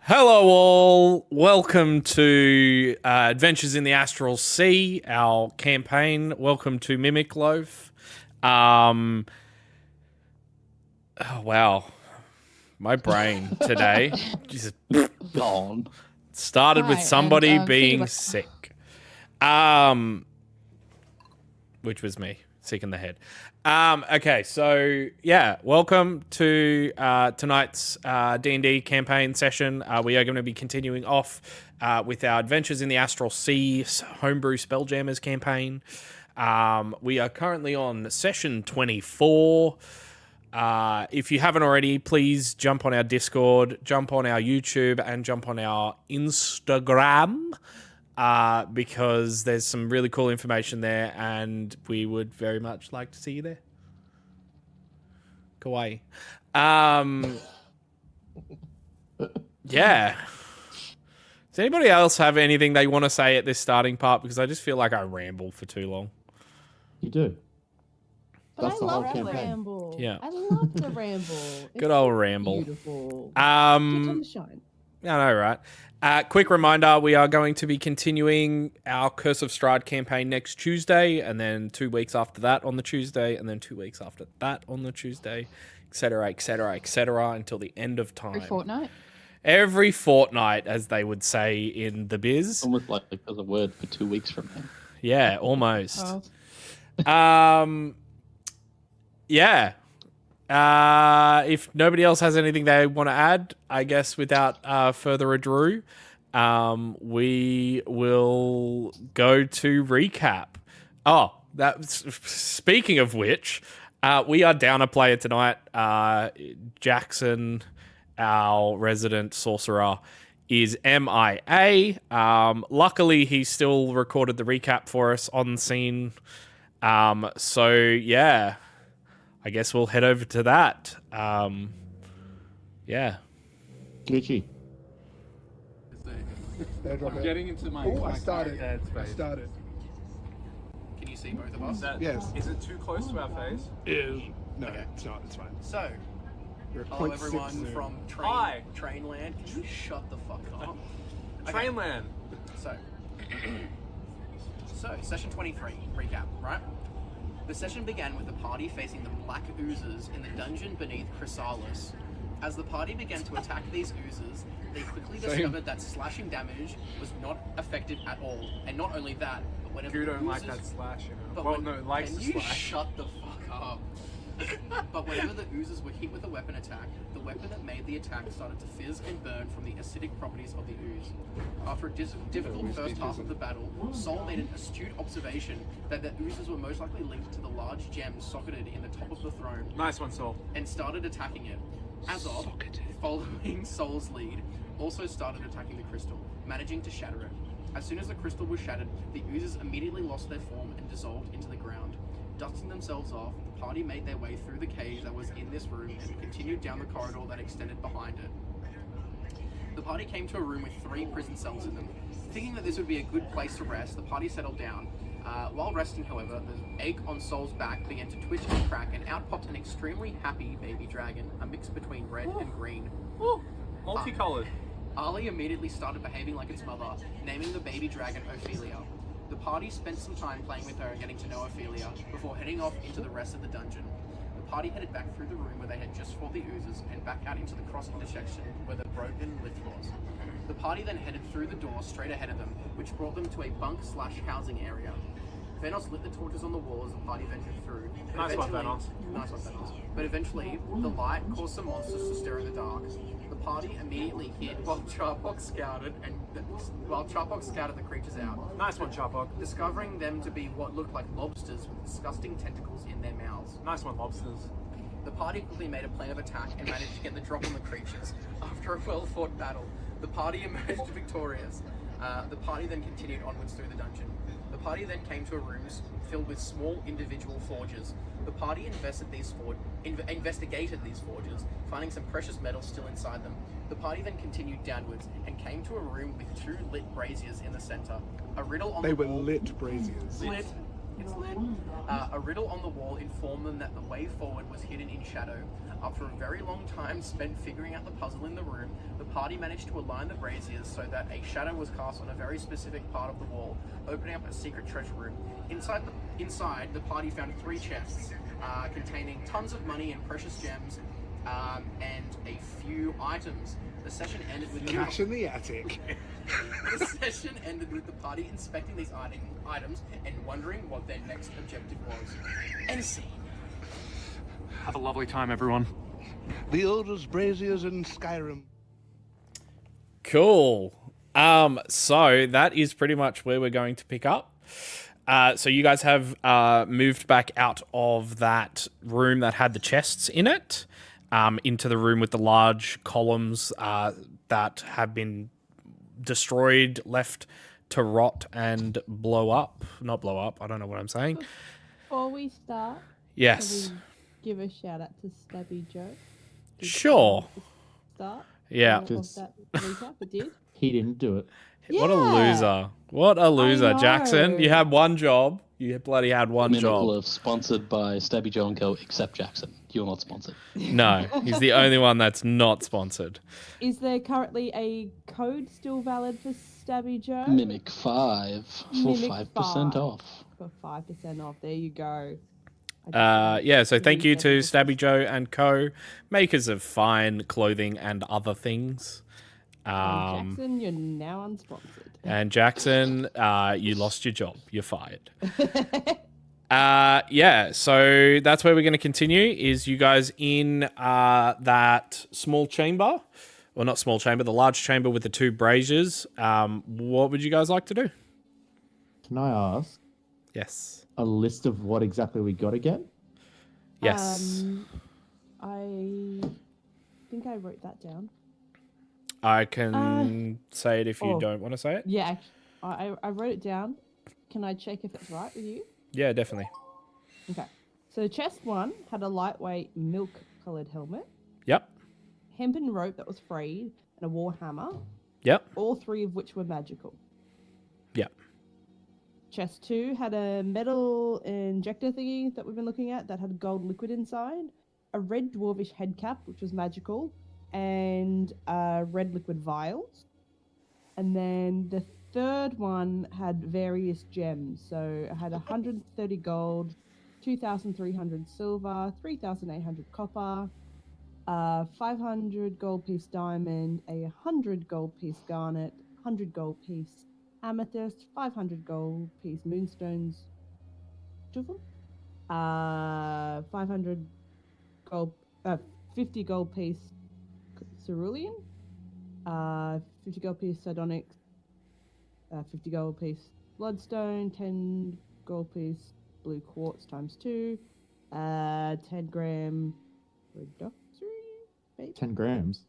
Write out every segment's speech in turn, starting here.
Hello all, welcome to Adventures in the Astral Sea, our campaign. Welcome to Mimic Loaf. Oh wow, my brain today just gone. started with somebody being sick, which was me, sick in the head. Okay, so yeah, welcome to tonight's D&D campaign session. We are going to be continuing off with our Adventures in the Astral Sea Homebrew Spelljammers campaign. We are currently on session 24. If you haven't already, please jump on our Discord, jump on our YouTube, and jump on our Instagram. Because there's some really cool information there, and we would very much like to see you there. Kawaii. Yeah. Does anybody else have anything they want to say at this starting part? Because I just feel like I ramble for too long. You do. But I love to ramble. Yeah. I love to ramble. Good old ramble. Beautiful. Shine. I know, right? Quick reminder, we are going to be continuing our Curse of Strahd campaign next Tuesday, and then 2 weeks after that on the Tuesday, and then 2 weeks after that on the Tuesday, etc., etc., etc., until the end of time. Every fortnight? Every fortnight, as they would say in the biz. Almost like there's a word for 2 weeks from now. Yeah, almost. Yeah. If nobody else has anything they want to add, I guess without further ado, we will go to recap. Oh, speaking of which, we are down a player tonight. Jackson, our resident sorcerer, is MIA. Luckily, he still recorded the recap for us on scene. So, yeah. I guess we'll head over to that. Yeah. Gucci. I'm getting into my... Oh, I started. Can you see both of us? Yes. Is it too close to our face? No, Okay. it's not. It's fine. So, We're hello 0.6 everyone zoom. from Hi. Trainland. Can you shut the fuck up? Trainland. So, session 23, recap, right? The session began with the party facing the black oozes in the dungeon beneath Chrysalis. As the party began to attack these oozes, they quickly discovered that slashing damage was not effective at all. And not only that, but whenever You the don't oozes... like that slash, you know. But Well, when, no, it likes can to you slash. shut the fuck up? But whenever the oozes were hit with a weapon attack, the weapon that made the attack started to fizz and burn from the acidic properties of the ooze. After a difficult first half of the battle, Sol made an astute observation that the oozes were most likely linked to the large gem socketed in the top of the throne, Nice one, Sol. and started attacking it. Azov, following Sol's lead, also started attacking the crystal, managing to shatter it. As soon as the crystal was shattered, the oozes immediately lost their form and dissolved into the ground. Dusting themselves off, the party made their way through the cave that was in this room and continued down the corridor that extended behind it. The party came to a room with 3 prison cells in them. Thinking that this would be a good place to rest, the party settled down. While resting, however, the egg on Sol's back began to twitch and crack, and out popped an extremely happy baby dragon, a mix between red and green. Ooh, multicolored. Ali immediately started behaving like its mother, naming the baby dragon Ophelia. The party spent some time playing with her and getting to know Ophelia before heading off into the rest of the dungeon. The party headed back through the room where they had just fought the oozes and back out into the cross intersection where the broken lift was. The party then headed through the door straight ahead of them, which brought them to a bunk/housing area. Venos lit the torches on the wall as the party ventured through. Nice one, Venos. Nice one, Venos. But eventually, the light caused some monsters to stir in the dark. The party immediately hid while Charpok scouted the creatures out. Nice one, Chopok. Discovering them to be what looked like lobsters with disgusting tentacles in their mouths. Nice one, lobsters. The party quickly made a plan of attack and managed to get the drop on the creatures. After a well-fought battle, the party emerged victorious. The party then continued onwards through the dungeon. The party then came to a room filled with small individual forges. The party investigated these forges, finding some precious metals still inside them. The party then continued downwards and came to a room with 2 lit braziers in the center. A riddle on They the were wall. lit braziers. Lit. It's lit. A riddle on the wall informed them that the way forward was hidden in shadow. After a very long time spent figuring out the puzzle in the room, the party managed to align the braziers so that a shadow was cast on a very specific part of the wall, opening up a secret treasure room. Inside, the party found 3 chests containing tons of money and precious gems, and a few items. The session ended with Cash in the attic. the session ended with the party inspecting these items and wondering what their next objective was. End scene. Have a lovely time, everyone. The oldest braziers in Skyrim. Cool. So that is pretty much where we're going to pick up. So you guys have moved back out of that room that had the chests in it, into the room with the large columns that have been destroyed, left to rot and blow up. Not blow up. I don't know what I'm saying. Before we start, Yes. can we give a shout out to Stabby Joe? Did Sure. Start. Yeah. Of that recap, it did. He didn't do it. What a Yeah. loser. What a loser. know. Jackson, you had one job. You bloody had one Mimic job. Love, sponsored by Stabby Joe and Co. Except Jackson. You're not sponsored. No, he's the only one that's not sponsored. Is there currently a code still valid for Stabby Joe? Mimic 5 for Mimic 5% 5. off. For 5% off. There you go. Yeah, so thank you to Stabby Joe and Co., makers of fine clothing and other things. Jackson, you're now unsponsored. And Jackson, you lost your job. You're fired. Yeah, so that's where we're going to continue, is you guys in that small chamber. Well, not small chamber, the large chamber with the 2 braziers. What would you guys like to do? Can I ask Yes. a list of what exactly we got to get? Yes. I think I wrote that down. I can say it if you don't want to say it. Yeah, I wrote it down. Can I check if it's right with you? Yeah, definitely. Okay. So chest 1 had a lightweight milk-coloured helmet, Yep. hempen rope that was frayed, and a war hammer, Yep. all 3 of which were magical. Yep. Chest 2 had a metal injector thingy that we've been looking at that had gold liquid inside, a red dwarvish head cap, which was magical, and red liquid vials. And then the third one had various gems. So it had 130 gold, 2,300 silver, 3,800 copper, 500 gold piece diamond, a 100 gold piece garnet, 100 gold piece amethyst, 500 gold piece moonstones, 500 gold, 50 gold piece cerulean, 50 gold piece sardonyx, 50 gold piece bloodstone, 10 gold piece blue quartz times 2, 10 gram reductory, maybe? 10 grams.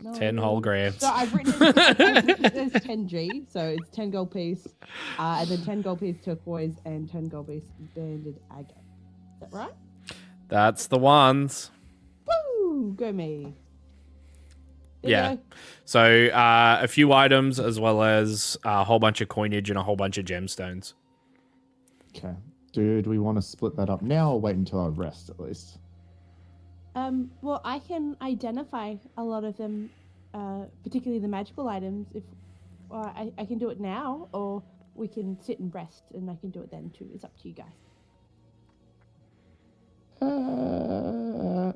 No. 10 whole grams. So I've written it, there's 10G, so it's 10 gold piece, and then 10 gold piece turquoise and 10 gold piece banded agate. Is that right? That's the ones. Woo! Go me. There Yeah. you go. So a few items as well as a whole bunch of coinage and a whole bunch of gemstones. Okay. Do we want to split that up now or wait until I rest at least? Well, I can identify a lot of them, particularly the magical items. If I can do it now, or we can sit and rest, and I can do it then too. It's up to you guys. How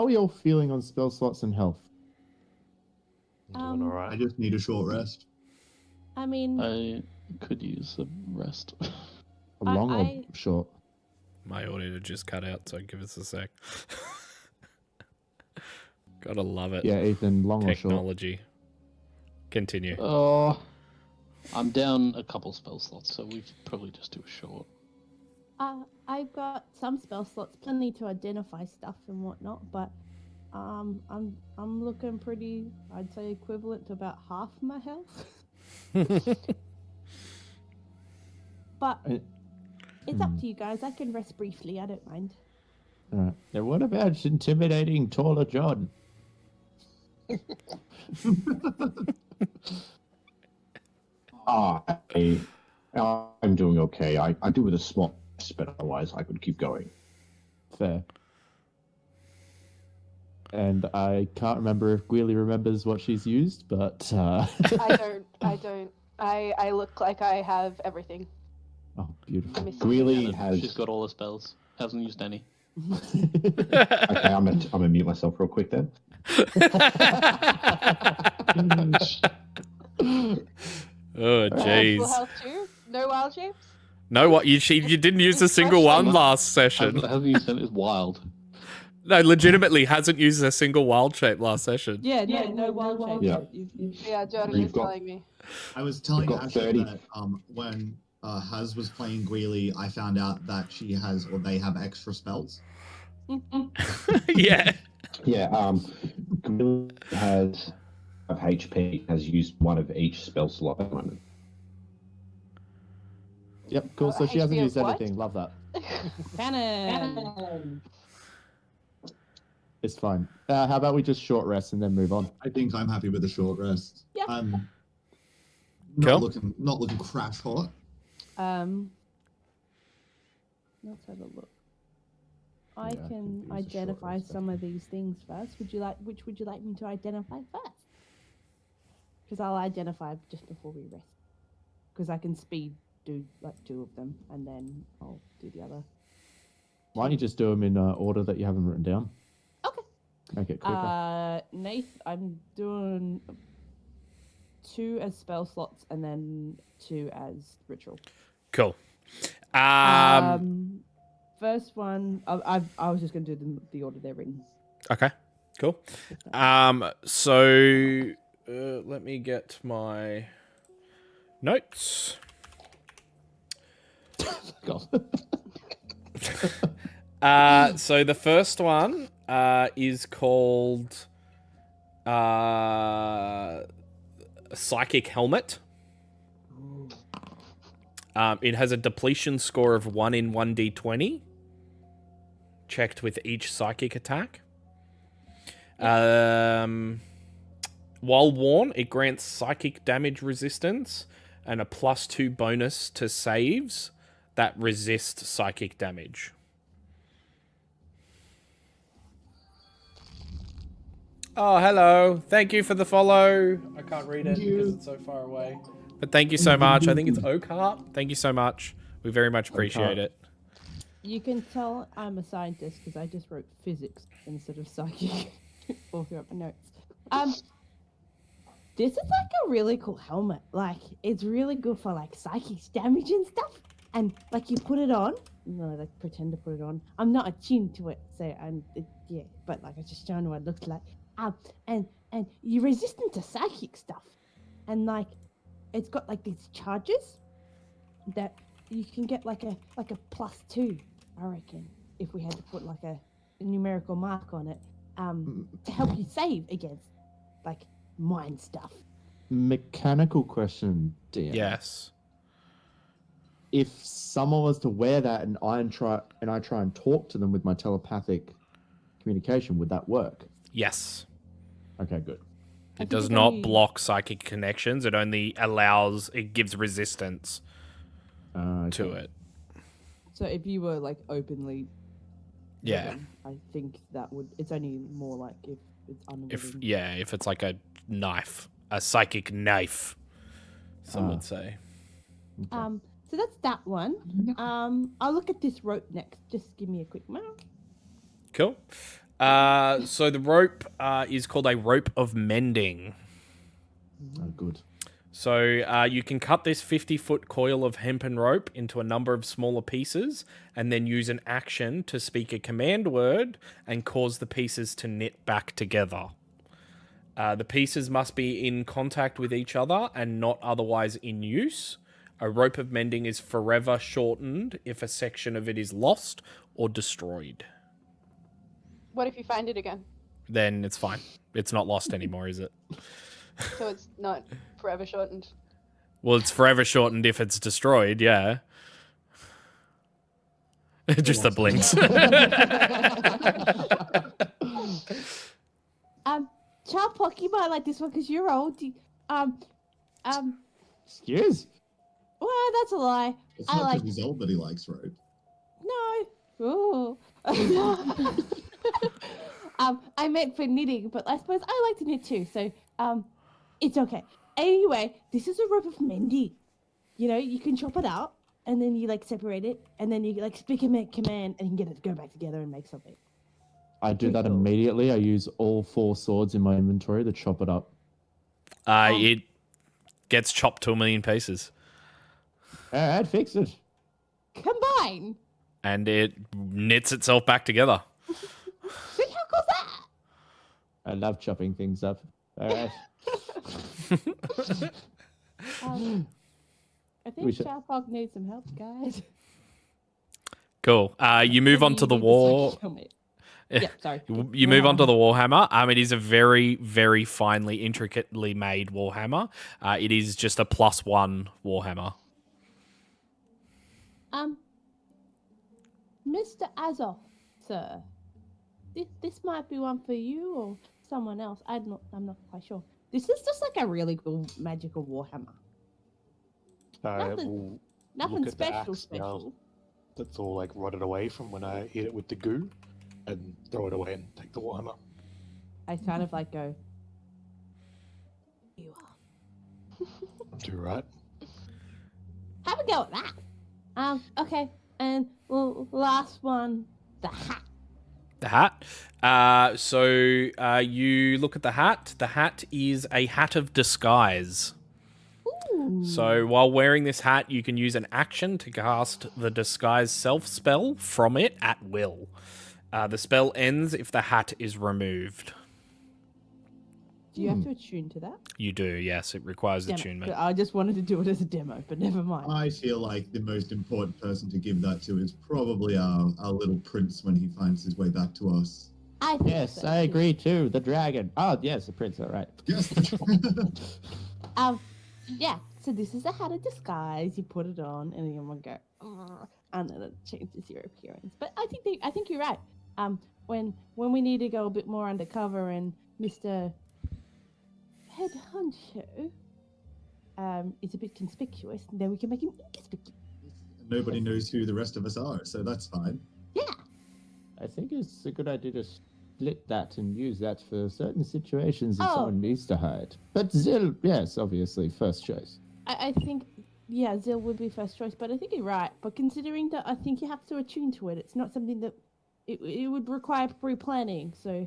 are you all feeling on spell slots and health? Doing all I right. just need a short rest. I mean, I could use a rest. I- Long or I- short? My audio just cut out, so give us a sec. Gotta love it. Yeah, Ethan, long or short? Technology. Continue. Oh, I'm down a couple spell slots, so we probably just do a short. I've got some spell slots, plenty to identify stuff and whatnot, but I'm looking pretty. I'd say equivalent to about half my health. But it's up to you guys. I can rest briefly. I don't mind. alright. Now what about intimidating taller John? I'm doing okay. I do with a small rest, but otherwise I could keep going. Fair. and I can't remember if Gwilly remembers what she's used, but I don't. I look like I have everything. oh, beautiful. Greeley She's has. got all the spells. Hasn't used any. Okay, I'm gonna mute myself real quick then. Oh, Full jeez. health too. No wild shapes. No, what you didn't use a single one last session. Hasn't used any. It's wild. No, legitimately hasn't used a single wild shape last session. Yeah, no wild shape. Yeah. Yeah, Jordan You've is got- telling me. I was telling got Ashley 30. that when Haz was playing Greeley, I found out that she has or they have extra spells. Yeah. Yeah, Greeley has 5 HP, has used one of each spell slot at the moment. Yep, cool. So she hasn't HP of used what? anything. Love that. Cannon. It's fine. How about we just short rest and then move on? I think I'm happy with a short rest. Yeah. I'm Cool. not looking crash hot. Let's have a look. I Yeah, I can could use a short identify rest, some of these things first. Which would you like me to identify first? Because I'll identify just before we rest. Because I can do like 2 of them, and then I'll do the other. Why don't you just do them in order that you have them written down? Okay. Make it quicker. Nath, I'm doing 2 as spell slots and then 2 as ritual. Cool. First one, I was just going to do the order they're written. Okay. Cool. So let me get my notes. So the first one is called Psychic Helmet. It has a depletion score of 1 in 1d20. Checked with each psychic attack. While worn, it grants psychic damage resistance and a +2 bonus to saves that resist psychic damage. Oh, hello. Thank you for the follow. I can't read it because it's so far away. But thank you so much. I think it's Oakheart. Thank you so much. We very much appreciate it. You can tell I'm a scientist because I just wrote physics instead of psychic all throughout my notes. This is like a really cool helmet. Like, it's really good for like psychic damage and stuff. And like, you put it on. No, like pretend to put it on. I'm not attuned to it, so yeah. But like, I just showing what it looks like. And you're resistant to psychic stuff, and like, it's got like these charges that you can get like a +2, I reckon, if we had to put like a numerical mark on it, to help you save against like mind stuff. Mechanical question, dear. Yes. If someone was to wear that and I try and talk to them with my telepathic communication, would that work? Yes. Okay, good. It does not block psychic connections. It only gives resistance to it. So if you were like openly, Yeah. driven, I think that would. It's only more like if it's unwitting. If it's like a knife, a psychic knife, some would say. So that's that one. I'll look at this rope next. Just give me a quick moment. Cool. So the rope is called a rope of mending. Oh, good. So you can cut this 50-foot coil of hempen rope into a number of smaller pieces and then use an action to speak a command word and cause the pieces to knit back together. The pieces must be in contact with each other and not otherwise in use. A rope of mending is forever shortened if a section of it is lost or destroyed. What if you find it again? Then it's fine. It's not lost anymore, is it? So it's not forever shortened. Well, it's forever shortened if it's destroyed, yeah. Just the blinks. Child Pock, you might like this one because you're old. Excuse? Well, that's a lie. It's I not like. because he's old that he likes rope. No. Ooh. I meant for knitting, but I suppose I like to knit too, so it's okay. Anyway, this is a rope of mending. You know, you can chop it out, and then you like separate it, and then you like speak a command, and you can get it to go back together and make something. I do that Pretty cool. immediately. I use all 4 swords in my inventory to chop it up. It gets chopped to a million pieces. Alright, fix it. Combine. And it knits itself back together. See how cool's that? I love chopping things up. Alright. I think Sharfog needs some help, guys. Cool. You move on to the war. Yeah, sorry. You move on to the Warhammer. It is a very, very finely, intricately made Warhammer. It is just a +1 Warhammer. Mr. Azov, sir. This might be one for you or someone else. I'm not quite sure. This is just like a really cool magical Warhammer. Nothing Look at the special. axe now. That's all like rotted away from when I hit it with the goo, and throw it away and take the warhammer. I kind of like go. You are. Too right. Have a go at that. Okay, and last one, the hat. The hat. So you look at the hat. The hat is a hat of disguise. Ooh. So while wearing this hat, you can use an action to cast the disguise self spell from it at will. The spell ends if the hat is removed. Do you have to attune to that? You do, yes. It requires attunement. I just wanted to do it as a demo, but never mind. I feel like the most important person to give that to is probably our little prince when he finds his way back to us. I think Yes, so, I too. agree too. The dragon. Oh, yes, the prince. All right. Yes. Yeah. So this is a hat of disguise. You put it on, and then you go, and then it changes your appearance. But I think you're right. When we need to go a bit more undercover, and Mr. Head Honcho is a bit conspicuous, and then we can make him inconspicuous. Nobody knows who the rest of us are, so that's fine. Yeah. I think it's a good idea to split that and use that for certain situations if someone needs to hide. But Zil, yes, obviously, first choice. I think, yeah, Zil would be first choice, but I think you're right. But considering that I think you have to attune to it, it's not something that it would require pre-planning. So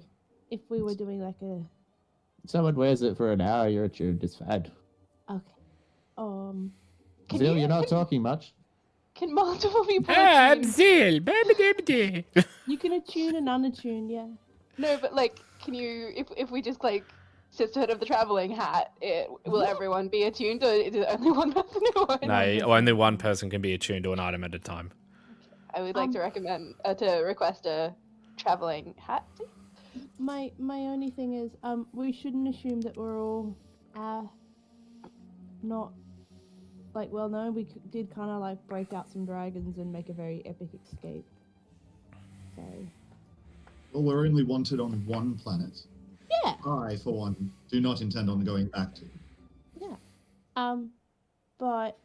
if we were doing like a... Someone wears it for an hour, you're attuned, it's fine. Okay. Zil, you're not talking much. Can multiple people I'm attune? Zil. Baby. You can attune and unattune, yeah. No, but like, can you, if we just like sisterhood of the traveling hat, will everyone be attuned, or is it only one person who won't? No, only one person can be attuned to an item at a time. I would like to recommend to request a traveling hat, please. My only thing is, we shouldn't assume that we're all not like well known. We did kind of like break out some dragons and make a very epic escape. So Well, we're only wanted on one planet. yeah, I, for one, do not intend on going back to. yeah. But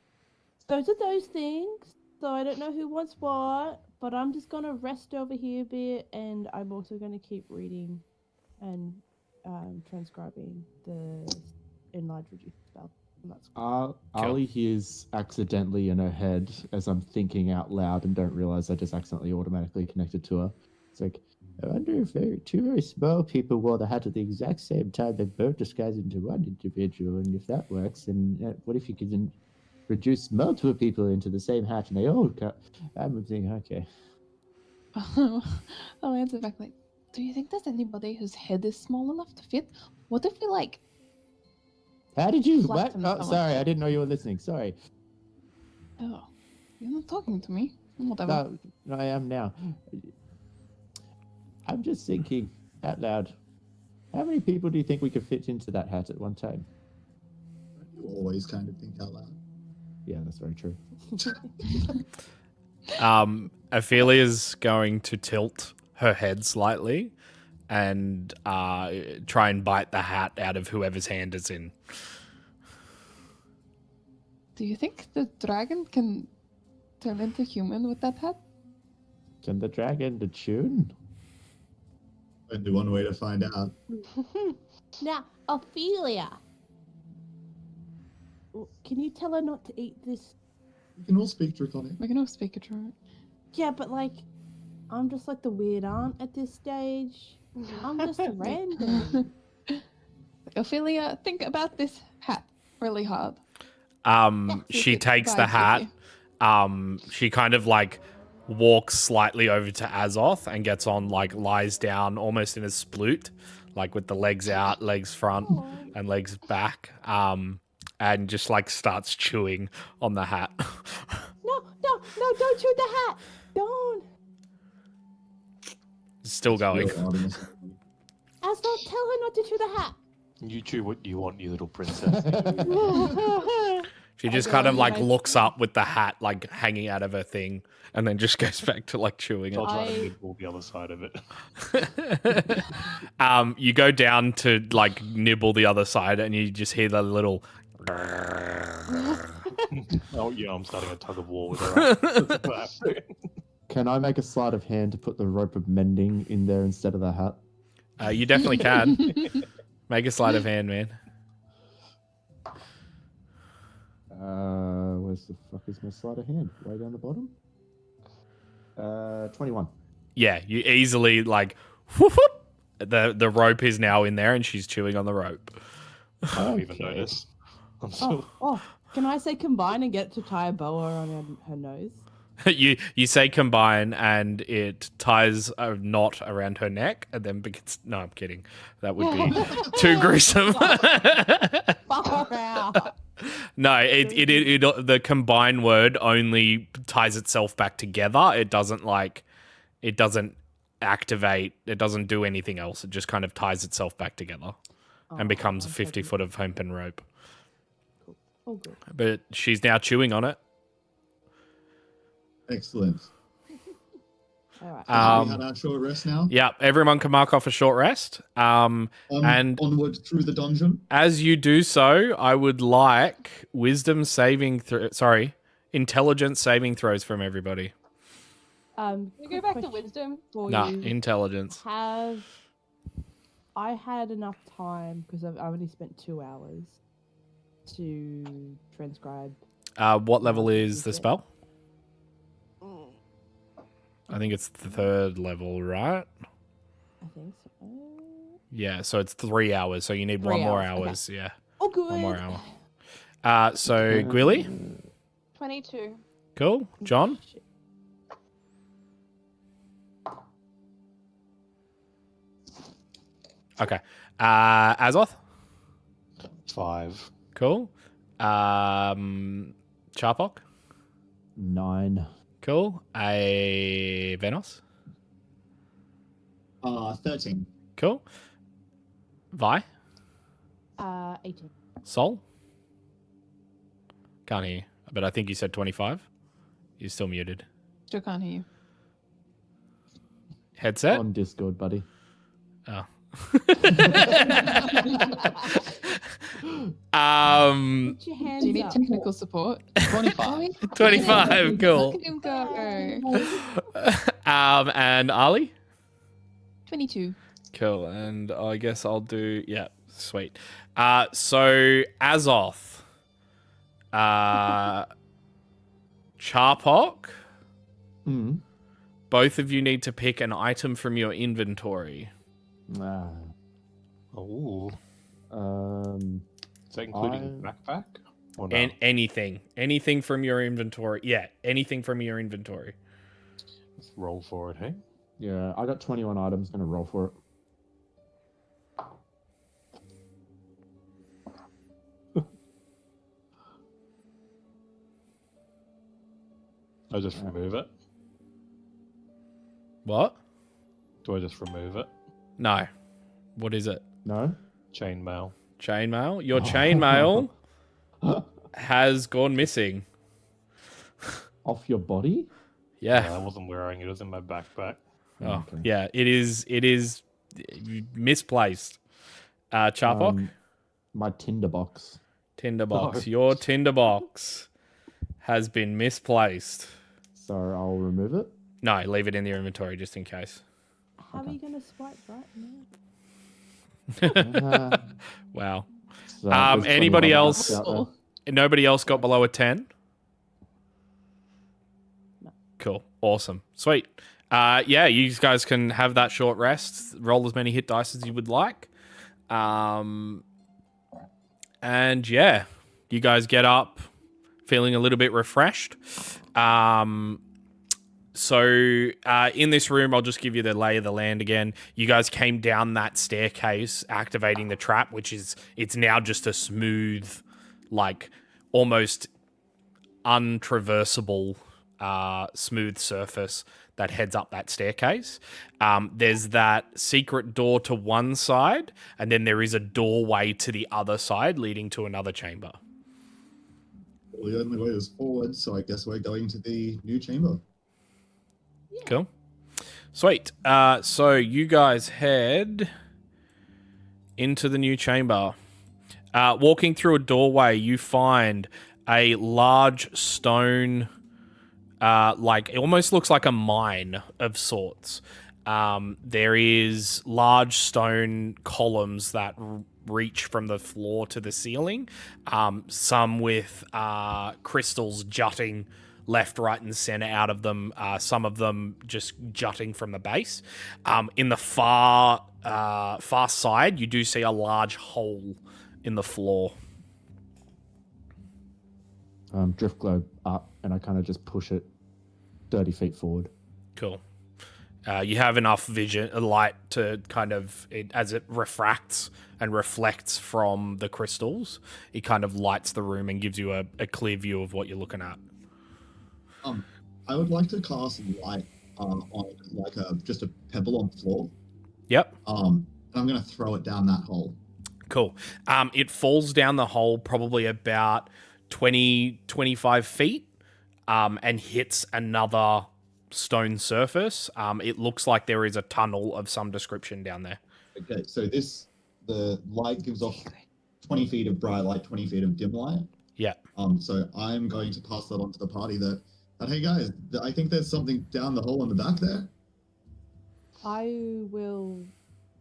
those are those things. So I don't know who wants what, but I'm just gonna rest over here a bit, and I'm also gonna keep reading and transcribing the enlarged reduce spell. And that's Ali hears accidentally in her head as I'm thinking out loud and don't realize I just accidentally automatically connected to her. It's like, I wonder if two very small people wore the hat at the exact same time, they both disguise into one individual, and if that works, then what if you could reduce multiple people into the same hat and they all cut? I'm thinking, okay. I'll answer back like, do you think there's anybody whose head is small enough to fit? What if we like... How did you... What? flatten Oh, someone's sorry, head? I didn't know you were listening. Sorry. Oh, you're not talking to me. Whatever. No, I am now. I'm just thinking out loud. How many people do you think we could fit into that hat at one time? You always kind of think out loud. Yeah, that's very true. Ophelia's going to tilt her head slightly and try and bite the hat out of whoever's hand it's in. Do you think the dragon can turn into human with that hat? Can the dragon attune? Only one way to find out. Now, Ophelia. Can you tell her not to eat this? We can all speak Draconic. We can all speak a drone. Yeah, but like, I'm just like the weird aunt at this stage. I'm just a random. Ophelia, think about this hat really hard. She it takes the vibes hat. with She kind of like walks slightly over to Azoth and gets on, like lies down almost in a sploot, like with the legs out, legs front, and legs back. And just like starts chewing on the hat. No, don't chew the hat. Don't. Still going. Asshole, tell her not to chew the hat. You chew what you want, you little princess. She just kind of like looks up with the hat like hanging out of her thing, and then just goes back to like chewing I'll it. try to nibble the other side of it. You go down to like nibble the other side, and you just hear the little. Oh yeah, I'm starting a tug of war with her. Can I make a sleight of hand to put the rope of mending in there instead of the hat? You definitely can. Make a sleight of hand, man. Where's the fuck is my sleight of hand? Way down the bottom? 21. Yeah, you easily like whoop, whoop. The rope is now in there and she's chewing on the rope. I don't even notice. I'm so... Can I say combine and get to tie a boa on her nose? you say combine and it ties a knot around her neck and then begins. No, I'm kidding. That would be too gruesome. Far out. No, it the combine word only ties itself back together. It doesn't activate. It doesn't do anything else. It just kind of ties itself back together and becomes 50 foot of hempen rope. Oh, good. But she's now chewing on it. Excellent. All right. We had our short rest now. Yeah, everyone can mark off a short rest. And Onward through the dungeon. as you do so, I would like intelligence saving throws from everybody. Can we go back to wisdom? Nah, intelligence. I had enough time because I've only spent 2 hours to transcribe. What level is the spell? I think it's the 3rd level, right? I think so. Yeah, so it's 3 hours, so you need 3 one more hours, hours. Yeah, Oh, good. one more hour. So Gwilly, 22. cool. John, Shit. okay. Azoth, 5. cool. Charpok, 9. cool. A Venos, 13. cool. Vi, 18. Sol, can't hear you, but I think you said 25. You're still muted. Still can't hear you. Headset. On Discord, buddy. Oh. Put your hands Do you need up. technical support? 25. 25, cool. Look at him go. And Ali? 22. Cool. And I guess I'll do, yeah, sweet. So Azoth, Charpok, both of you need to pick an item from your inventory. Oh. Is that including backpack? Or no? And anything from your inventory. Yeah, anything from your inventory. Let's roll for it, hey? Yeah, I got 21 items. Gonna roll for it. I just remove it. What? Do I just remove it? No. What is it? No? Chainmail. Chainmail? Your chainmail has gone missing. Off your body? Yeah. I wasn't wearing it. It was in my backpack. Oh, yeah. It is misplaced. Charpok? My tinderbox. Tinderbox. Your tinderbox has been misplaced. So I'll remove it. No, leave it in your inventory just in case. How are Okay. you going to swipe right now? Wow. So there's 20 Anybody other else? books out there. Nobody else got below a 10? No. Cool. Awesome. Sweet. Yeah, you guys can have that short rest. Roll as many hit dice as you would like. And yeah, you guys get up feeling a little bit refreshed. So in this room, I'll just give you the lay of the land again. You guys came down that staircase, activating the trap, it's now just a smooth, like almost untraversable, smooth surface that heads up that staircase. There's that secret door to one side, and then there is a doorway to the other side leading to another chamber. Well, the only way is forward, so I guess we're going to the new chamber. Cool. Sweet. So you guys head into the new chamber. Walking through a doorway, you find a large stone, it almost looks like a mine of sorts. There is large stone columns that reach from the floor to the ceiling, some with crystals jutting left, right, and center out of them. Some of them just jutting from the base. In the far side, you do see a large hole in the floor. Drift globe up, and I kind of just push it 30 feet forward. Cool. You have enough light to kind of, as it refracts and reflects from the crystals, it kind of lights the room and gives you a clear view of what you're looking at. I would like to cast light on just a pebble on the floor. Yep. I'm going to throw it down that hole. Cool. It falls down the hole probably about 25 feet and hits another stone surface. It looks like there is a tunnel of some description down there. Okay, so the light gives off 20 feet of bright light, 20 feet of dim light. Yeah. So I'm going to pass that on to the party that hey guys, I think there's something down the hole in the back there. I will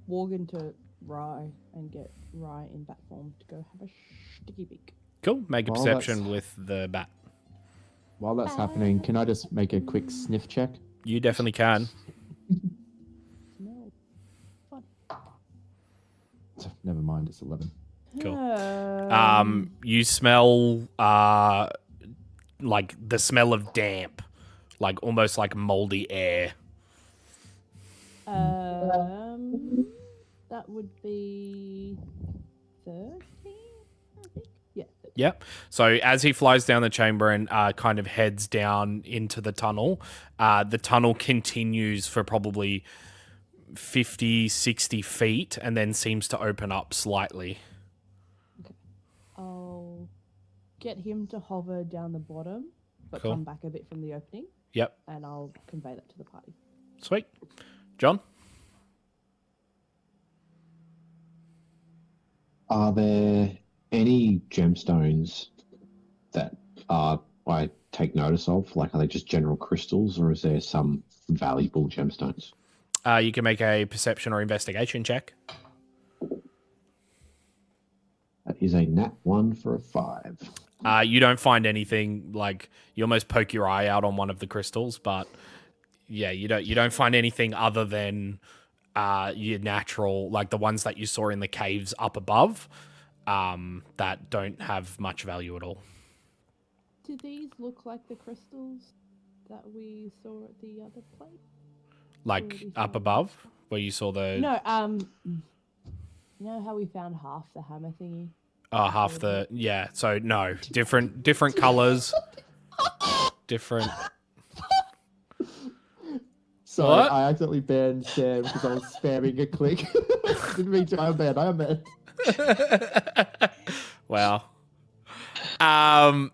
walk into Rye and get Rye in bat form to go have a sticky beak. Cool. Make a Well, perception with the bat. While that's happening, can I just make a quick sniff check? You definitely can. No. Fun. Never mind, it's 11. Cool. You smell like the smell of damp, like almost like moldy air. That would be 13, I think. Yeah. Yep. So as he flies down the chamber and kind of heads down into the tunnel continues for probably 50, 60 feet and then seems to open up slightly. Okay. I'll get him to hover down the bottom, but Cool. come back a bit from the opening. Yep. And I'll convey that to the party. Sweet. John? Are there any gemstones that I take notice of? Like, are they just general crystals, or is there some valuable gemstones? You can make a perception or investigation check. That is a nat 1 for a 5. You don't find anything, like you almost poke your eye out on one of the crystals, but yeah, you don't find anything other than your natural, like the ones that you saw in the caves up above, that don't have much value at all. Do these look like the crystals that we saw at the other place? Like up above, where you saw the No, you know how we found half the hammer thingy? half the So no, different colors, different. So What? I accidentally banned Sam because I was spamming a click. Didn't mean to. I'm banned. Wow.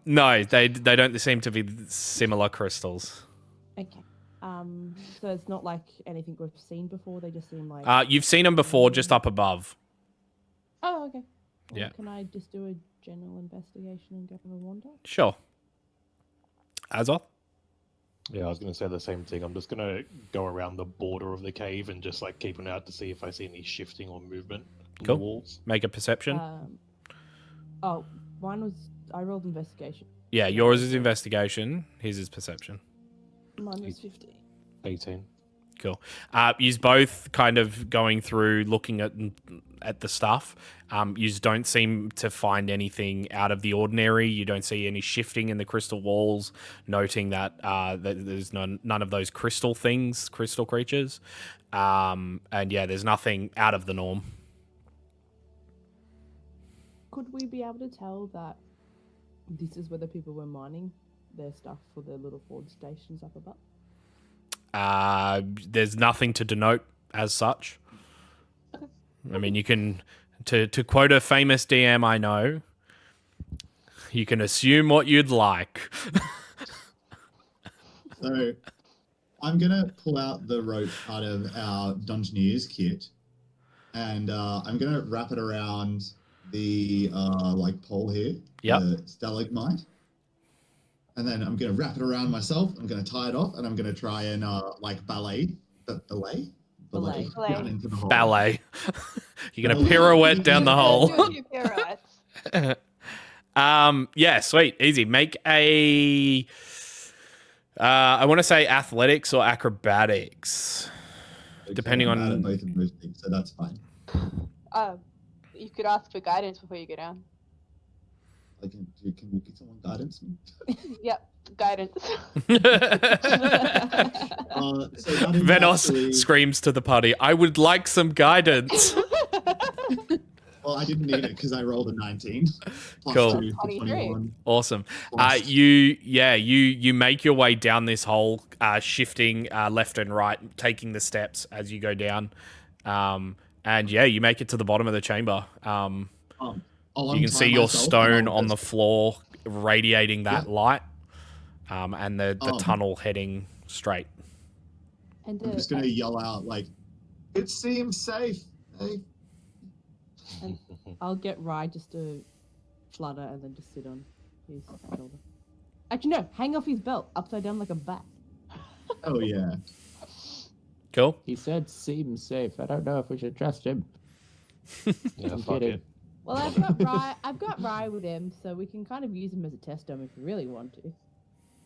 No, they don't seem to be similar crystals. Okay. So it's not like anything we've seen before. They just seem like. You've seen them before, just up above. Oh, okay. Well, Yeah. Can I just do a general investigation and go have a wander? Sure. Azoth? Yeah, I was going to say the same thing. I'm just going to go around the border of the cave and just like keep an eye out to see if I see any shifting or movement on Cool. the walls. Make a perception. Oh, mine was I rolled investigation. Yeah, yours is investigation. His is perception. Mine was 50. 18. Cool. You's both kind of going through, looking at the stuff. Yous don't seem to find anything out of the ordinary. You don't see any shifting in the crystal walls, noting that that there's none of those crystal things, crystal creatures. And yeah, there's nothing out of the norm. Could we be able to tell that this is where the people were mining their stuff for their little forge stations up above? There's nothing to denote as such. I mean, you can, to quote a famous DM I know, you can assume what you'd like. So I'm going to pull out the rope out of our Dungeoneer's kit, and I'm going to wrap it around the like pole here, the stalagmite. And then I'm going to wrap it around myself. I'm going to tie it off, and I'm going to try and like ballet down into the hole. Ballet. You're going to pirouette down the hole. Yeah, sweet. Easy. Make a, I want to say athletics or acrobatics, depending on both of those things, so that's fine. You could ask for guidance before you go down. Can you get someone guidance me? Yep, guidance. Venos screams to the party, "I would like some guidance." Well, I didn't need it because I rolled a 19. Cool. 21. Awesome. You make your way down this hole, shifting left and right, taking the steps as you go down. And yeah, you make it to the bottom of the chamber. You can see your stone on the floor radiating that light, and the tunnel heading straight. And I'm just going to yell out, like, it seems safe. Hey. And I'll get Rye just to flutter and then just sit on his shoulder. Actually, no, hang off his belt upside down like a bat. Oh, yeah. Cool. He said seems safe. I don't know if we should trust him. Yeah, fuck it. Well, I've got Rye with him, so we can kind of use him as a test dummy if we really want to.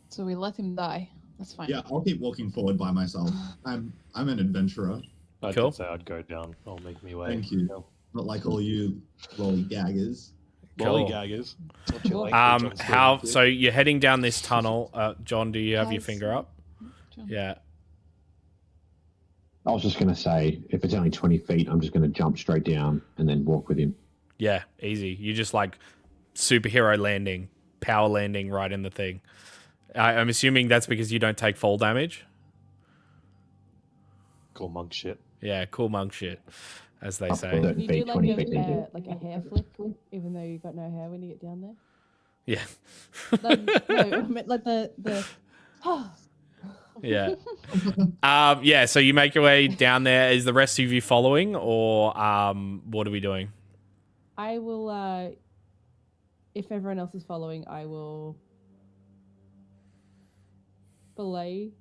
So we let him die. That's fine. Yeah, I'll keep walking forward by myself. I'm an adventurer. I Cool. did say I'd go down. I'll make me way. Thank you. Not like all you lollygaggers. Cool. Lollygaggers. That's what you like, so you're heading down this tunnel. John, do you have your finger up? John. Yeah. I was just going to say, if it's only 20 feet, I'm just going to jump straight down and then walk with him. Yeah, easy. You just like superhero landing, power landing right in the thing. I'm assuming that's because you don't take fall damage. Cool monk shit. Yeah, cool monk shit, as they say. Can you do like a hair flick, even though you've got no hair when you get down there? Yeah. Like the Yeah. Yeah, so you make your way down there. Is the rest of you following, or what are we doing? I will, if everyone else is following, I will belay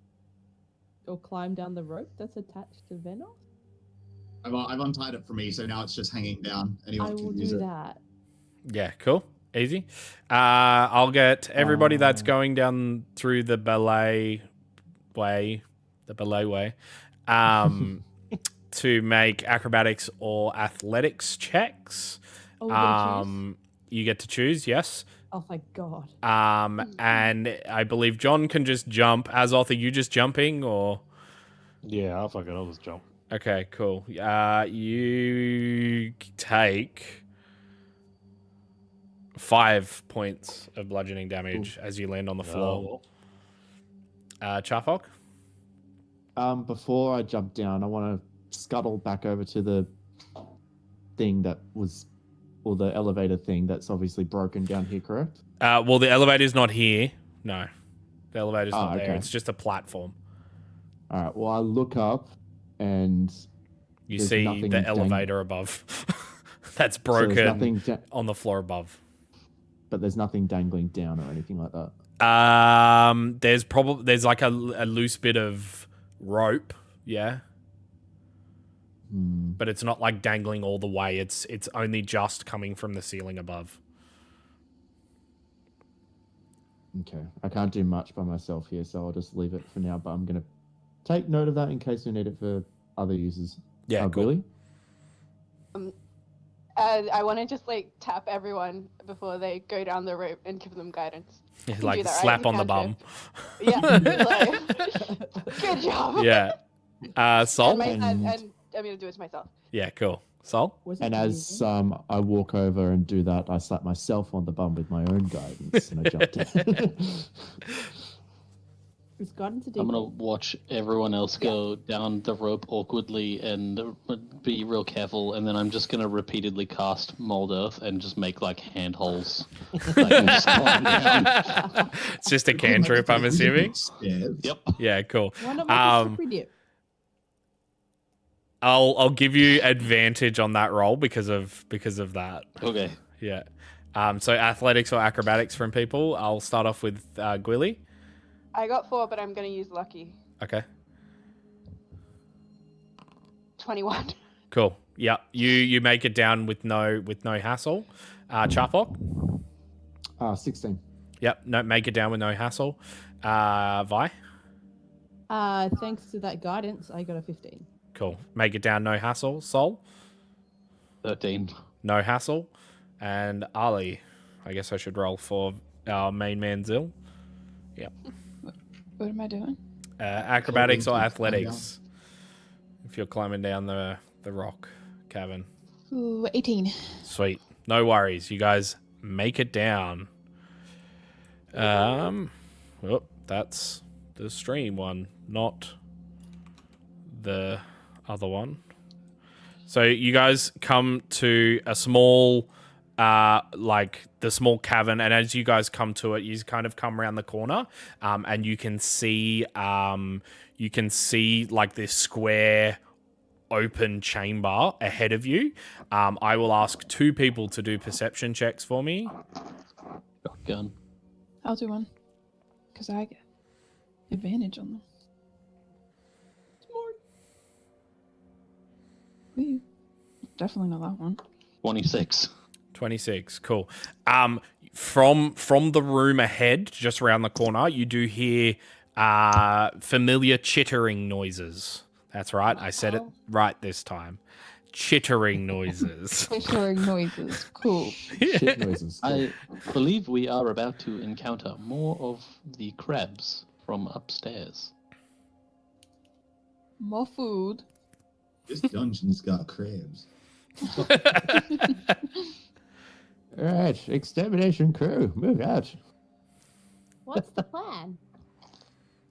or climb down the rope that's attached to Venom. I've untied it for me, so now it's just hanging down. Anyone I will can use do it. that. Yeah, cool. Easy. I'll get everybody that's going down through the ballet way, to make acrobatics or athletics checks. Oh, you get to choose, yes. Oh, thank God. And I believe John can just jump. Azoth, are you just jumping, or? Yeah, I'll just jump. Okay, cool. You take 5 points of bludgeoning damage as you land on the floor. Charfok? Before I jump down, I want to scuttle back over to the thing that was, or the elevator thing that's obviously broken down here, correct? Well, the elevator's not here. No. The elevator's not there. Okay. It's just a platform. All right. Well, I look up and You there's see nothing the elevator above that's So there's broken nothing on the floor above. but there's nothing dangling down or anything like that. There's like a loose bit of rope, yeah. But it's not like dangling all the way. It's only just coming from the ceiling above. Okay, I can't do much by myself here, so I'll just leave it for now. But I'm gonna take note of that in case we need it for other users. Yeah, cool. Billy? I want to just like tap everyone before they go down the rope and give them guidance. Yeah, You like do that, right? slap You on the cantrip. bum. Yeah. Good job. Yeah. Sol? And I'm gonna do it to myself. Yeah, cool. Sol? And as I walk over and do that, I slap myself on the bum with my own guidance, and I jump down. Is guidance a I'm gonna default? watch everyone else go down the rope awkwardly and be real careful, and then I'm just gonna repeatedly cast Mold Earth and just make like hand holes. Like, and just climb down. It's just a cantrip, I'm assuming. Yep. Yeah, cool. Why not make a slippery dip? I'll give you advantage on that roll because of that. Okay. Yeah. So athletics or acrobatics from people. I'll start off with Gwilly. I got 4, but I'm gonna use lucky. Okay. 21. Cool. Yeah. You make it down with no hassle. Chapok. 16. Yep. No, make it down with no hassle. Vi. Thanks to that guidance, I got a 15. Cool. Make it down, no hassle. Sol. 13. No hassle. And Ali. I guess I should roll for our main man Zil. Yep. What am I doing? Acrobatics or athletics. If you're climbing down the rock cavern. Ooh, 18. Sweet. No worries. You guys make it down. That's the stream one, not the other one. So you guys come to a small like the small cavern, and as you guys come to it, you kind of come around the corner, and you can see like this square open chamber ahead of you. I will ask 2 people to do perception checks for me. Shotgun. I'll do one. Because I get advantage on them. Ooh, definitely not that one. 26. 26, cool. From the room ahead, just around the corner, you do hear familiar chittering noises. That's right, I said it right this time. Chittering noises. Chittering noises. Cool. Shit noises. I believe we are about to encounter more of the crabs from upstairs. More food. This dungeon's got crabs. Alright, extermination crew, move out. What's the plan?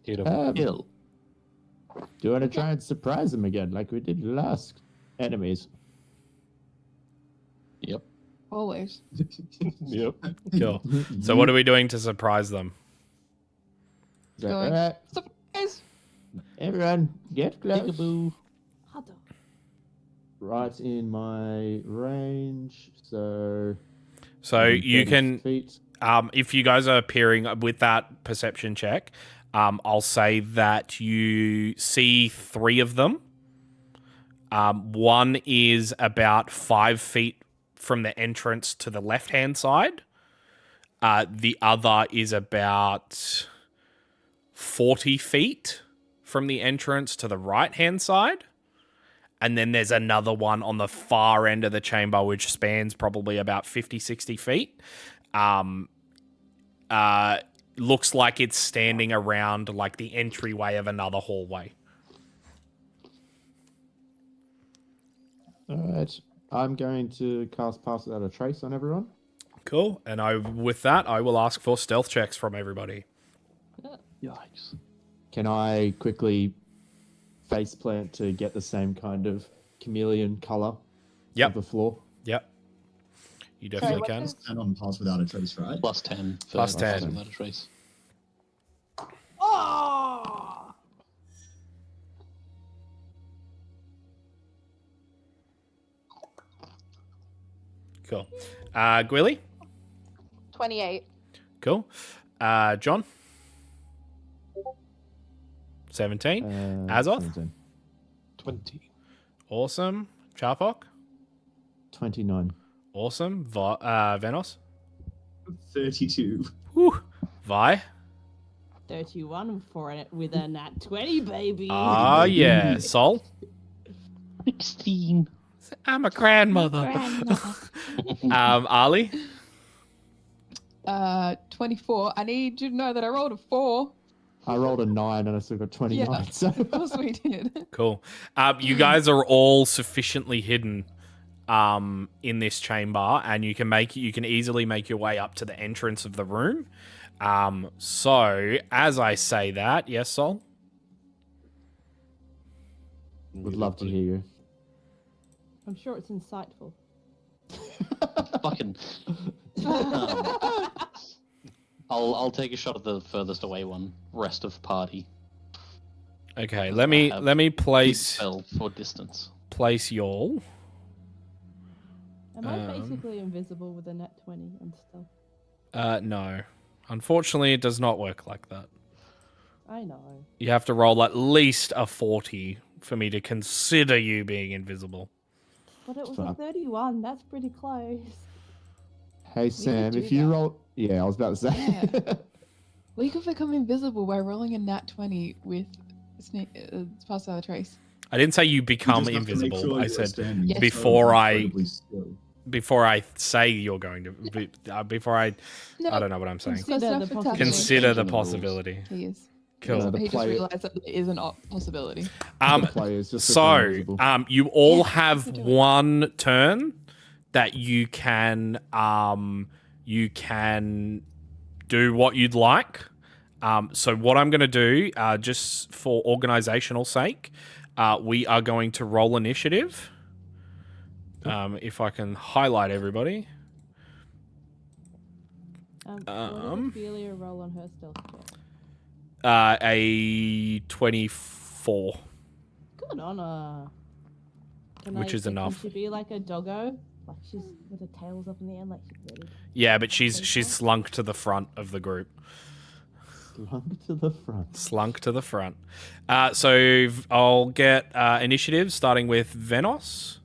Hit him. Kill. Do you want to try and surprise them again, like we did last enemies? Yep. Always. Yep. Cool. So what are we doing to surprise them? So, Going. alright, Surprise! everyone, get close. Peekaboo. Right in my range, so you 30 can, feet. if you guys are appearing with that perception check, I'll say that you see 3 of them. One is about 5 feet from the entrance to the left-hand side. The other is about 40 feet from the entrance to the right-hand side. And then there's another one on the far end of the chamber, which spans probably about 50, 60 feet. Looks like it's standing around like the entryway of another hallway. Alright, I'm going to cast Pass Without a Trace on everyone. Cool. And with that, I will ask for stealth checks from everybody. Yikes. Can I quickly faceplant to get the same kind of chameleon color Yep. of the floor? Yep. You definitely what can. is- And on Pass Without a Trace, right? Plus 10. For Plus 10. Without a trace. Oh! Cool. Gwilly? 28. Cool. John? 17. Azoth? 17. 20. Awesome. Charpok? 29. Awesome. Venos? 32. Whew. Vi? 31 for it with a nat 20, baby. Ah, yeah. Sol? 16. I'm a grandmother. Ali? 24. I need you to know that I rolled a 4. I rolled a 9 and I still got 29. Yeah. So Of course we did. Cool. You guys are all sufficiently hidden in this chamber, and you can easily make your way up to the entrance of the room. So as I say that, yes, Sol? would love to hear you. I'm sure it's insightful. Fucking. I'll take a shot at the furthest away one. Rest of party. Okay, let me Big place spell for distance. y'all. Am I basically invisible with a nat 20 and stuff? No. Unfortunately, it does not work like that. I know. You have to roll at least a 40 for me to consider you being invisible. But it was Fuck. a 31. That's pretty close. Hey, Sam, do if you that. roll... Yeah, I was about to say. Yeah. We could become invisible by rolling a nat 20 with pass without a trace. I didn't say you become You just have to make invisible. sure I you're said standing Yes. before so I incredibly still. before I say you're going to before I No, don't know what I'm saying. Consider Close the enough for possibility. Consider the Changing the rules. possibility. he is. Cool. the He just player- realised that there is an possibility. The players just become So, invisible. you all Yeah, have we do it. one turn that you can do what you'd like. So what I'm going to do, just for organizational sake, we are going to roll initiative. If I can highlight everybody. What did Ophelia roll on her stealth check? A 24. Good on her. Which is enough. Can she be like a doggo? Like she's with her tails up in the air, like she's ready. Yeah, but she's slunk to the front of the group. Slunk to the front. Slunk to the front. So I'll get initiative starting with Venos.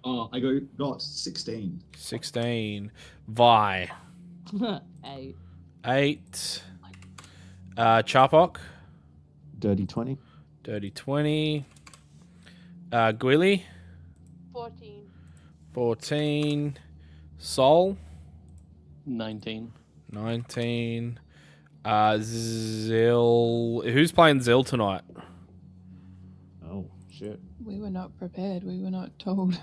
Oh, I got 16. 16. Vi. 8. 8. Charpok. Dirty 20. Dirty 20. Gwilly. 14. 14. Sol. 19. 19. Zil. Who's playing Zil tonight? Oh, shit. We were not prepared. We were not told.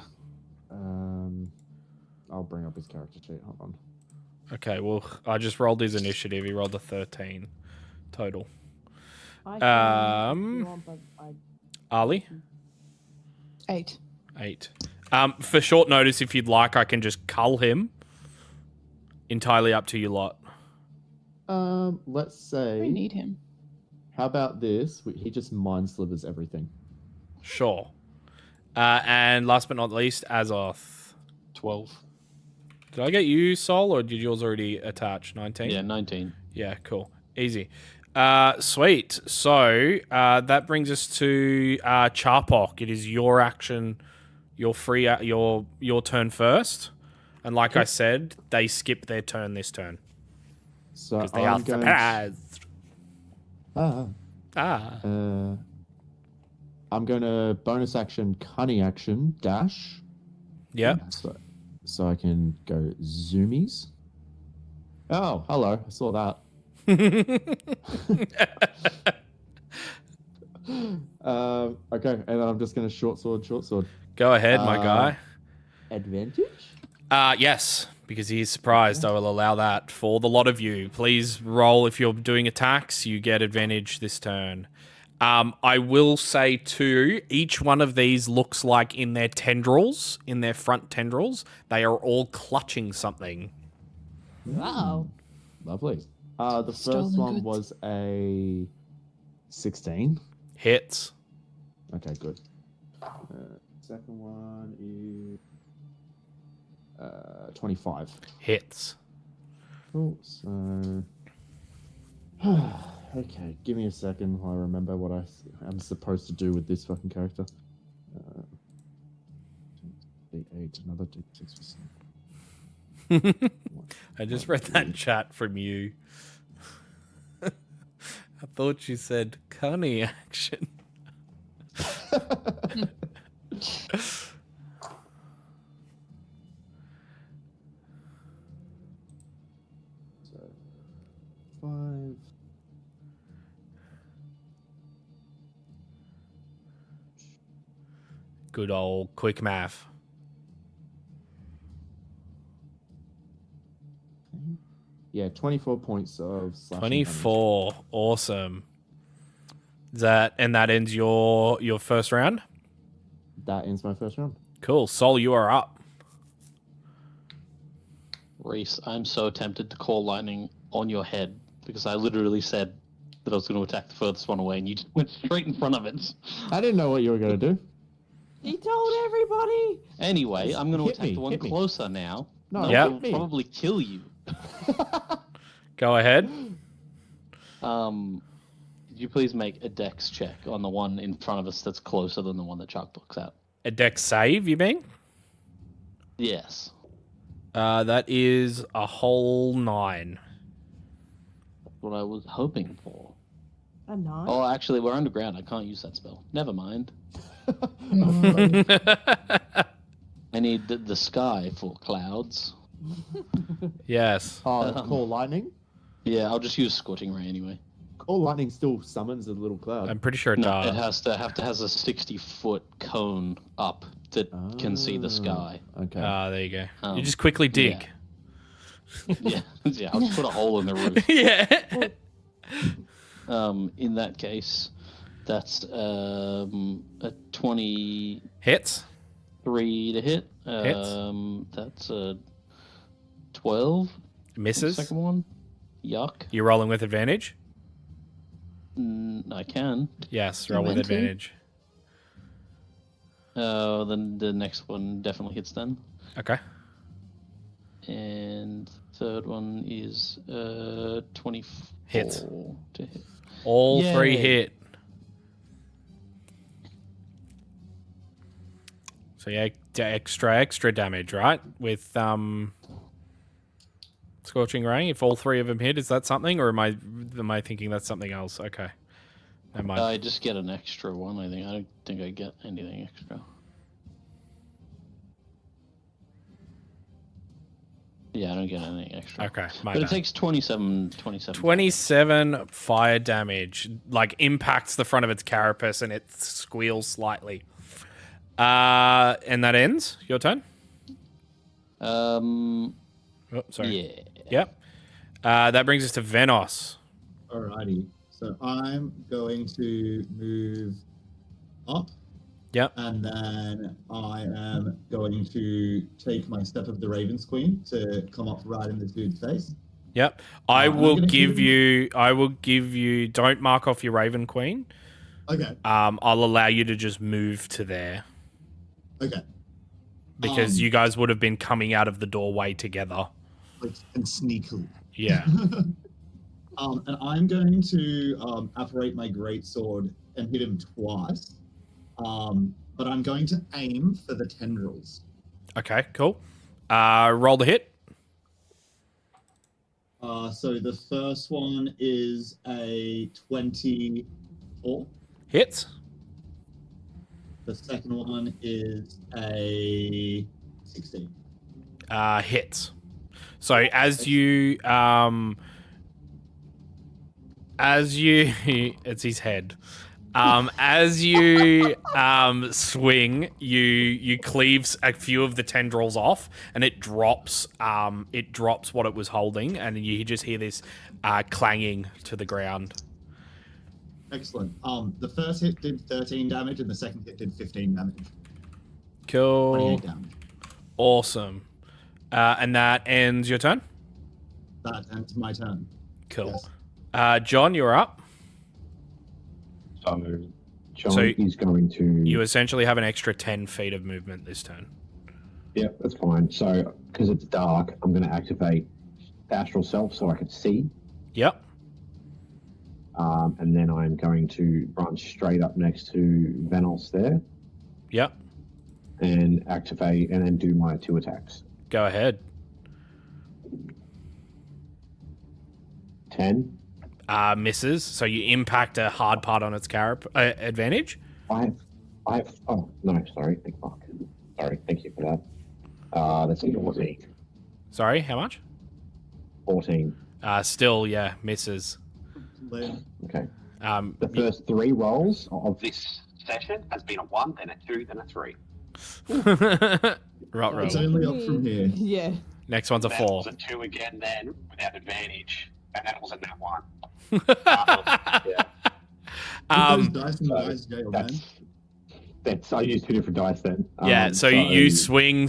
I'll bring up his character sheet. Hold on. Okay, well, I just rolled his initiative. He rolled a 13 total. I can if you want, but Ali? 8. 8. For short notice, if you'd like, I can just cull him. Entirely up to you lot. Let's say... We need him. How about this? He just mind slivers everything. Sure. And last but not least, Azoth. 12. Did I get you, Sol, or did yours already attach? 19? Yeah, 19. Yeah, cool. Easy. Sweet. So, that brings us to Charpok. It is your action. You're free. Your turn first. And like I said, they skip their turn this turn. So Because they are surprised. I'm going to bonus action, cunning action, dash. Yeah. So I can go zoomies. Oh, hello. I saw that. Okay, and then I'm just going to short sword. Go ahead, my guy. Advantage? Yes, because he is surprised. I will allow that for the lot of you. Please roll if you're doing attacks. You get advantage this turn. I will say too, each one of these looks like in their tendrils, in their front tendrils, they are all clutching something. wow. Lovely. The Stolen first one goods. was a 16. Hits. Okay, good. Second one is 25. Hits. Cool. So Okay, give me a second while I remember what I'm supposed to do with this fucking character. D8, another D6 for I just read that chat from you. I thought you said cunny action. So, 5. Good old quick math. Yeah, 24 points of slashing 24. Awesome. That ends your first round? damage. That ends my first round. Cool. Sol, you are up. Reese, I'm so tempted to call lightning on your head because I literally said that I was going to attack the furthest one away and you just went straight in front of it. I didn't know what you were going to do. He told everybody. Anyway, I'm going to Hit attack me, the one hit me. closer now. No, Yeah. It'll hit me. probably kill you. Go ahead. Could you please make a dex check on the one in front of us that's closer than the one that Chuck books out? A dex save, you mean? Yes. That is a whole 9. That's what I was hoping for. A 9? Oh, actually, we're underground. I can't use that spell. Never mind. I need the sky for clouds. Yes. Call lightning? Yeah, I'll just use Scorching Ray anyway. Call lightning still summons a little cloud. I'm pretty sure it No, does. it has a 60-foot cone up that can see the sky. Okay. There you go. You Um, just quickly dig. Yeah, I'll just put a hole in the roof. Yeah. In that case, that's a 23 Hits. to hit. That's a 12. Misses. Second one. Yuck. You're rolling with advantage? I can. Yes, You roll with meant to? advantage. Then the next one definitely hits then. Okay. And third one is 24 Hits. to hit. All Yay. 3 hit. So yeah, extra damage, right? With Scorching Ray. If all 3 of them hit, is that something, or am I thinking that's something else? Okay. Never mind. I just get an extra one, I think. I don't think I get anything extra. Yeah, I don't get anything extra. Okay, my But bad. it takes 27. 27 fire damage, like impacts the front of its carapace and it squeals slightly. And that ends your turn. Oh, sorry. Yeah. Yep. That brings us to Venos. Alrighty. So I'm going to move up. Yep. And then I am going to take my Step of the Raven's Queen to come up right in this dude's face. Yep. I I'm will gonna give give you. Don't mark off your Raven Queen. Okay. I'll allow you to just move to there Okay. because you guys would have been coming out of the doorway together. And sneakily. Yeah. And I'm going to apparate my greatsword and hit him twice. But I'm going to aim for the tendrils. Okay. Cool. Roll the hit. So the first one is a 24. Hits. The second one is a 16. Hits. So as you it's his head. As you swing, you cleaves a few of the tendrils off, and it drops what it was holding, and you just hear this clanging to the ground. Excellent. The first hit did 13 damage, and the second hit did 15 damage. Cool. 28 damage. Awesome. And that ends your turn? That ends my turn. Cool. Yes. John, you're up. So, John So is going to. You essentially have an extra 10 feet of movement this turn. Yep, that's fine. So, because it's dark, I'm going to activate Astral Self so I can see. Yep. And then I'm going to run straight up next to Venos there Yep. and activate and then do my 2 attacks. Go ahead. 10. Misses. So you impact a hard part on its advantage. Oh, no, sorry. Fuck. Sorry, thank you for that. That's 14. Sorry, how much? 14. Still, yeah, misses. Okay. The first 3 rolls of this session has been a 1, then a 2, then a 3. Right. It's only up from here. Yeah. Next one's a That 4. was a 2 again then, without advantage. And that was a nat 1. Yeah. Put those dice in the dice jail, man. That's I used 2 different dice then. Yeah, so you swing.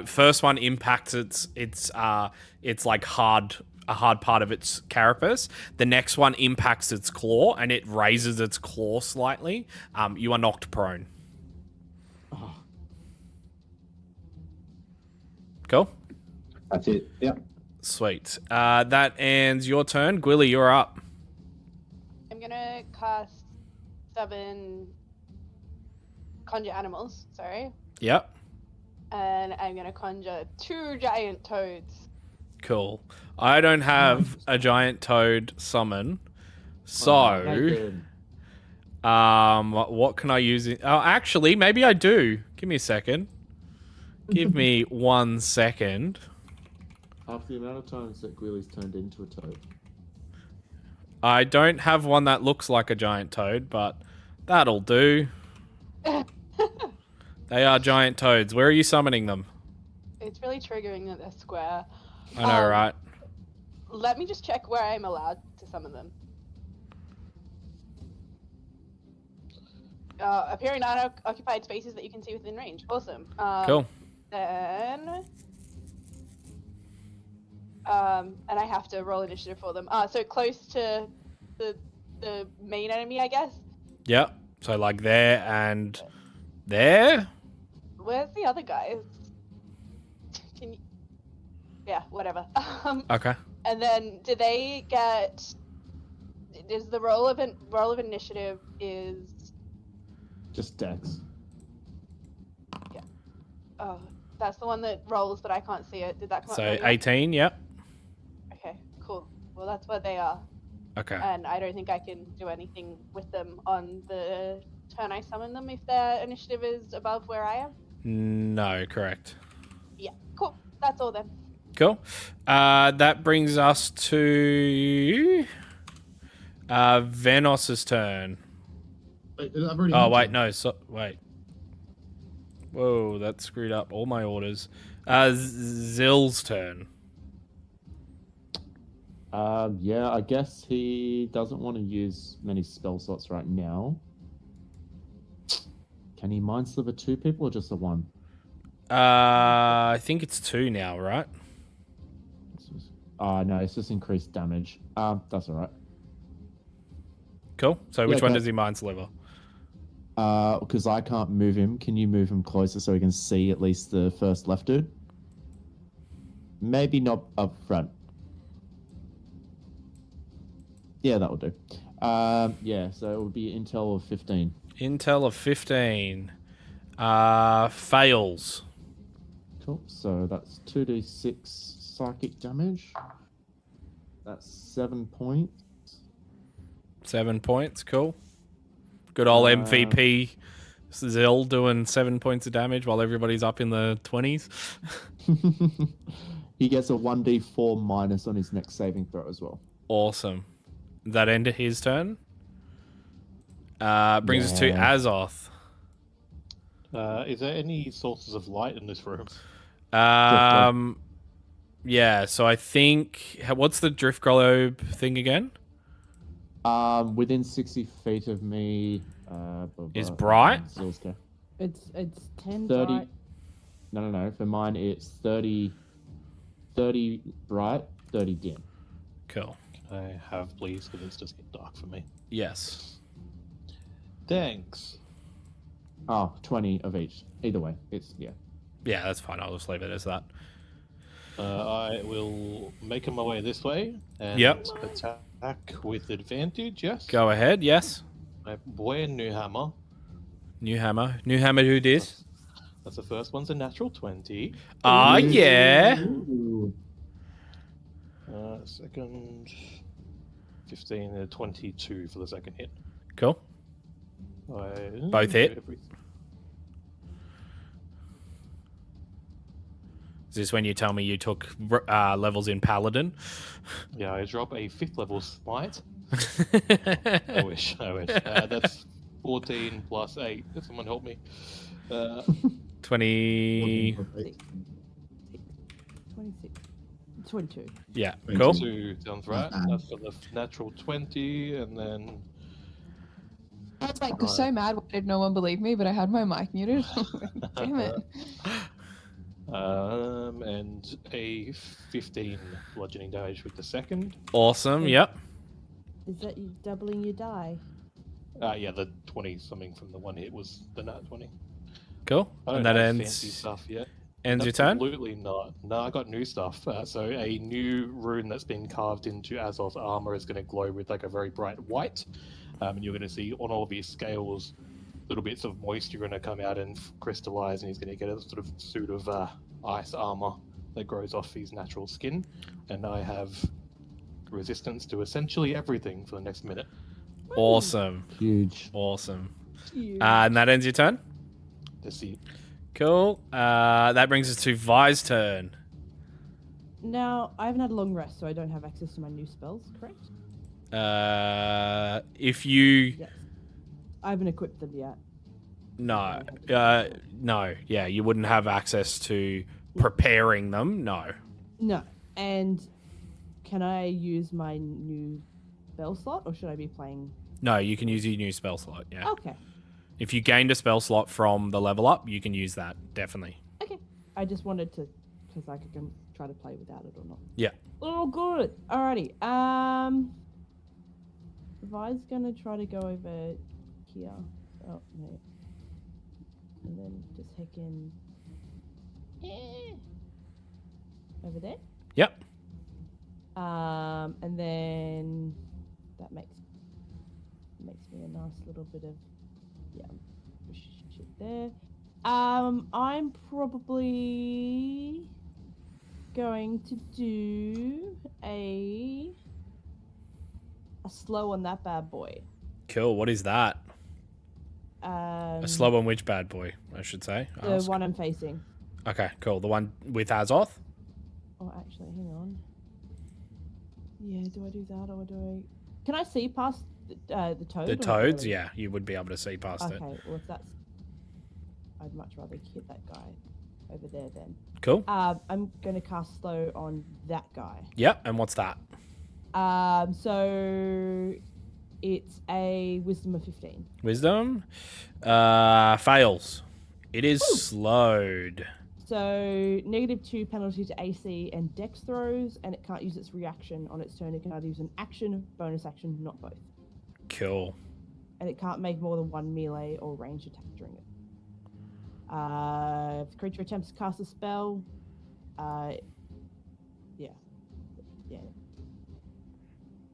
First one impacts its like a hard part of its carapace. The next one impacts its claw, and it raises its claw slightly. You are knocked prone. Oh, Cool. That's it. Yep. Sweet. That ends your turn. Gwilly, you're up. I'm gonna cast 7 conjure animals, sorry. Yep. And I'm gonna conjure 2 giant toads. Cool. I don't have a giant toad summon, so what can I use? Actually, maybe I do. Give me a second. Give me 1 second. Half the amount of times that Gwilly's turned into a toad. I don't have one that looks like a giant toad, but that'll do. They are giant toads. Where are you summoning them? It's really triggering that they're square. I know, right? Let me just check where I'm allowed to summon them. Appear in unoccupied spaces that you can see within range. Awesome. Cool. Then... and I have to roll initiative for them. So close to the main enemy, I guess? Yep. So like there and there? Where's the other guys? Can you... Yeah, whatever. Okay. And then, do they get? Is the roll of initiative is? Just Dex. Yeah. Oh, that's the one that rolls, but I can't see it. Did that come up? So earlier? 18. Yep. Okay, cool. Well, that's what they are. Okay. And I don't think I can do anything with them on the turn I summon them if their initiative is above where I am. No, correct. Yeah. Cool. That's all then. Cool. That brings us to Venos's turn. Wait, I've already Oh, moved wait, it. no. Wait. Whoa, that screwed up all my orders. Zill's turn. Yeah, I guess he doesn't want to use many spell slots right now. Can he mind sliver 2 people or just a 1? I think it's 2 now, right? No, it's just increased damage. That's alright. Cool. So which Yeah, one okay. does he mind sliver? Because I can't move him. Can you move him closer so he can see at least the first left dude? Maybe not up front. Yeah, that will do. Yeah, so it would be intel of 15. Intel of 15. Fails. Cool. So that's 2d6 psychic damage. That's 7 points. 7 points. Cool. Good old MVP Zill doing 7 points of damage while everybody's up in the 20s. He gets a 1d4 minus on his next saving throw as well. Awesome. That ended his turn. Brings us to Yeah. Azoth. Is there any sources of light in this room? Yeah, so I think... What's the drift globe thing again? Within 60 feet of me... Is bright? Zill's go. It's 10 30. bright. No. For mine, it's 30 bright, 30 dim. Cool. Can I have, please? Because it's just getting dark for me. Yes. Thanks. Oh, 20 of each. Either way, it's, yeah. Yeah, that's fine. I'll just leave it as that. I will make my way this way and Yep. attack with advantage, yes? Go ahead. Yes. My boy and new hammer. New hammer. New hammer. Who this? That's the first one's a natural 20. Ah, yeah. Ooh. Second, 15 and 22 for the second hit. Cool. Both hit. Is this when you tell me you took levels in Paladin? Yeah, I drop a 5th level smite. I wish. That's 14 plus 8. If someone help me. 20. 26. 22. Yeah, cool. 2 sounds right. That's for the natural 20, and then. I was like so mad. Why did no one believe me? But I had my mic muted. Damn it. And a 15 bludgeoning damage with the second. Awesome. Yep. Is that you doubling your die? Yeah, the 20 something from the one hit was the nat 20. Cool. I don't And that have ends. fancy stuff yet. Ends your turn. Absolutely not. No, I got new stuff. So a new rune that's been carved into Azov's armor is going to glow with like a very bright white. And you're going to see on all of his scales, little bits of moisture going to come out and crystallize, and he's going to get a sort of suit of ice armor that grows off his natural skin. And I have resistance to essentially everything for the next minute. Awesome. Huge. Awesome. Huge. And that ends your turn. That's it. Cool. That brings us to Vi's turn. Now, I haven't had a long rest, so I don't have access to my new spells, correct? If you... Yes. I haven't equipped them yet. No. No. Yeah, you wouldn't have access to preparing them. No. No. And can I use my new spell slot, or should I be playing... No, you can use your new spell slot, yeah. Okay. If you gained a spell slot from the level up, you can use that, definitely. Okay. I just wanted to, because I could try to play without it or not. Yeah. Oh, good. Alrighty. Vi's gonna try to go over here. Oh, no. And then just heck in... over there. Yep. And then that makes me a nice little bit of shit there. I'm probably going to do a slow on that bad boy. Cool. What is that? A A slow on which bad boy, I should say? The Ask. one I'm facing. Okay, cool. The one with Azoth? Oh, actually, hang on. Yeah, do I do that or do I... Can I see past the toad? The or not toads? really? Yeah, you would be able to see past it. Okay, well, if that's... I'd much rather hit that guy over there then. Cool. I'm going to cast slow on that guy. Yep, and what's that? So it's a wisdom of 15. Wisdom? Fails. It is slowed. So -2 penalty to AC and Dex throws, and it can't use its reaction on its turn. It can either use an action, bonus action, not both. Cool. And it can't make more than one melee or ranged attack during it. If the creature attempts to cast a spell, yeah.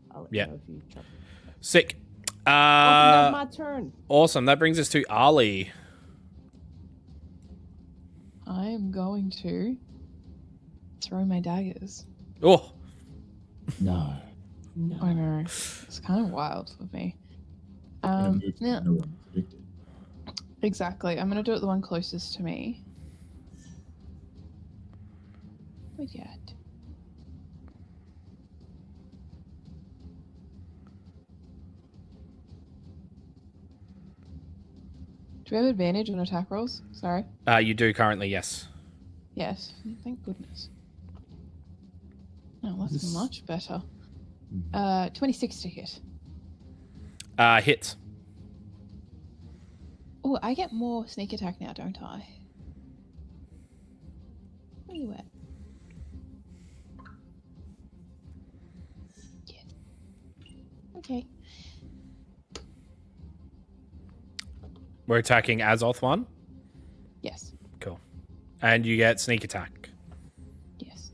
I'll let you know if you try. Sick. That's my turn. Awesome. That brings us to Ali. I am going to throw my daggers. Oh. No. I know. It's kind of wild with me. Yeah, No one predicted. exactly. I'm going to do it the one closest to me. Where's he at? Do we have advantage on attack rolls? Sorry. You do currently, yes. Yes. Thank goodness. Oh, that's This- much better. 26 to hit. Hits. Oh, I get more sneak attack now, don't I? Where you at? Yes. Okay. We're attacking Azoth 1. Yes. Cool. And you get sneak attack. Yes.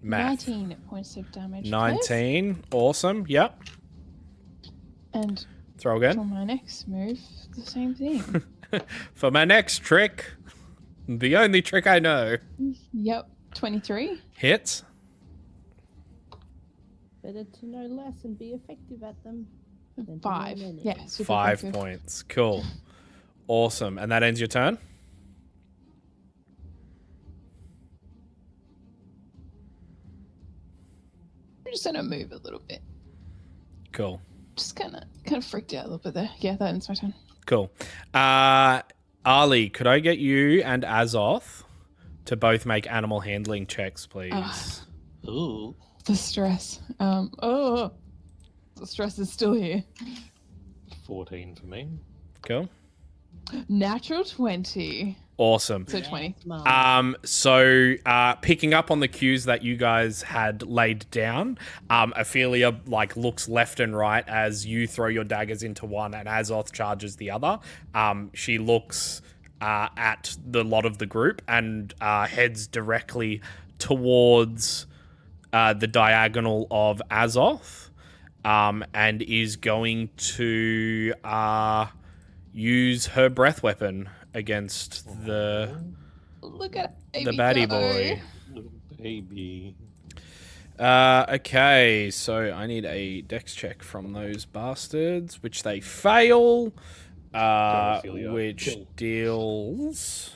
Math. 19 points of damage. please. 19. Awesome. Yep. And Throw for again. my next move, the same thing. For my next trick, the only trick I know. Yep, 23. Hits. Better to know less and be effective at them. than to know 5. many. Yeah, super 5 effective. points. Cool. Awesome. And that ends your turn? I'm just gonna move a little bit. Cool. Just kind of freaked out a little bit there. Yeah, that ends my turn. Cool. Ali, could I get you and Azoth to both make animal handling checks, please? Ooh. The stress. The stress is still here. 14 for me. Cool. Natural 20. Awesome. So 20. So picking up on the cues that you guys had laid down, Ophelia looks left and right as you throw your daggers into one and Azoth charges the other. She looks at the lot of the group and heads directly towards the diagonal of Azoth, and is going to use her breath weapon against the Look at baby baddie Go. boy. Little baby. Okay, so I need a dex check from those bastards, which they fail, Ophelia. which Kill. deals...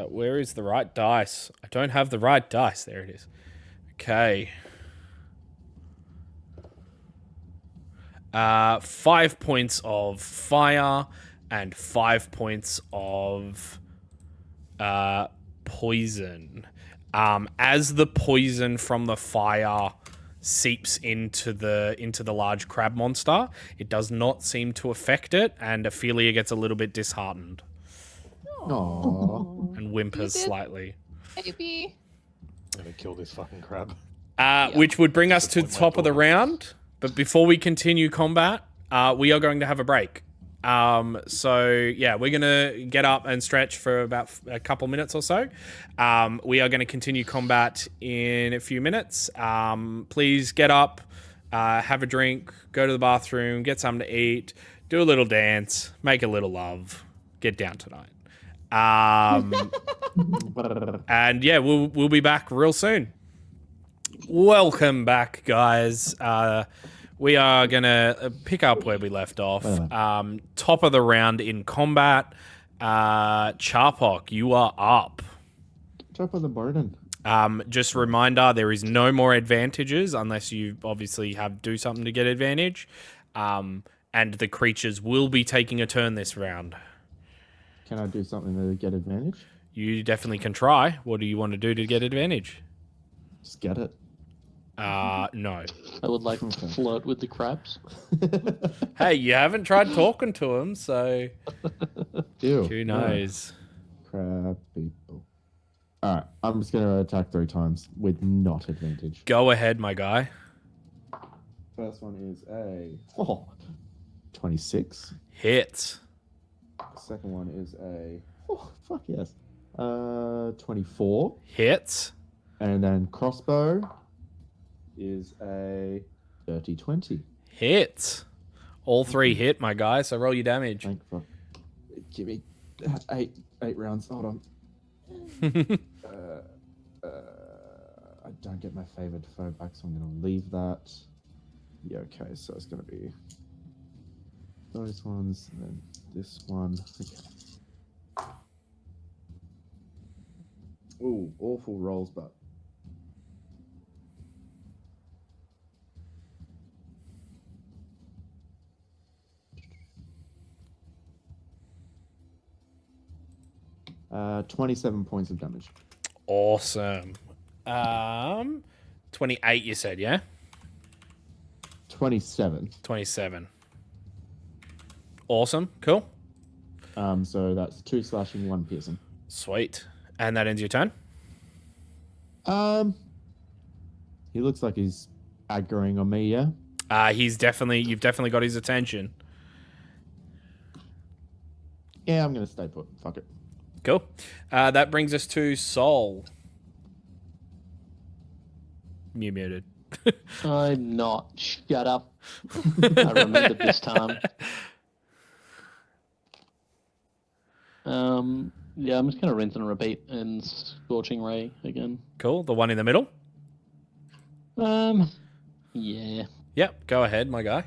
where is the right dice? I don't have the right dice. There it is. Okay. 5 points of fire and 5 points of poison. As the poison from the fire seeps into the large crab monster, it does not seem to affect it, and Ophelia gets a little bit disheartened Aww. and whimpers You did- slightly. Baby. I'm gonna kill this fucking crab. Which would bring us to the Disappoint my top of the daughter. round. But before we continue combat, we are going to have a break. So yeah, we're gonna get up and stretch for about a couple minutes or so. We are going to continue combat in a few minutes. Please get up, have a drink, go to the bathroom, get something to eat, do a little dance, make a little love, get down tonight. And yeah, we'll be back real soon. Welcome back, guys. We are gonna pick up where we left off. Top of the round in combat. Charpok, you are up. Top of the morning. Just a reminder, there is no more advantages unless you obviously do something to get advantage. And the creatures will be taking a turn this round. Can I do something to get advantage? You definitely can try. What do you want to do to get advantage? Just get it. No. I would like Okay. to flirt with the crabs. Hey, you haven't tried talking to him, so Ew. who knows? Crab people. Alright, I'm just gonna attack 3 times with not advantage. Go ahead, my guy. First one is a 26. Hits. Second one is a fuck yes. 24. Hits. And then crossbow is a 30-20. Hits. All 3 hit, my guy, so roll your damage. Thank fuck. Give me 8 rounds. Hold on. I don't get my favored foe back, so I'm gonna leave that. Yeah, okay, so it's gonna be those ones, and then this one. Okay. Ooh, awful rolls, but 27 points of damage. Awesome. 28 you said, yeah? 27. 27. Awesome. Cool. So that's 2 slashing, 1 piercing. Sweet. And that ends your turn? He looks like he's aggroing on me, yeah? You've definitely got his attention. Yeah, I'm gonna stay put. Fuck it. Cool. That brings us to Sol. You muted. I'm not. Shut up. I remembered this time. Yeah, I'm just gonna rinse and repeat and Scorching Ray again. Cool. The one in the middle? Yeah. Yep. Go ahead, my guy.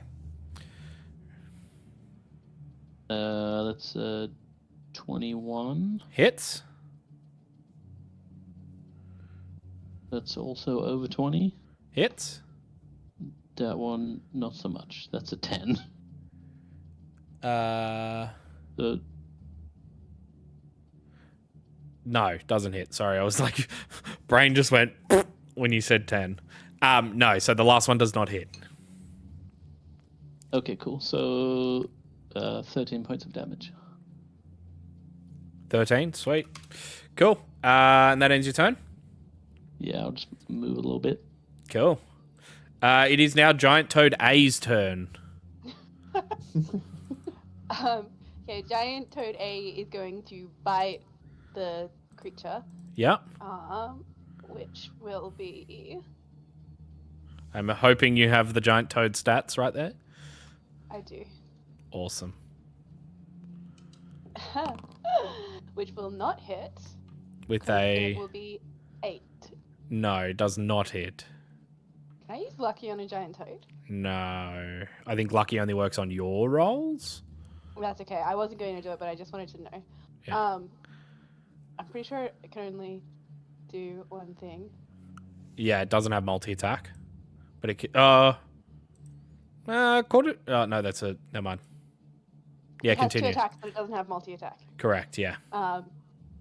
That's 21. Hits. That's also over 20. Hits. That one, not so much. That's a 10. No, doesn't hit. Sorry, I was like, brain just went when you said 10. No, so the last one does not hit. Okay, cool. So, 13 points of damage. 13, sweet. Cool. And that ends your turn? Yeah, I'll just move a little bit. Cool. It is now Giant Toad A's turn. Okay, Giant Toad A is going to bite the creature. Yep. Which will be... I'm hoping you have the Giant Toad stats right there. I do. Awesome. Which will not hit. With It will be 8. No, it does not hit. Can I use Lucky on a Giant Toad? No. I think Lucky only works on your rolls. That's okay. I wasn't going to do it, but I just wanted to know. Yeah. I'm pretty sure it can only do one thing. Yeah, it doesn't have multi-attack. But it can... caught it? Oh, no, that's a... Never mind. Yeah, It has continue. 2 attacks, but it doesn't have multi-attack. Correct, yeah.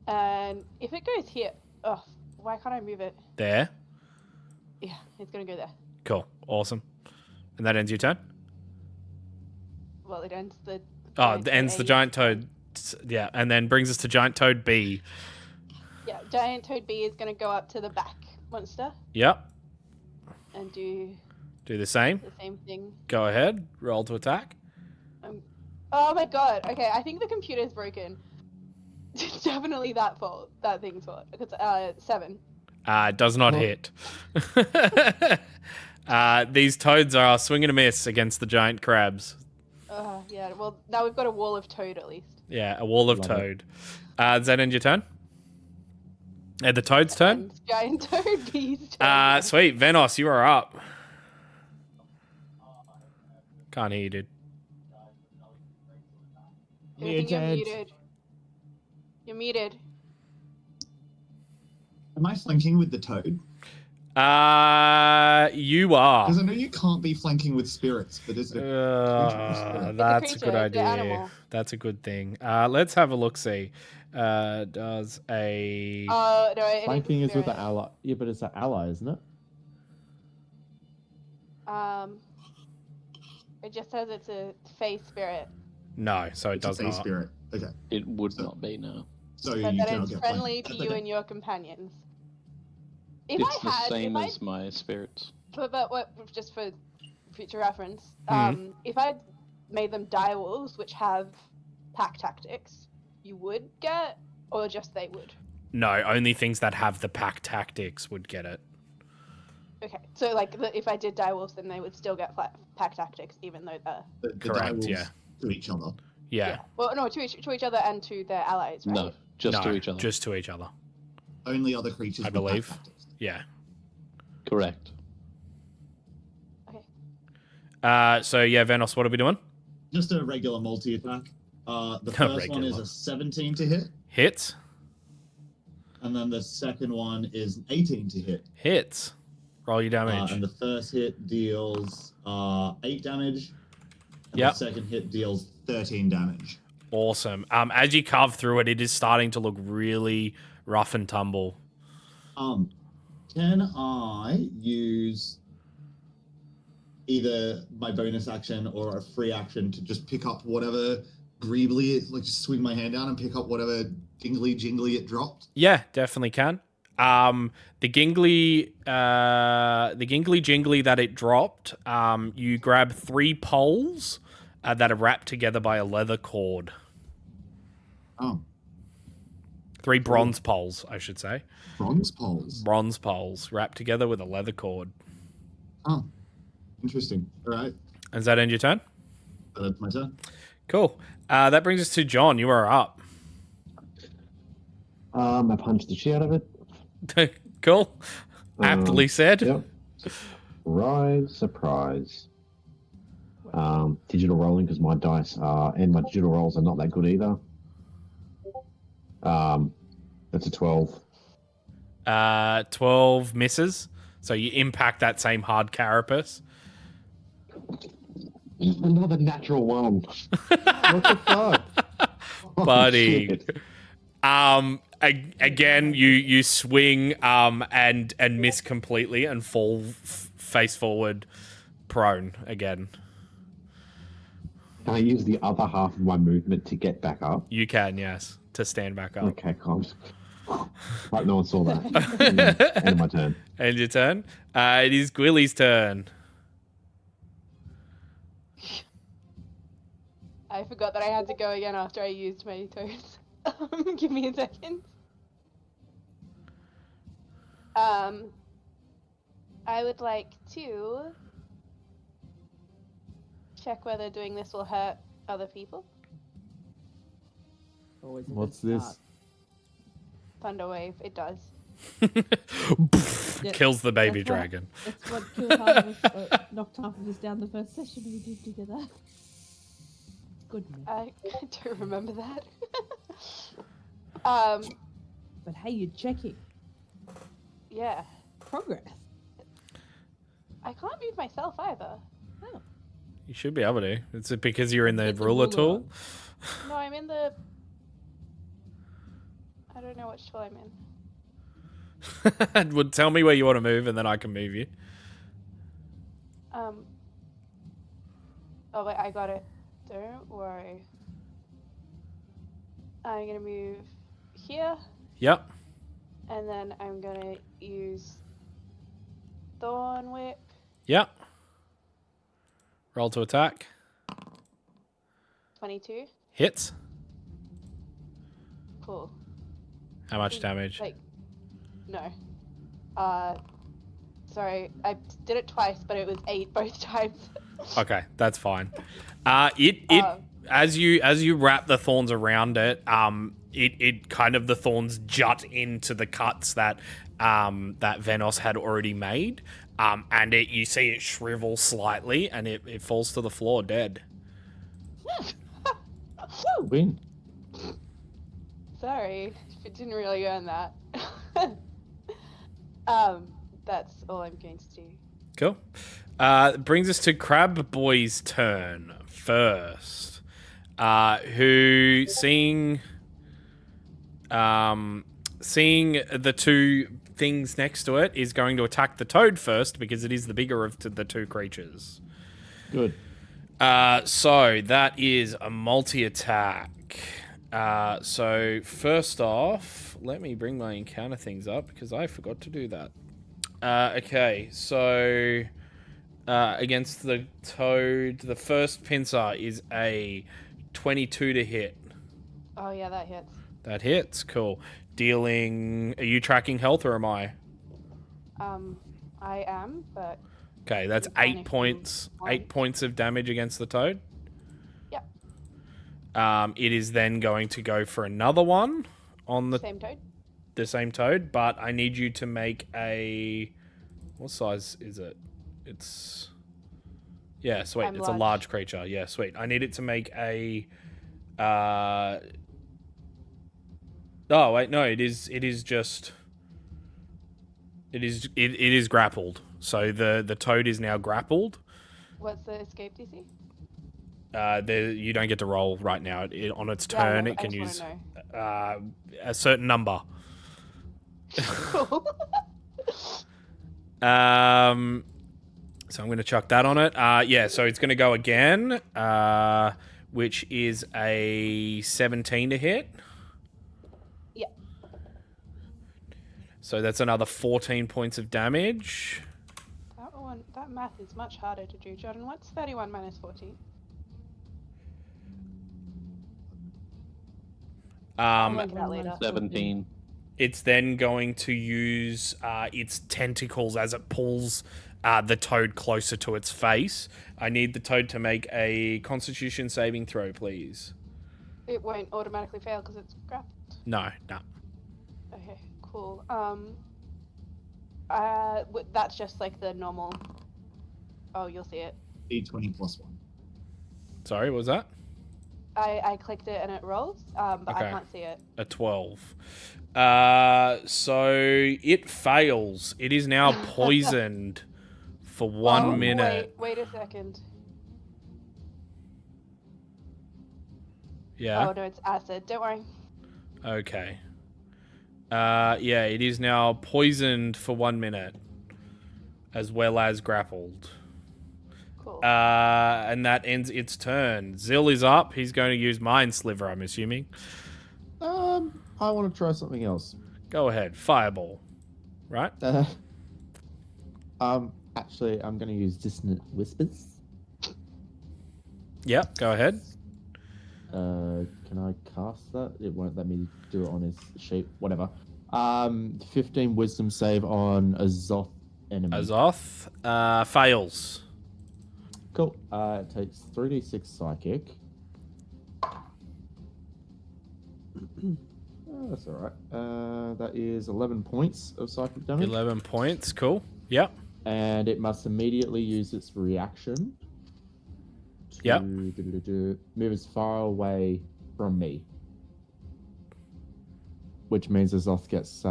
And if it goes here... Oh, why can't I move it? There. Yeah, it's going to go there. Cool. Awesome. And that ends your turn? Well, it ends the... Oh, it ends the Giant Toad. Yeah, and then brings us to Giant Toad B. Yeah, Giant Toad B is going to go up to the back monster Yep. and do Do the same. the same thing. Go ahead. Roll to attack. Oh my god. Okay, I think the computer's broken. It's definitely that fault. That thing's fault. Because 7. Does not hit. These toads are swing and a miss against the giant crabs. Yeah, well, now we've got a wall of toad at least. Yeah, a wall of toad. Does that end your turn? The toad's turn? And Giant Toad B's turn. Sweet. Venos, you are up. Can't hear you, dude. I think you're muted. You're muted. Am I flanking with the toad? You are. Because I know you can't be flanking with spirits, but is it a that's a creature, good it's an idea. animal. That's a good thing. Let's have a look-see. Does a... No, it Flanking is with the spirit. ally. Yeah, but it's an ally, isn't it? It just says it's a face spirit. No, so it It's a does face not. spirit? Okay. It would not be, no. So But you that cannot it's get friendly flanked. to That's you okay. and your companions. If It's I the had, same if I, as my spirits. but what, just for future reference, Mhm. if I made them direwolves, which have pack tactics, you would get, or just they would? No, only things that have the pack tactics would get it. Okay, so like if I did direwolves, then they would still get pack tactics, even though they're The Correct, direwolves yeah. to each other. Yeah. well, no, to each other and to their allies, right? No, just No, to each other. Just to each other. Only other creatures I with believe. pack tactics. Yeah. Correct. So yeah, Venos, what are we doing? Just a regular multi-attack. The first one is Regular. a 17 to hit, Hits. and then the second one is an 18 to hit. Hits. Roll your damage. And the first hit deals 8 damage. And Yep. the second hit deals 13 damage. Awesome. As you carve through it, it is starting to look really rough and tumble. Can I use either my bonus action or a free action to just pick up whatever greebly, like just swing my hand down and pick up whatever jingly it dropped? Yeah, definitely can. The gingly jingly that it dropped, you grab 3 poles that are wrapped together by a leather cord. Oh. 3 bronze poles, I should say. Bronze poles. Bronze poles wrapped together with a leather cord. Oh, interesting. All right. Does that end your turn? That's my turn. Cool. That brings us to John. You are up. I punched the shit out of it. Cool. Aptly said. Yep. Surprise. Digital rolling because my dice are and my digital rolls are not that good either. That's a 12. 12 misses. So you impact that same hard carapace. Another natural one. What the fuck? Buddy. Shit. Again, you swing and miss completely and fall face forward prone again. Can I use the other half of my movement to get back up? You can, yes, to stand back up. Okay, cool. Like no one saw that. End of my turn. End your turn. It is Gwilly's turn. I forgot that I had to go again after I used my toes. Give me a second. I would like to check whether doing this will hurt other people. Always a What's good this? start. Thunder wave, it does. Yeah, Kills the baby that's what- dragon. That's what killed half of us, knocked half of us down the first session we did together. Good. I don't remember that. But hey, you're checking Yeah. progress. I can't move myself either. Oh, You should be able to. It's because you're in the Get the ruler ruler tool. No, I'm in the... I don't know which tool I'm in. Would tell me where you want to move, and then I can move you. Oh wait, I got it. Don't worry. I'm gonna move here, Yep. and then I'm gonna use Thorn Whip. Yep. Roll to attack. 22. Hits. Cool. How much damage? Like, no. Sorry, I did it twice, but it was 8 both times. Okay, that's fine. As you wrap the thorns around it, it kind of the thorns jut into the cuts that that Venos had already made, and you see it shrivel slightly, and it falls to the floor dead. Win. Sorry, it didn't really earn that. That's all I'm going to do. Cool. Brings us to Crab Boy's turn first. Who seeing the two things next to it is going to attack the toad first because it is the bigger of the two creatures. Good. So that is a multi-attack. So first off, let me bring my encounter things up because I forgot to do that. Okay, so against the toad, the first pincer is a 22 to hit. Oh yeah, that hits. That hits, cool. Dealing, are you tracking health or am I? I am, but... Okay, that's I'm fine 8 if you points. want. 8 points of damage against the toad. Yep. It is then going to go for another one on the Same toad? but I need you to make a... What size is it? It's... Yeah, sweet. I'm It's a large. large creature. Yeah, sweet. I need it to make a... Oh, wait, no, it is just... It is grappled. So the toad is now grappled. What's the escape DC? You don't get to roll right now. On its Yeah, I turn, know, it I can just use wanna a certain number. Cool. So I'm going to chuck that on it. Yeah, so it's going to go again, which is a 17 to hit. Yeah. So that's another 14 points of damage. That math is much harder to do, Jordan. What's 31 minus 14? I'll Um, work that later. 17. it's then going to use its tentacles as it pulls the toad closer to its face. I need the toad to make a Constitution saving throw, please. It won't automatically fail because it's grappled. No. Okay, cool. That's just like the normal. Oh, you'll see it. D20 +1. Sorry, what was that? I clicked it and it rolls, but I Okay. can't see it. A 12. So it fails. It is now poisoned for 1 minute. Wait a second. Yeah. Oh no, it's acid. Don't worry. Okay. Yeah, it is now poisoned for 1 minute, as well as grappled. Cool. And that ends its turn. Zill is up. He's going to use Mind Sliver, I'm assuming. I want to try something else. Go ahead. Fireball. Right? Actually, I'm going to use Dissonant Whispers. Yep, go ahead. Can I cast that? It won't let me do it on his sheet. Whatever. 15 Wisdom save on Azoth enemy. Azoth fails. Cool. It takes 3d6 psychic. That's all right. That is 11 points of psychic damage. 11 points. Cool. Yep. And it must immediately use its reaction to Yep. move as far away from me. Which means Azoth gets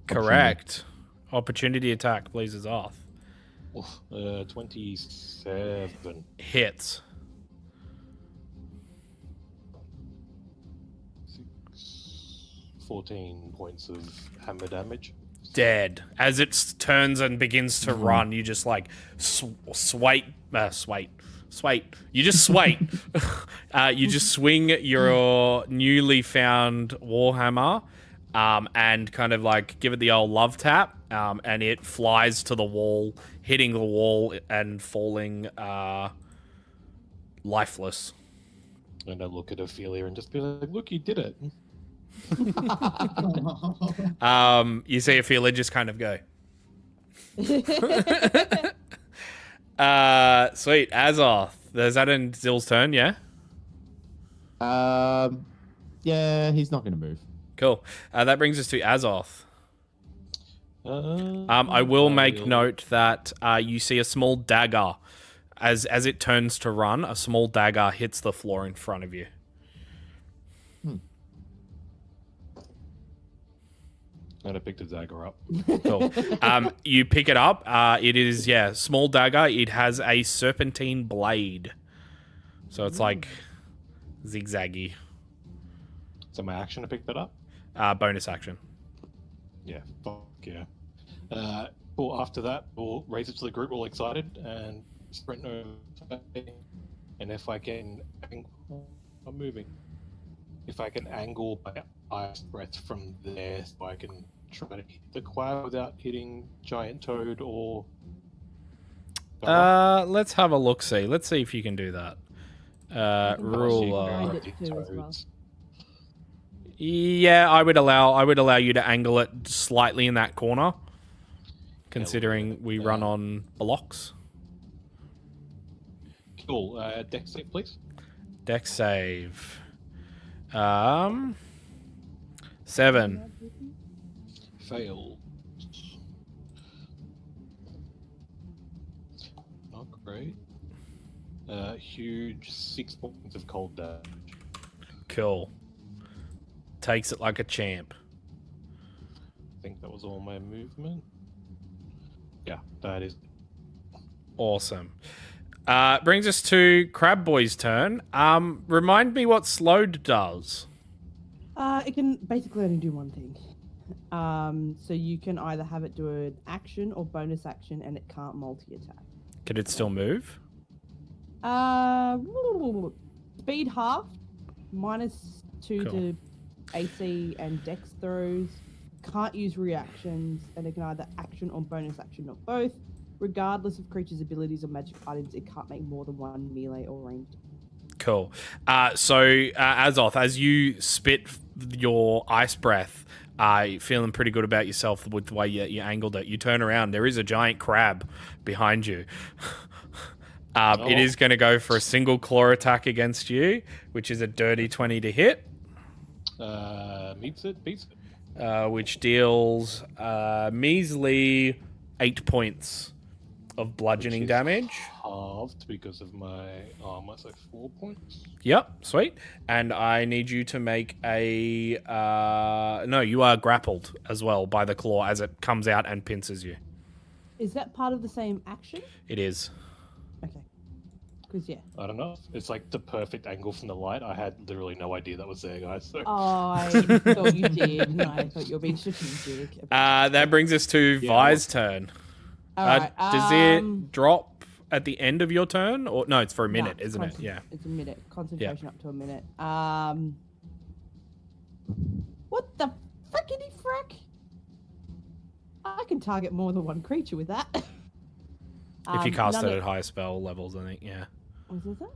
Correct. Opportunity attack, please, Azoth. 27. Hits. 14 points of hammer damage. Dead. As it turns and begins to run, you just like sway. You just sway. You just swing your newly found warhammer, and kind of like give it the old love tap, and it flies to the wall, hitting the wall and falling lifeless. And I look at Ophelia and just be like, "Look, you did it." You see Ophelia just kind of go. Sweet. Azoth. Is that in Zill's turn, yeah? Yeah, he's not going to move. Cool. That brings us to Azoth. I will make note that you see a small dagger. As it turns to run, a small dagger hits the floor in front of you. And I picked a dagger up. Cool. You pick it up. It is, small dagger. It has a serpentine blade. So it's like zigzaggy. So my action to pick that up? Bonus action. Yeah, fuck yeah. Well, after that, we'll raise it to the group all excited and sprint over. And if I can... I'm moving. If I can angle my ice breath from there so I can try to hit the quail without hitting giant toad or... Let's have a look-see. Let's see if you can do that. Ruler. Yeah, I would allow you to angle it slightly in that corner, considering we run on blocks. Cool. Dex save, please. Dex save. 7. Fail. Not great. Huge 6 points of cold damage. Cool. Takes it like a champ. I think that was all my movement. Yeah, that is. Awesome. Brings us to Crab Boy's turn. Remind me what slowed does. It can basically only do one thing. So you can either have it do an action or bonus action, and it can't multi-attack. Could it still move? Speed half, -2 Cool. to AC and Dex throws. Can't use reactions, and it can either action or bonus action, not both. Regardless of creatures' abilities or magic items, it can't make more than one melee or ranged. Cool. Azoth, as you spit your ice breath, feeling pretty good about yourself with the way you angled it, you turn around. There is a giant crab behind you. It is going to go for a single claw attack against you, which is a dirty 20 to hit. Beats it. Which deals measly 8 points of bludgeoning damage. Halved because of my armor, so 4 points. Yep, sweet. And I need you to make a... no, you are grappled as well by the claw as it comes out and pinces you. Is that part of the same action? It is. Okay. Because, yeah. I don't know. It's like the perfect angle from the light. I had literally no idea that was there, guys. So. I thought you did, and I thought you were being strategic. That brings us to Vi's turn. All right. Does it drop at the end of your turn? Or no, it's for a minute, Nah, isn't it? Yeah. It's a minute. Concentration up to a minute. What the frickety frick? I can target more than one creature with that. If you cast it at high spell levels, I think, yeah. Was it that?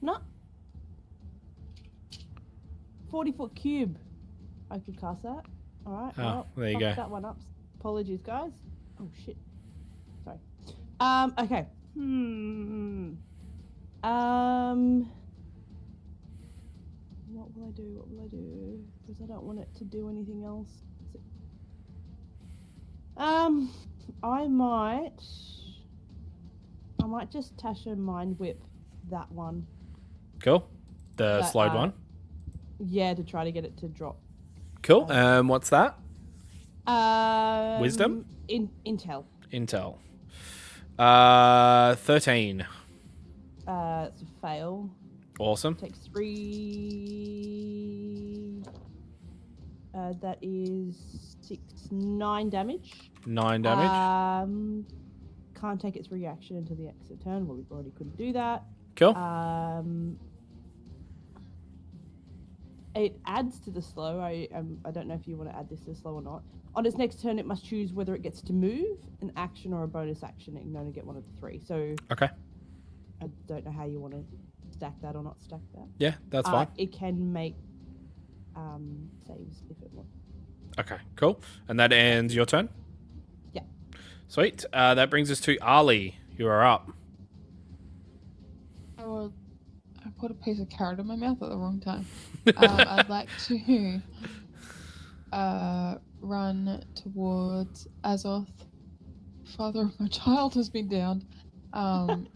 No. 40-foot cube. I could cast that. All right. Oh, well, there you fucked go. that one up. Apologies, guys. Oh shit. Sorry. Okay. What will I do? Because I don't want it to do anything else. I might just Tasha Mind Whip that one. Cool. The That, slowed one. Yeah, to try to get it to drop. Cool. What's that? Wisdom? Intel. Intel. 13. It's a fail. Awesome. Takes 3. That is 9 damage. 9 damage. Can't take its reaction until the exit turn. Well, we already couldn't do that. Cool. It adds to the slow. I don't know if you want to add this to the slow or not. On its next turn, it must choose whether it gets to move, an action, or a bonus action. It can only get one of the 3. So Okay. I don't know how you want to stack that or not stack that. Yeah, that's fine. It can make saves if it wants. Okay, cool. And that ends your turn? Yeah. Sweet. That brings us to Ali. You are up. I put a piece of carrot in my mouth at the wrong time. I'd like to run towards Azoth. Father of my child has been downed. Not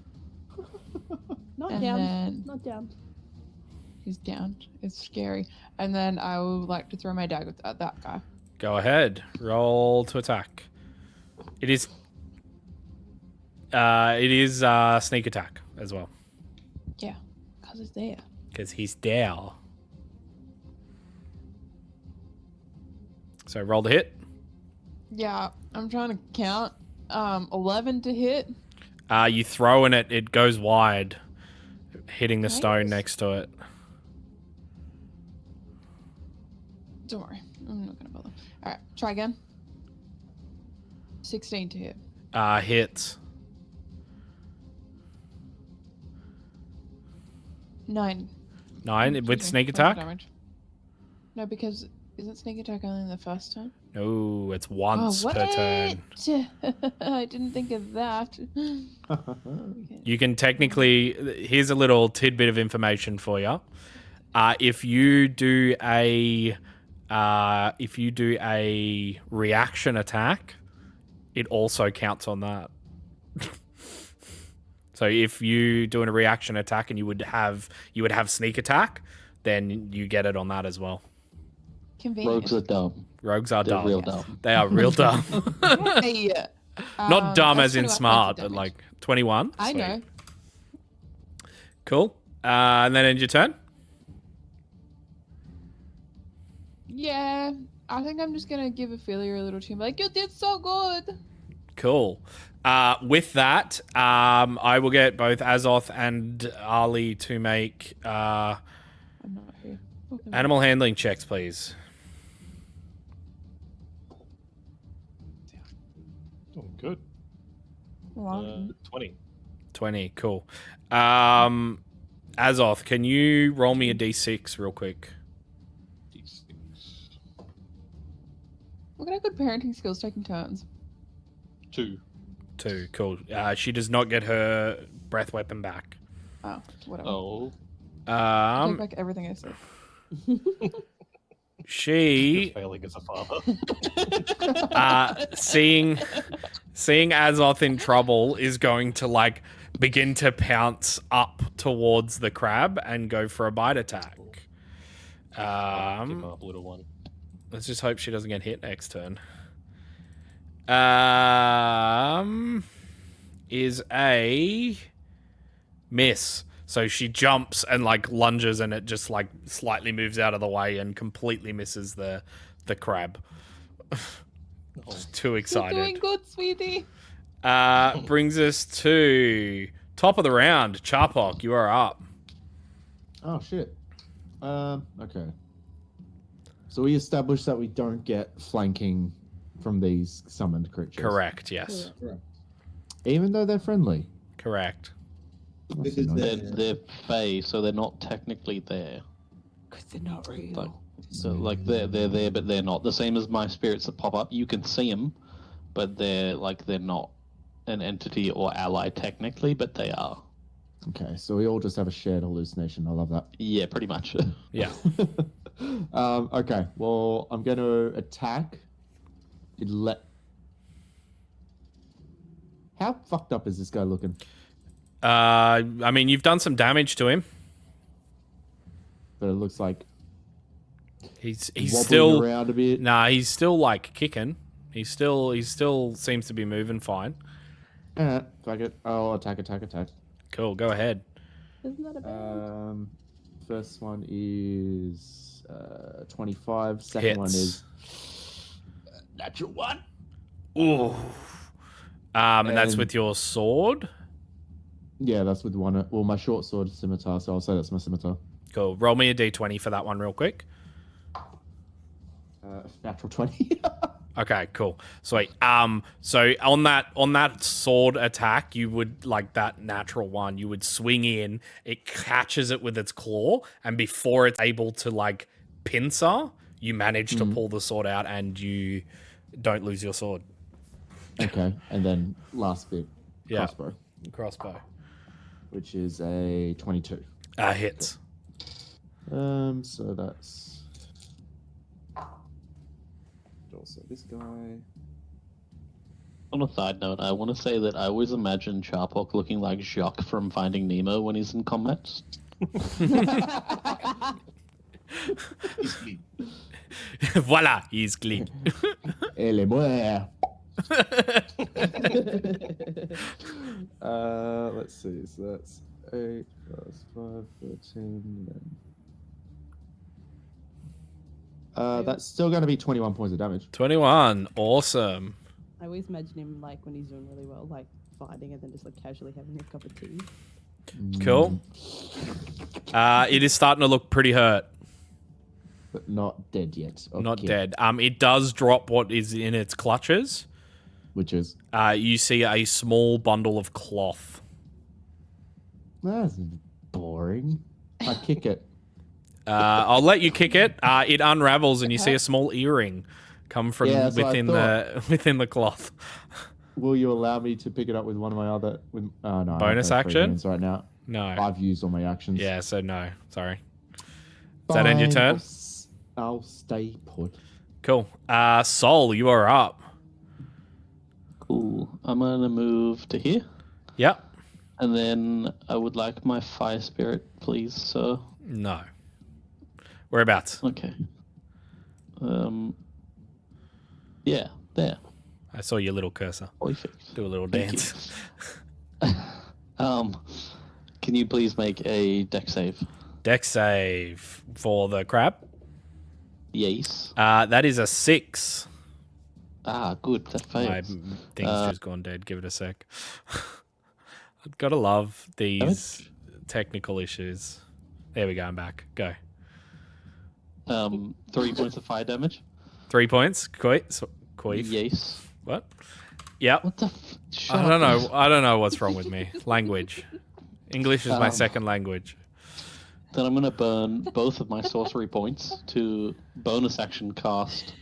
and down. then- Not down. He's down. It's scary. And then I would like to throw my dagger at that guy. Go ahead. Roll to attack. It is sneak attack as well. Yeah, because it's there. Because he's there. So roll to hit. Yeah, I'm trying to count. 11 to hit. You throw in it, it goes wide, hitting the stone Nice. next to it. Don't worry. I'm not going to bother. Alright, try again. 16 to hit. Hits. 9. 9 with Excuse me, sneak fire attack? damage. No, because isn't sneak attack only in the first turn? No, it's once per turn. I didn't think of that. You can technically. Here's a little tidbit of information for you. If you do a reaction attack, it also counts on that. So if you doing a reaction attack and you would have sneak attack, then you get it on that as well. Convenient. Rogues are dumb. Rogues are They're dumb. real dumb. They are real dumb. Hey, Not dumb that's as in 21 smart, points of but damage. like 21. I Sweet. know. Cool. And then end your turn. Yeah, I think I'm just gonna give Ophelia a little tune. Like, you did so good. Cool. With that, I will get both Azoth and Ali to make I'm not here. Okay. animal handling checks, please. Oh, good. Well, 20. 20. Cool. Azoth, can you roll me a d6 real quick? D6. Look at our good parenting skills taking turns. 2. 2. Cool. She does not get her breath weapon back. Oh, whatever. Oh. I take back everything I said. She Failing as a father. seeing Azoth in trouble is going to like begin to pounce up towards the crab and go for a bite attack. Give him up, little one. Let's just hope she doesn't get hit next turn. Is a miss. So she jumps and like lunges and it just like slightly moves out of the way and completely misses the crab. Just too You're excited. doing good, sweetie. Brings us to top of the round. Charpok, you are up. Oh shit. Okay. So we established that we don't get flanking from these summoned creatures. Correct, yes. Even though they're friendly. Correct. Because They're Fae, so they're not technically there. Because they're not real. Like, so, like they're there, but they're not. The same as my spirits that pop up. You can see them, but they're not an entity or ally technically, but they are. Okay, so we all just have a shared hallucination. I love that. Yeah, pretty much. Yeah. Okay, well, I'm going to attack. How fucked up is this guy looking? I mean, you've done some damage to him. But it looks like He's wobbling still around a bit. Nah, he's still like kicking. He still seems to be moving fine. Fuck it. Oh, attack. Cool, go ahead. Isn't that a bad? First one is 25. Second Hits. one is natural 1. Ooh. And that's And- with your sword. Yeah, that's with one. Well, my short sword is scimitar, so I'll say that's my scimitar. Cool. Roll me a d20 for that one real quick. Natural 20. Okay, cool. Sweet. So on that sword attack, you would like that natural one, you would swing in, it catches it with its claw, and before it's able to like pincer, you manage to pull the sword out and you don't lose your sword. Okay, and then last bit, Yeah. crossbow, which is a 22. Hits. So that's also this guy. On a side note, I want to say that I always imagine Charpok looking like Jacques from Finding Nemo when he's in combat. Voila, he's clean. Elle est mort. Let's see. So that's 8 plus 5, 13. That's still going to be 21 points of damage. 21. Awesome. I always imagine him like when he's doing really well, like fighting and then just like casually having a cup of tea. Cool. It is starting to look pretty hurt. But not dead yet. Not Okay. dead. It does drop what is in its clutches. Which is? You see a small bundle of cloth. That's boring. I kick it. I'll let you kick it. It unravels and you see a small earring come from Yeah, that's what I within the cloth. Will you allow me to pick it up with one of my other? No. I don't Bonus have 3 action? hands right now. No. I've used all my actions. Yeah, so no. Sorry. Does that end your Fine, turn? I'll stay put. Cool. Sol, you are up. Cool. I'm gonna move to here, Yep. and then I would like my fire spirit, please, sir. No. Whereabouts? Okay. Yeah, there. I saw your little cursor. Perfect. Do a little Thank dance. you. Can you please make a deck save? Deck save for the crab. Yes. That is a 6. Ah, good. That My fails. thing's just gone dead. Give it a sec. I've got to love these technical issues. There we go. I'm back. Go. 3 points of fire damage. 3 points. Queef. Yes. What? Yep. What the? Shut I don't up. know. I don't know what's wrong with me. Language. English is my second language. Then I'm going to burn both of my sorcery points to bonus action cast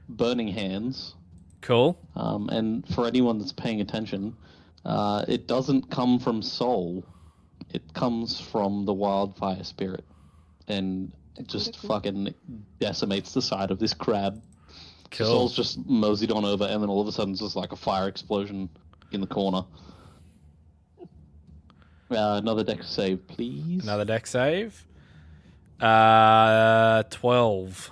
Burning Hands. Cool. And for anyone that's paying attention, it doesn't come from Soul. It comes from the Wildfire Spirit. And it just fucking decimates the side of this crab. Cool. Soul's just moseyed on over, and then all of a sudden it's just like a fire explosion in the corner. Another dex save, please. Another dex save. 12.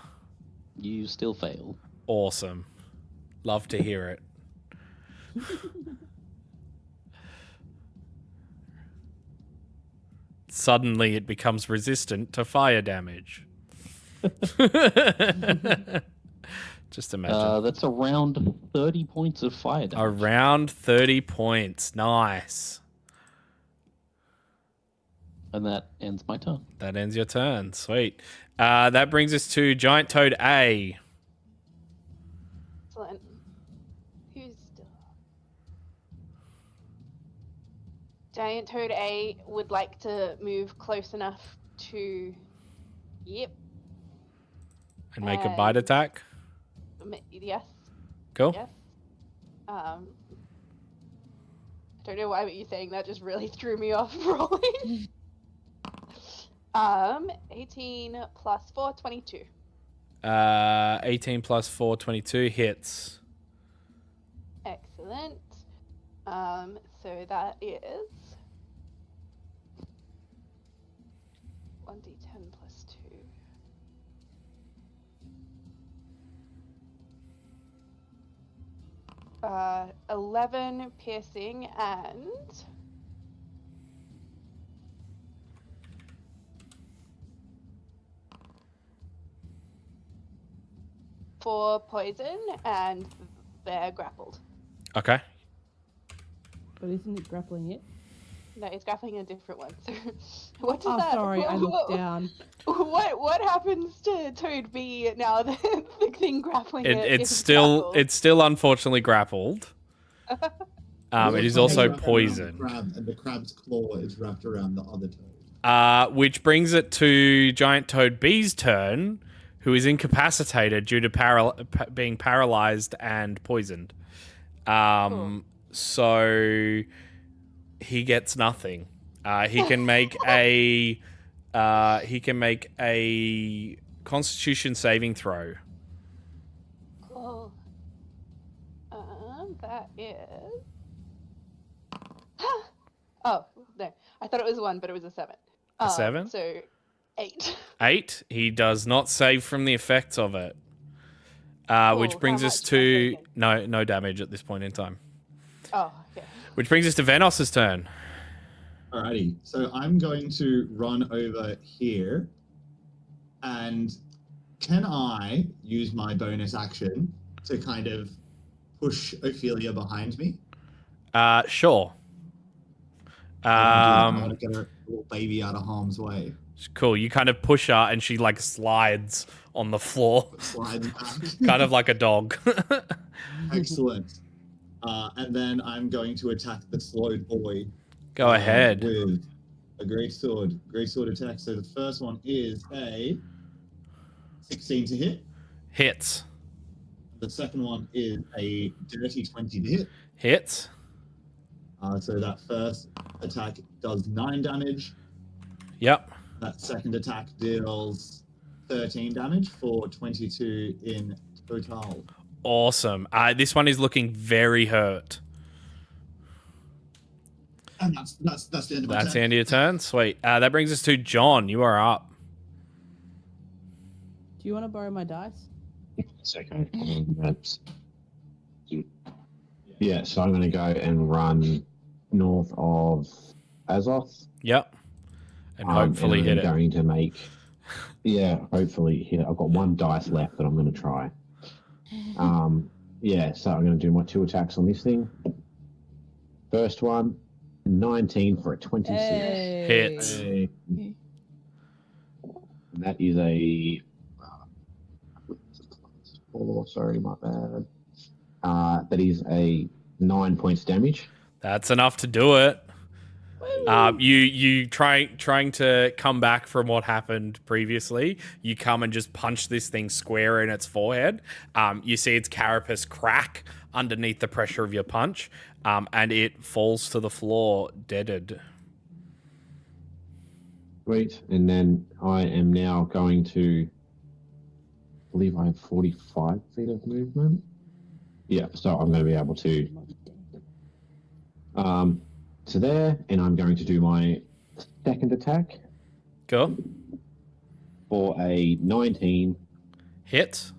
You still fail. Awesome. Love to hear it. Suddenly it becomes resistant to fire damage. Just imagine. That's around 30 points of fire damage. Around 30 points. Nice. And that ends my turn. That ends your turn. Sweet. That brings us to Giant Toad A. Excellent. Who's still? Giant Toad A would like to move close enough to. Yep. And make a bite attack. Yes. Cool. Yes. I don't know why, but you saying that just really threw me off rolling. 18 plus 4, 22. 18 plus 4, 22 hits. Excellent. So that is 1d10 plus 2. 11 piercing and 4 poison, and they're grappled. Okay. But isn't it grappling it? No, it's grappling a different one. So, what does Oh, that? sorry, I looked down. What happens to Toad B now that the thing grappling it It's is still grappled? unfortunately grappled. It is It's also wrapped around the poisoned. crab, and the crab's claw is wrapped around the other toad. Which brings it to Giant Toad B's turn, who is incapacitated due to being paralyzed and poisoned. Cool. So he gets nothing. He can make a Constitution saving throw. Cool. That is. Oh no! I thought it was 1, but it was a 7. A 7? So 8. 8. He does not save from the effects of it. Which Cool. brings How us much to damage? no damage at this point in time. Oh, okay. Which brings us to Venos's turn. Alrighty, so I'm going to run over here, and can I use my bonus action to kind of push Ophelia behind me? Sure. I want to get her little baby out of harm's way. Cool. You kind of push her and she like slides on the floor, Slide back. kind of like a dog. Excellent. And then I'm going to attack the slowed boy. Go ahead. With a great sword. Great sword attack. So the first one is a 16 to hit. Hits. The second one is a dirty 20 to hit. Hits. So that first attack does 9 damage. Yep. That second attack deals 13 damage for 22 in total. Awesome. This one is looking very hurt. And that's the end of my That's the turn. end of your turn. Sweet. That brings us to John. You are up. Do you want to borrow my dice? It's okay. Yeah, so I'm going to go and run north of Azoth. Yep. And hopefully and hit I'm it. going to make, hopefully hit it. I've got 1 dice left that I'm going to try. So I'm going to do my 2 attacks on this thing. First one, 19 for a 26. Hits. And that is a... sorry, my bad. That is a 9 points damage. That's enough to do it. You trying to come back from what happened previously. You come and just punch this thing square in its forehead. You see its carapace crack underneath the pressure of your punch, and it falls to the floor, deaded. Sweet. And then I am now going to, I believe I have 45 feet of movement. Yeah, so I'm going to be able to there, and I'm going to do my second attack Go. for a 19 Hit.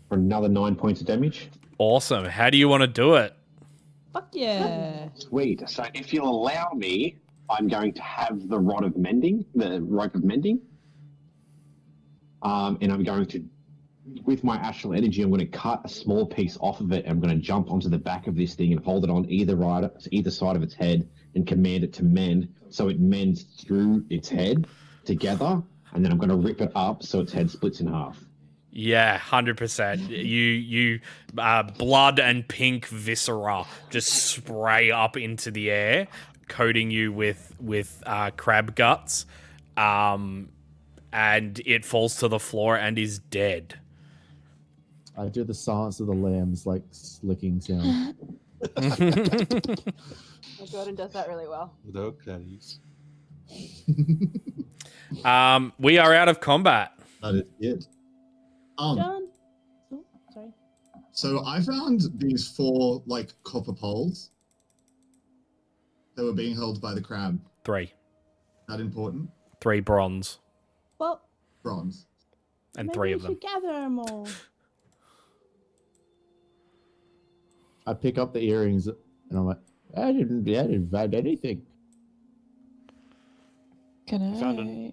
for another 9 points of damage. Awesome. How do you want to do it? Fuck yeah. Sweet. So if you'll allow me, I'm going to have the rope of mending, and I'm going to, with my astral energy, I'm going to cut a small piece off of it. I'm going to jump onto the back of this thing and hold it on either side of its head and command it to mend, so it mends through its head together, and then I'm going to rip it up so its head splits in half. Yeah, 100%. You blood and pink viscera just spray up into the air, coating you with crab guts, and it falls to the floor and is dead. I do the Silence of the Lambs, like, slicking sound. Jordan does that really well. Dog daddies. We are out of combat. That is it. John? Oh, sorry. So I found these 4 like copper poles that were being held by the crab. 3 That important? 3 bronze Well, Bronze. and maybe 3 we of them. should gather them all. I pick up the earrings, and I'm like, I didn't find anything. Can Found I?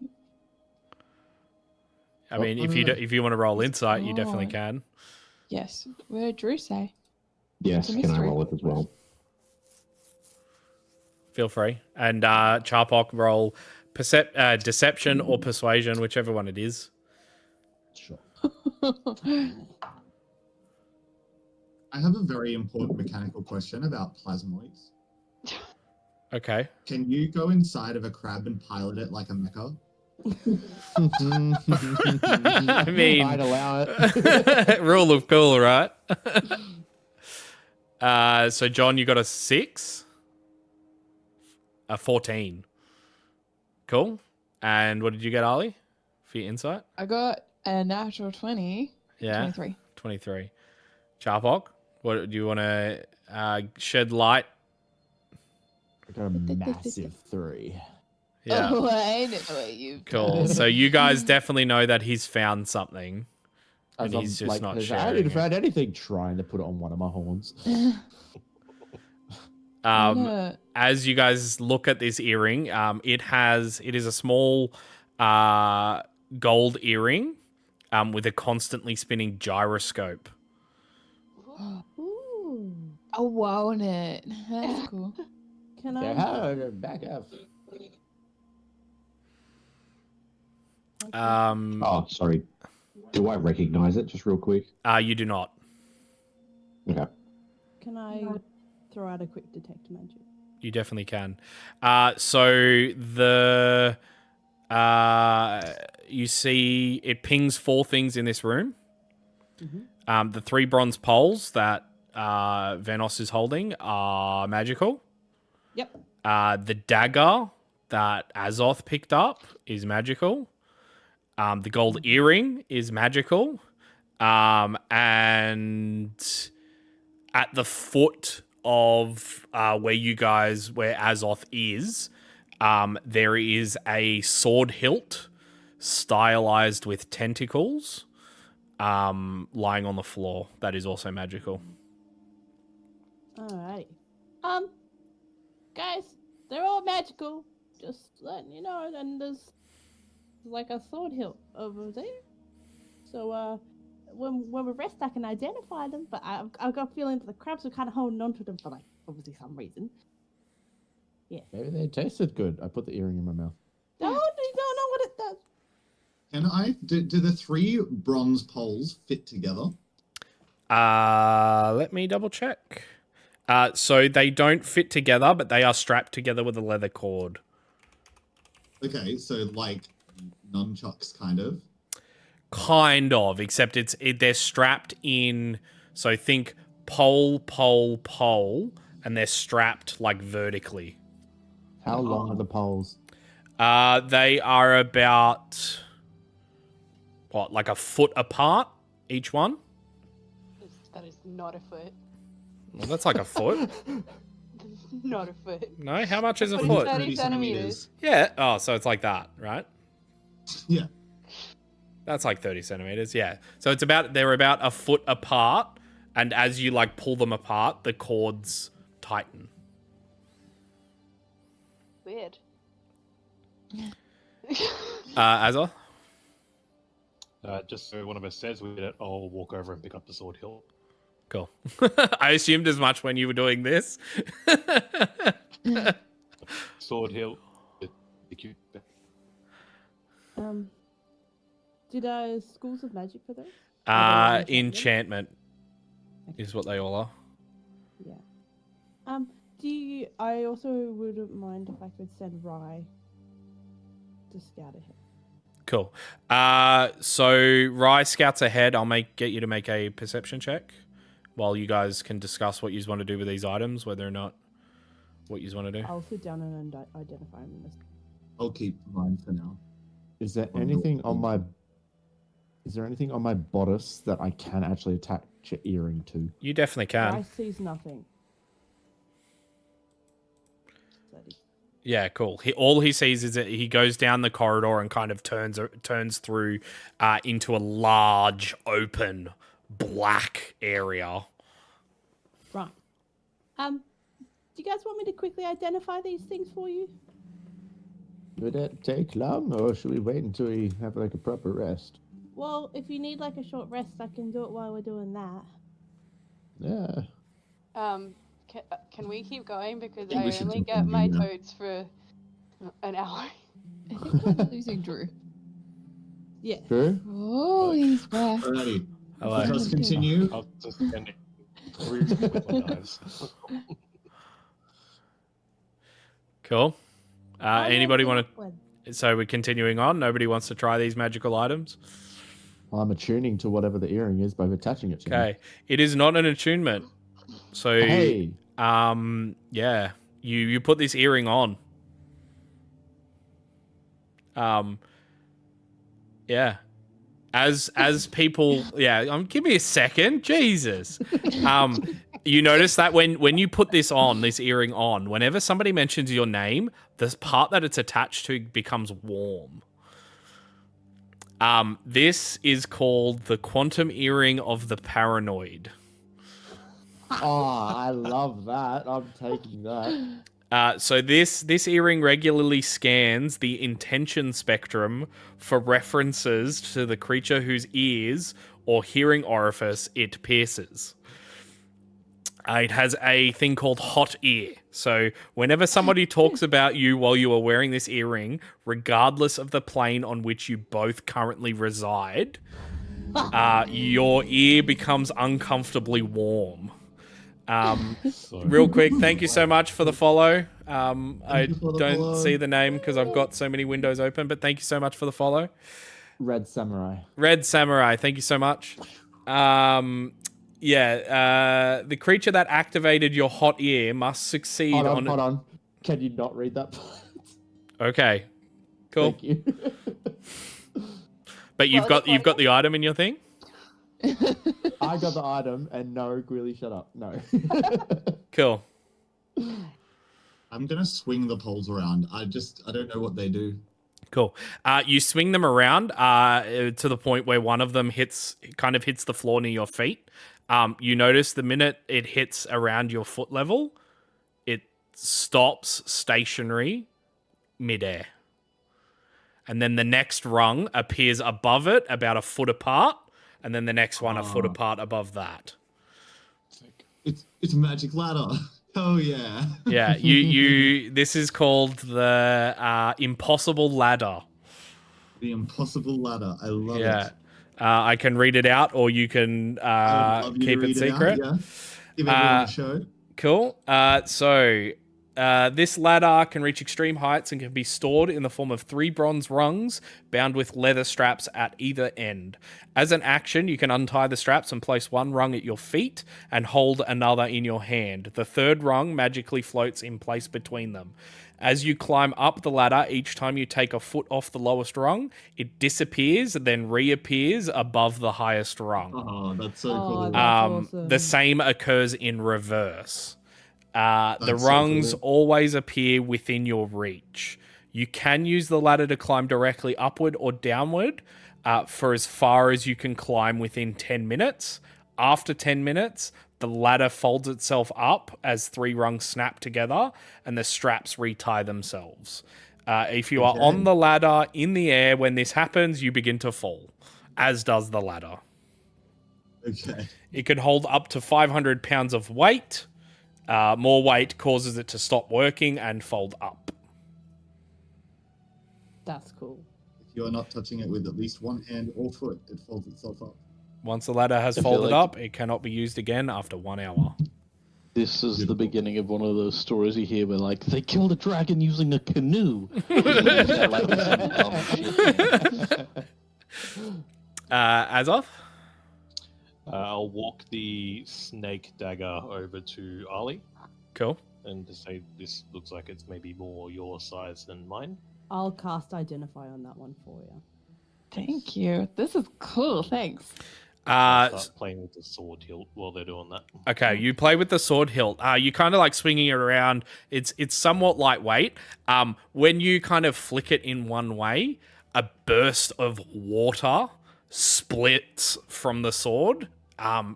I mean, if you want to roll insight, you definitely Oh. can. Yes. What did Drew say? Yes, It's a can I mystery. roll it as well? Feel free. And Charpok, roll deception or persuasion, whichever one it is. Sure. I have a very important mechanical question about plasmoids. Okay. Can you go inside of a crab and pilot it like a mecha? I mean, I'd allow it. rule of cool, right? So John, you got a 6, a 14. Cool. And what did you get, Ali, for your insight? I got a natural 20. Yeah, 23. 23. Charpok, what do you want to shed light? I got a massive 3. Yeah. Oh, I know what you've Cool. done. So you guys definitely know that he's found something, and As he's I'm, just like, not I sharing didn't it. find anything, trying to put it on one of my horns. Yeah. As you guys look at this earring, it is a small gold earring with a constantly spinning gyroscope. Ooh. I want it. That's cool. Can Back up. Oh, sorry. Do I recognize it just real quick? You do not. Okay. Can I throw out a quick detect magic? You definitely can. So the you see it pings 4 things in this room. Mm-hmm. The 3 bronze poles that Venos is holding are magical. Yep. The dagger that Azoth picked up is magical. The gold earring is magical. And at the foot of where Azoth is, there is a sword hilt stylized with tentacles lying on the floor. That is also magical. Alrighty. Guys, they're all magical. Just letting you know. And there's like a sword hilt over there. So when we rest, I can identify them. But I've got a feeling that the crabs are kind of holding on to them for like obviously some reason. Maybe they tasted good. I put the earring in my mouth. No, you don't know what it does. Can I do the 3 bronze poles fit together? Let me double check. So they don't fit together, but they are strapped together with a leather cord. Okay, so like nunchucks, kind of. Kind of, except they're strapped in. So think pole, and they're strapped like vertically. How long are the poles? They are about like a foot apart each one. That is not a foot. Well, that's like a foot. Not a foot. No, how much is a What is foot? 30 centimeters. Yeah. Oh, so it's like that, right? Yeah. That's like 30 centimeters. Yeah. So they're about a foot apart, and as you like pull them apart, the cords tighten. Weird. Azor? Just so one of us says we did it, I'll walk over and pick up the sword hilt. Cool. I assumed as much when you were doing this. Sword hilt. Did schools of magic for those? Enchantment is what they all are. Yeah. I also wouldn't mind if I could send Rye to scout ahead. Cool. So Rye scouts ahead. I'll get you to make a perception check while you guys can discuss what you want to do with these items, whether or not what you want to do. I'll sit down and identify them. I'll keep mine for now. Is there anything on my bodice that I can actually attach an earring to? You definitely can. Rye sees nothing. Yeah, cool. All he sees is that he goes down the corridor and kind of turns through into a large, open, black area. Right. Do you guys want me to quickly identify these things for you? Would that take long, or should we wait until we have like a proper rest? Well, if you need like a short rest, I can do it while we're doing that. Yeah. Can we keep going? Because think we I should only jump get in my here. totes for an hour. I think we're losing Drew. Yeah. True. Oh, he's back. Alrighty. Hello. Let us continue. I'll just send it through with my knives. Cool. Oh, Anybody yeah, want well, to... So we're continuing on. Nobody wants to try these magical items? I'm attuning to whatever the earring is by attaching it to me. Okay. It is not an attunement. So, Hey. yeah. You put this earring on. Yeah. As people, yeah, give me a second. Jesus. You notice that when you put this earring on, whenever somebody mentions your name, the part that it's attached to becomes warm. This is called the quantum earring of the paranoid. Oh, I love that. I'm taking that. So this earring regularly scans the intention spectrum for references to the creature whose ears or hearing orifice it pierces. It has a thing called hot ear. So whenever somebody talks about you while you are wearing this earring, regardless of the plane on which you both currently reside, your ear becomes uncomfortably warm. Real quick, thank you so much for the follow. I don't see the name because I've got so many windows open, but thank you so much for the follow. Red Samurai. Red Samurai, thank you so much. The creature that activated your hot ear must succeed Hold on. Can you not read that part? Okay. Cool. Thank you. But you've got the item in your thing? I got the item, and no, Gwilly, shut up. No. Cool. I'm gonna swing the poles around. I don't know what they do. Cool. You swing them around to the point where one of them hits the floor near your feet. You notice the minute it hits around your foot level, it stops stationary midair. And then the next rung appears above it, about a foot apart, and then the next one a foot apart above that. It's a magic ladder. Oh yeah. Yeah, you this is called the impossible ladder. The impossible ladder. I love Yeah. it. I can read it out, or you can I would love you to keep it read it out, secret. yeah. Give everyone a show. Cool. This ladder can reach extreme heights and can be stored in the form of 3 bronze rungs bound with leather straps at either end. As an action, you can untie the straps and place one rung at your feet and hold another in your hand. The third rung magically floats in place between them. As you climb up the ladder, each time you take a foot off the lowest rung, it disappears and then reappears above the highest rung. Oh, that's so cool. that's awesome. The same occurs in reverse. The That's so rungs cool. always appear within your reach. You can use the ladder to climb directly upward or downward for as far as you can climb within 10 minutes. After 10 minutes, the ladder folds itself up as 3 rungs snap together and the straps retie themselves. If you are on the ladder in the air when this happens, you begin to fall, as does the ladder. Okay. It can hold up to 500 pounds of weight. More weight causes it to stop working and fold up. That's cool. If you are not touching it with at least one hand or foot, it folds itself up. Once the ladder has I feel folded like- up, it cannot be used again after 1 hour. This is the Beautiful. beginning of one of those stories you hear where, like, they killed a dragon using a canoe. Like, some dumb shit. Azov? I'll walk the snake dagger over to Ali Cool. and to say this looks like it's maybe more your size than mine. I'll cast Identify on that one for you. Thank you. This is cool. Thanks. I'll start playing with the sword hilt while they're doing that. Okay, you play with the sword hilt. You kind of like swinging it around. It's somewhat lightweight. When you kind of flick it in one way, a burst of water splits from the sword,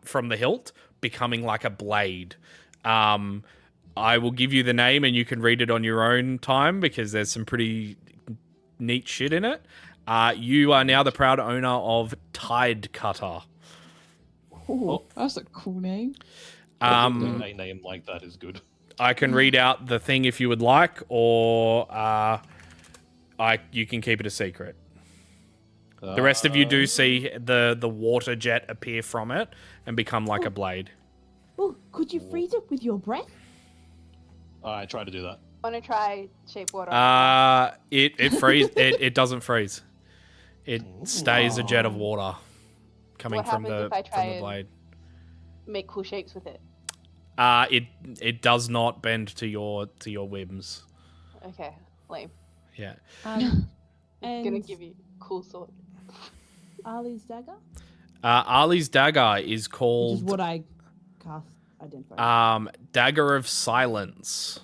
from the hilt, becoming like a blade. I will give you the name and you can read it on your own time because there's some pretty neat shit in it. You are now the proud owner of Tide Cutter. Oh, that's a cool name. A name like that is good. I can read out the thing if you would like, or you can keep it a secret. The rest of you do see the water jet appear from it and become like a blade. Oh, could you freeze it with your breath? I try to do that. Want to try shape water? It freeze. It doesn't freeze. It stays a jet of water coming What from happens the if I try and- blade. Make cool shapes with it. It does not bend to your whims. Okay, lame. Yeah. And Gonna give you cool sword. Ali's dagger, Ali's dagger is which is called what I cast Identify. Dagger of Silence.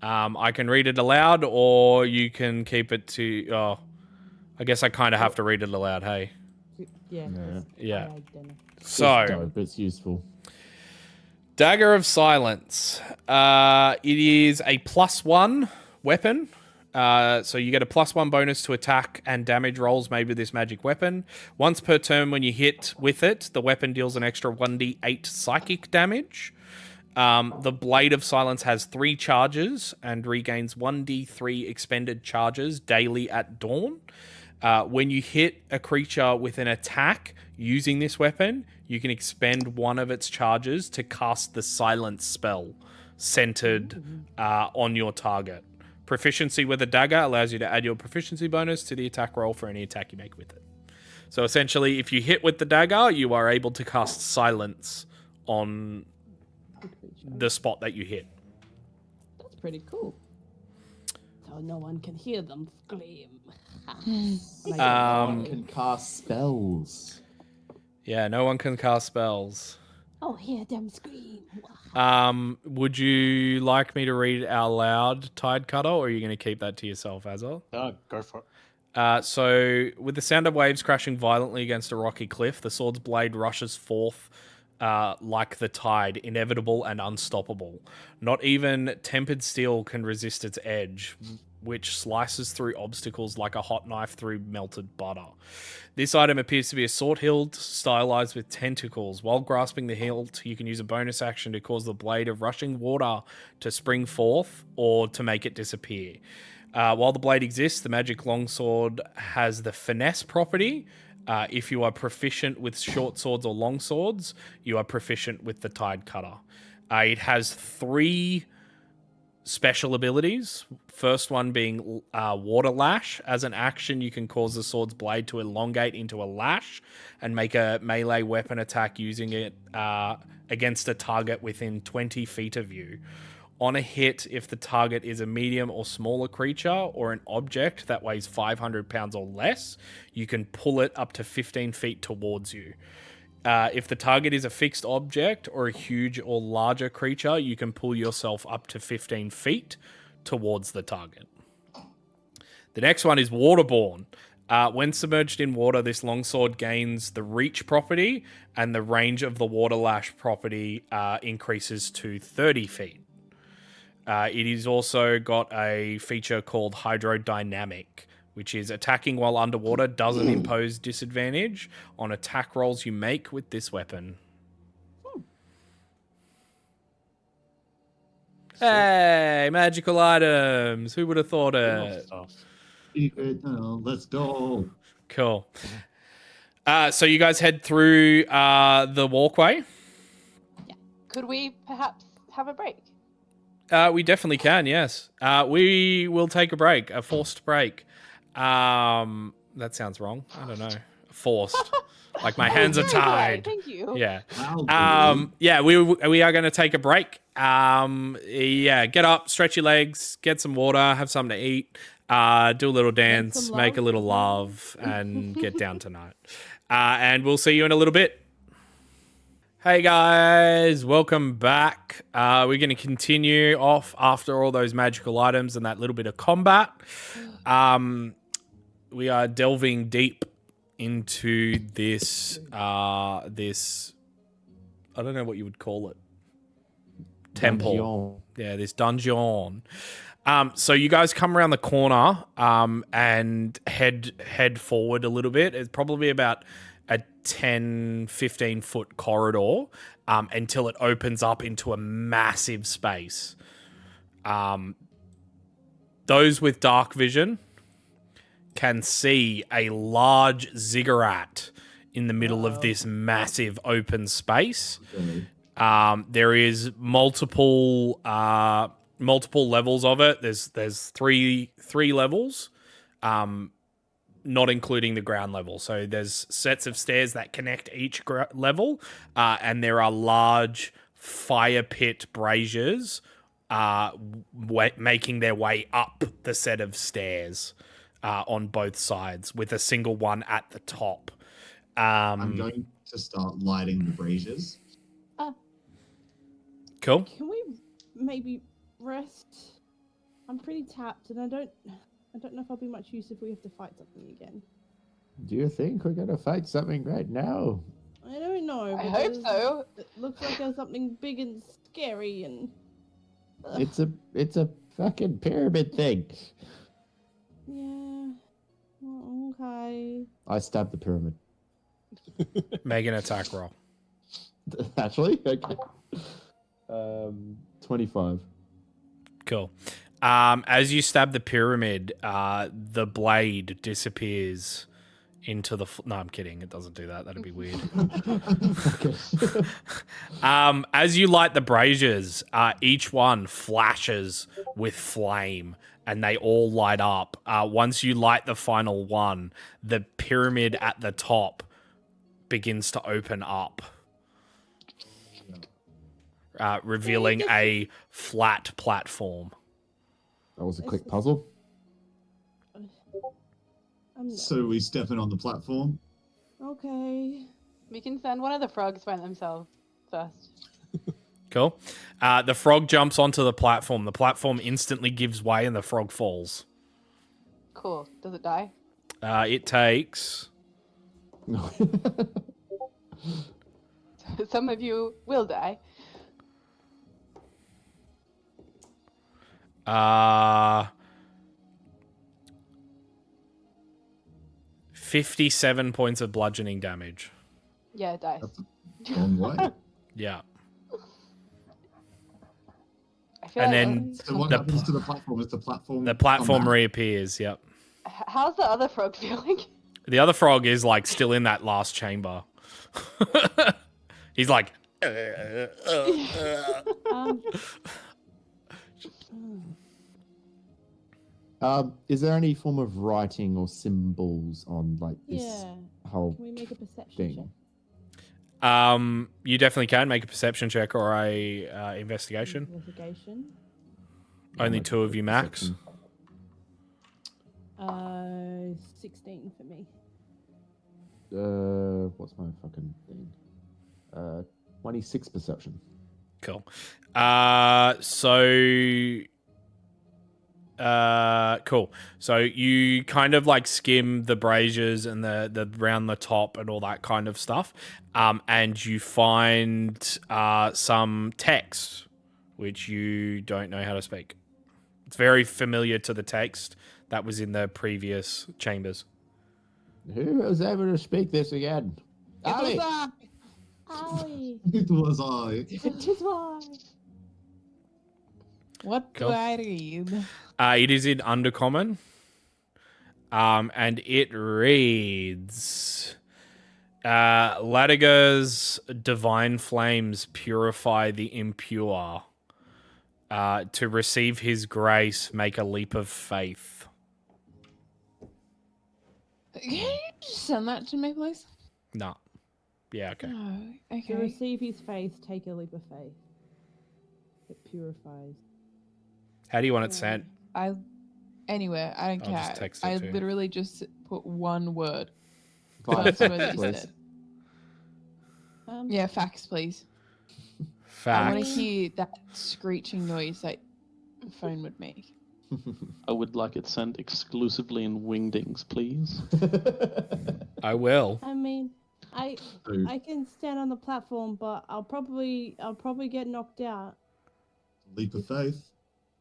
I can read it aloud, or you can keep it to. Oh, I guess I kind of have to read it aloud. Hey. Yeah. Yeah. 'cause Yeah. I identify. So, Dope, it's useful. Dagger of Silence. It is a +1 weapon. So you get a +1 bonus to attack and damage rolls made with this magic weapon. Once per turn when you hit with it, the weapon deals an extra 1d8 psychic damage. The Blade of Silence has 3 charges and regains 1d3 expended charges daily at dawn. When you hit a creature with an attack using this weapon, you can expend one of its charges to cast the Silence spell centered on your target. Proficiency with a dagger allows you to add your proficiency bonus to the attack roll for any attack you make with it. So essentially, if you hit with the dagger, you are able to cast Silence on the spot that you hit. That's pretty cool. So no one can hear them scream. Can cast spells. Yeah, no one can cast spells. Oh, hear them scream. Would you like me to read it out loud, Tide Cutter, or are you going to keep that to yourself, Azor? Go for it. So, with the sound of waves crashing violently against a rocky cliff, the sword's blade rushes forth like the tide, inevitable and unstoppable. Not even tempered steel can resist its edge, which slices through obstacles like a hot knife through melted butter. This item appears to be a sword hilt stylized with tentacles. While grasping the hilt, you can use a bonus action to cause the blade of rushing water to spring forth or to make it disappear. While the blade exists, the magic longsword has the finesse property. If you are proficient with short swords or long swords, you are proficient with the tide cutter. It has 3 special abilities. First one being water lash. As an action, you can cause the sword's blade to elongate into a lash and make a melee weapon attack using it against a target within 20 feet of you. On a hit, if the target is a medium or smaller creature or an object that weighs 500 pounds or less, you can pull it up to 15 feet towards you. If the target is a fixed object or a huge or larger creature, you can pull yourself up to 15 feet towards the target. The next one is Waterborne. When submerged in water, this longsword gains the reach property, and the range of the water lash property increases to 30 feet. It is also got a feature called Hydrodynamic, which is attacking while underwater doesn't impose disadvantage on attack rolls you make with this weapon. Hey, magical items. Who would have thought it? Let's go. Cool. So you guys head through the walkway. Could we perhaps have a break? We definitely can, yes. We will take a break, a forced break. That sounds wrong. I don't know. Forced. Like my hands are tied. Thank you. Yeah. Yeah, we are going to take a break. Yeah, get up, stretch your legs, get some water, have something to eat, do a little dance, make a little love, and get down tonight. And we'll see you in a little bit. Hey guys, welcome back. We're going to continue off after all those magical items and that little bit of combat. We are delving deep into this, this, I don't know what you would call it. Temple. Dungeon. Yeah, this dungeon. So you guys come around the corner and head forward a little bit. It's probably about a 10, 15 foot corridor until it opens up into a massive space. Those with dark vision can see a large ziggurat in the middle of this massive open space. There is multiple levels of it. There's three levels, not including the ground level. So there's sets of stairs that connect each level, and there are large fire pit braziers making their way up the set of stairs on both sides, with a single one at the top. I'm going to start lighting the braziers. Cool. Can we maybe rest? I'm pretty tapped, and I don't know if I'll be much use if we have to fight something again. Do you think we're gonna fight something right now? I don't know. I hope so. It looks like there's something big and scary, and It's a fucking pyramid thing. yeah. Well, okay. I stabbed the pyramid. Make an attack roll. Actually, okay. 25. Cool. As you stab the pyramid, the blade disappears into the... No, I'm kidding. It doesn't do that. That'd be weird. As you light the braziers, each one flashes with flame, and they all light up. Once you light the final one, the pyramid at the top begins to open up, revealing a flat platform. That was a quick puzzle. So we step in on the platform. Okay. We can send one of the frogs find themselves first. Cool. The frog jumps onto the platform. The platform instantly gives way and the frog falls. Cool. Does it die? It takes... Some of you will die. 57 points of bludgeoning damage. Yeah, it dies. That's a long way. Yeah. I feel And like then So what The happens pl- to the platform? Is the platform the platform come back? reappears. Yep. how's the other frog feeling? The other frog is like still in that last chamber. He's like. Um, Is there any form of writing or symbols on like this yeah. whole Can we make a perception thing? check? You definitely can make a perception check or a investigation. Investigation. Only Like, two of you max. perception. 16 for me. What's my fucking thing? 26 perception. Cool. Cool. So you kind of like skim the braziers and the round the top and all that kind of stuff, and you find some text which you don't know how to speak. It's very familiar to the text that was in the previous chambers. Who was able to speak this again? Ali! Owie. It was I. It is why. What Cool. do I read? It is in Undercommon, and it reads, Ladiger's divine flames purify the impure. To receive his grace, make a leap of faith. Can you just send that to me, please? No. Yeah, okay. No. To Okay. receive his faith, take a leap of faith. It purifies. How do you want it sent? Anyway, I don't I'll care. just text it I to you. literally just put one word. Five, That's what you please. said. Um, Yeah, facts, please. I want to Facts. hear that screeching noise that the phone would make. I would like it sent exclusively in wingdings, please. I will. I mean, So, I can stand on the platform, but I'll probably get knocked out. leap of faith.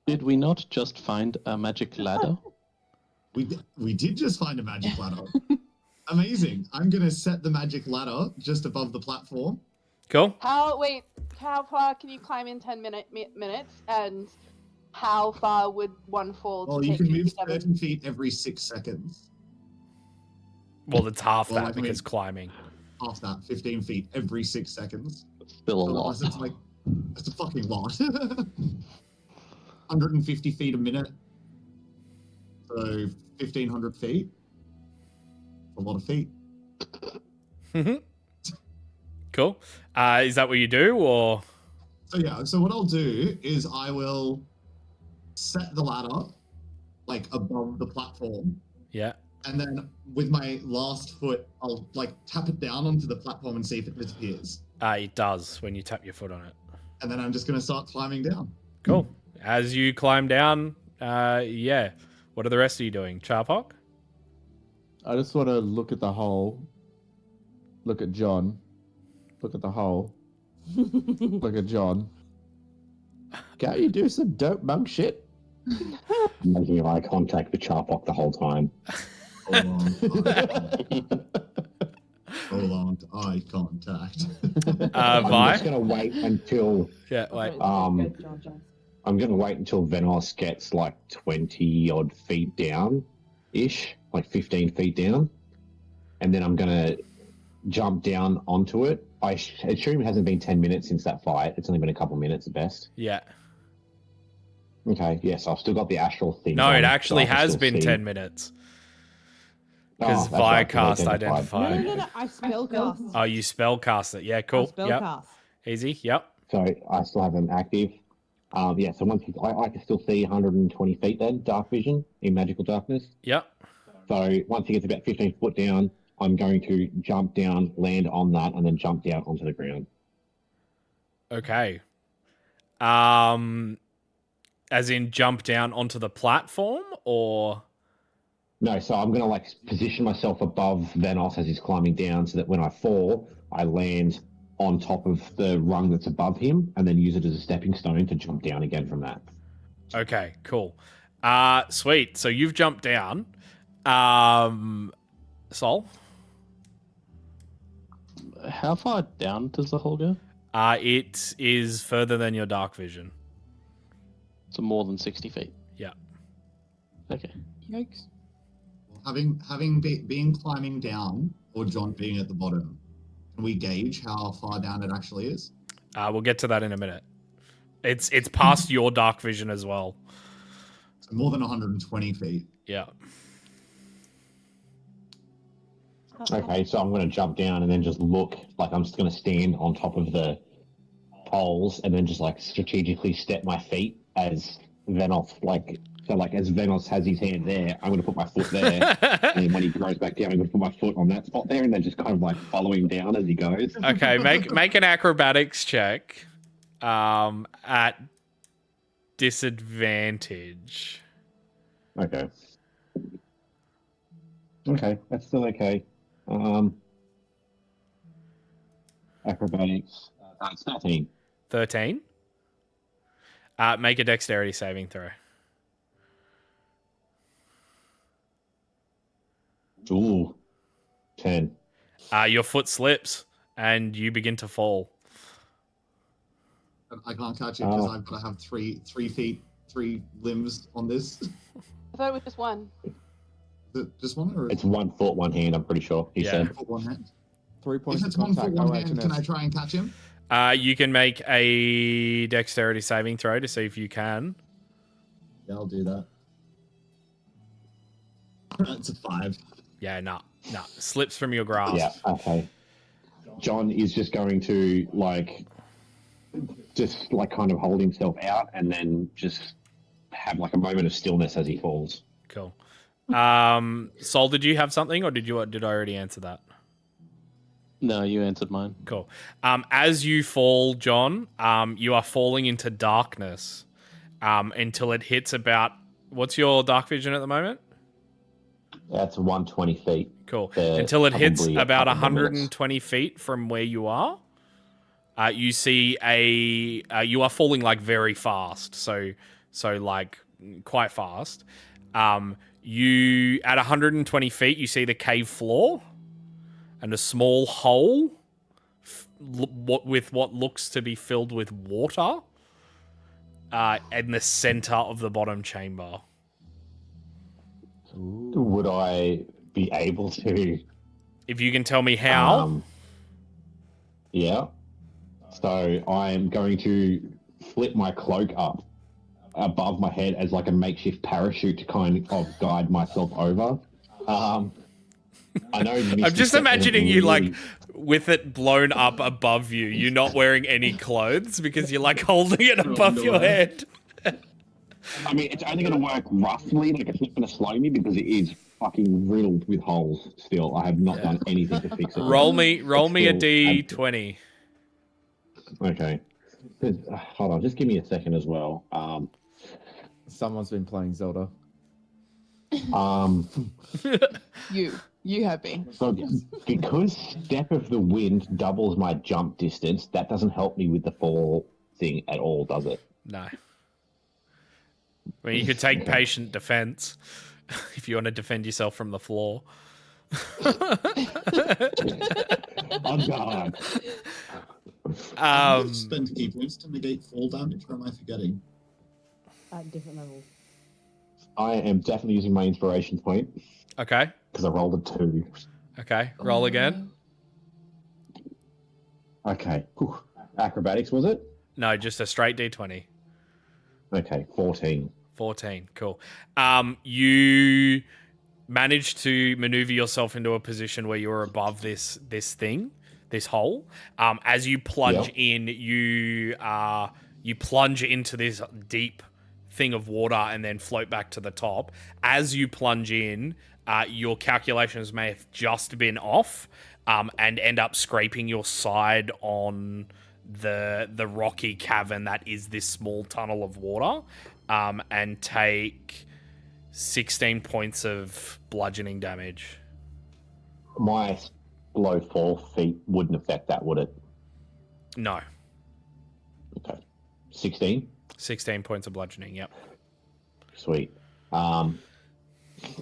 Did we not just find a magic ladder? We did just find a magic ladder. Amazing. I'm gonna set the magic ladder just above the platform. Cool. How far can you climb in 10 minutes? And how far would one fall Well, to you take can you move to 7? 30 feet every 6 seconds. Well, it's half Well, that like, I because mean- climbing. Half that, 15 feet every 6 seconds. Still a lot. Otherwise, it's like, it's a fucking lot. 150 feet a minute. So 1,500 feet. A lot of feet. Cool. Is that what you do, or? So yeah, so what I'll do is I will set the ladder like above the platform, Yeah. and then with my last foot, I'll like tap it down onto the platform and see if it disappears. It does when you tap your foot on it. And then I'm just gonna start climbing down. Cool. As you climb down, yeah. What are the rest of you doing? Charpok? I just want to look at the hole, look at John, look at the hole, look at John. Can't you do some dope monk shit? I'm making eye contact with Charpok the whole time. Hold on, eye contact. I'm Vi? just gonna wait until Yeah, wait. I'm gonna wait until Venos gets like 20 odd feet down, ish, like 15 feet down, and then I'm gonna jump down onto it. I assume it hasn't been 10 minutes since that fight. It's only been a couple minutes at best. Yeah. Okay, yes, I've still got the astral thing. No, it on, actually so I can has still been see. 10 minutes. Oh, Because that's right, 'cause Viacast I identified. No, I spellcast. Oh, you spellcast it. Yeah, cool. I Yep. spellcast. Easy. Yep. So I still have them active. Yeah, so once I can still see 120 feet then, dark vision in magical darkness. Yep. So once he gets about 15 foot down, I'm going to jump down, land on that, and then jump down onto the ground. Okay. As in jump down onto the platform, or? No, so I'm going to like position myself above Venos as he's climbing down so that when I fall, I land on top of the rung that's above him and then use it as a stepping stone to jump down again from that. Okay, cool. Sweet. So you've jumped down. Sol? How far down does the hole go? It is further than your dark vision. So more than 60 feet. Yeah. Okay. Yikes. Being climbing down, or John being at the bottom, can we gauge how far down it actually is? We'll get to that in a minute. It's past your dark vision as well. So more than 120 feet. Yeah. Okay, so I'm going to jump down and then just look like I'm just going to stand on top of the poles and then just like strategically step my feet as Venos as Venos has his hand there, I'm going to put my foot there, and then when he goes back down, I'm going to put my foot on that spot there, and then just kind of like follow him down as he goes. Okay, make an acrobatics check at disadvantage. Okay. Okay, that's still okay. Acrobatics. It's 13. 13. Make a dexterity saving throw. Ooh. 10. Your foot slips and you begin to fall. I can't catch it because I've got to have three feet, 3 limbs on this. I thought it was just one. Is it just one? Or It's 1 foot, 1 hand, I'm pretty sure, he said. 1 foot, 1 hand? 3 points If it's of 1 foot, contact. 1 hand, can I try and catch him? You can make a dexterity saving throw to see if you can. Yeah, I'll do that. That's a 5. Yeah, no. Slips from your grasp. Yeah, okay. John is just going to, kind of hold himself out and then just have, like, a moment of stillness as he falls. Cool. Sol, did you have something, or did I already answer that? No, you answered mine. Cool. As you fall, John, you are falling into darkness until it hits about... What's your dark vision at the moment? That's 120 feet. Cool. They're Until it hits probably about up in the 120 feet from where you are, you see you are falling like very fast. So like quite fast. You at 120 feet, you see the cave floor and a small hole with what looks to be filled with water in the center of the bottom chamber. Would I be able to... If you can tell me how. Yeah. So I'm going to flip my cloak up above my head as like a makeshift parachute to kind of guide myself over. I know. I'm just imagining you like with it blown up above you. You're not wearing any clothes because you're like holding it above your head. I mean, it's only going to work roughly. Like, it's not going to slow me because it is fucking riddled with holes. Still, I have not done anything to fix it. Roll me a d20. Okay. Hold on, just give me a second as well. Someone's been playing Zelda. You have been. So because Step of the Wind doubles my jump distance, that doesn't help me with the fall thing at all, does it? No. I mean, you could take patient defense if you want to defend yourself from the floor. I'm gone. Spend key points to negate fall damage, or am I forgetting? At different levels. I am definitely using my inspiration point. Okay. Because I rolled a 2. Okay. Roll again. Okay. Whew. Acrobatics, was it? No, just a straight d20. Okay, 14. 14. Cool. You managed to maneuver yourself into a position where you're above this thing, this hole. As you plunge in, you plunge into this deep thing of water and then float back to the top. As you plunge in, your calculations may have just been off and end up scraping your side on the rocky cavern that is this small tunnel of water, and take 16 points of bludgeoning damage. My low fall feat wouldn't affect that, would it? No. Okay. 16? 16 points of bludgeoning, yep. Sweet.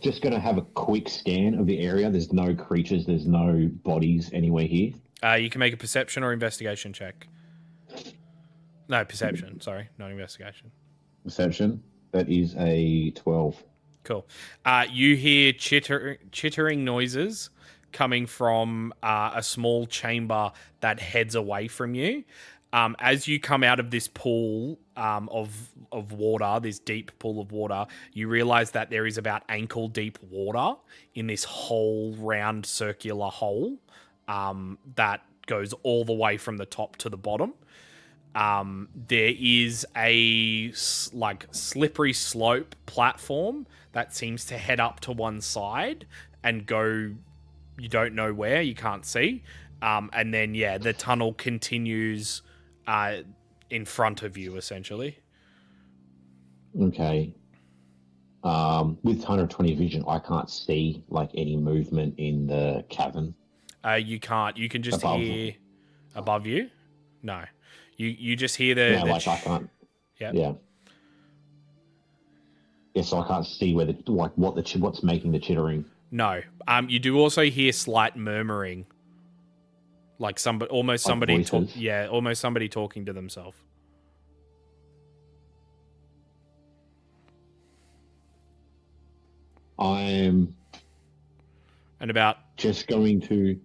Just going to have a quick scan of the area. There's no creatures, there's no bodies anywhere here. You can make a perception or investigation check. No, perception. Sorry, not investigation. Perception. That is a 12. Cool. You hear chittering noises coming from a small chamber that heads away from you. As you come out of this pool of water, this deep pool of water, you realize that there is about ankle deep water in this whole round circular hole that goes all the way from the top to the bottom. There is a slippery slope platform that seems to head up to one side and go, you don't know where, you can't see. And then, the tunnel continues in front of you, essentially. Okay. With 120 vision, I can't see any movement in the cavern. You can't. You can just Above. hear above you. No, you just hear the. Yeah, I can't. Yep. Yeah. Yeah, so I can't see where what's making the chittering. No. You do also hear slight murmuring, like almost somebody talking to themselves. I'm. And about just going to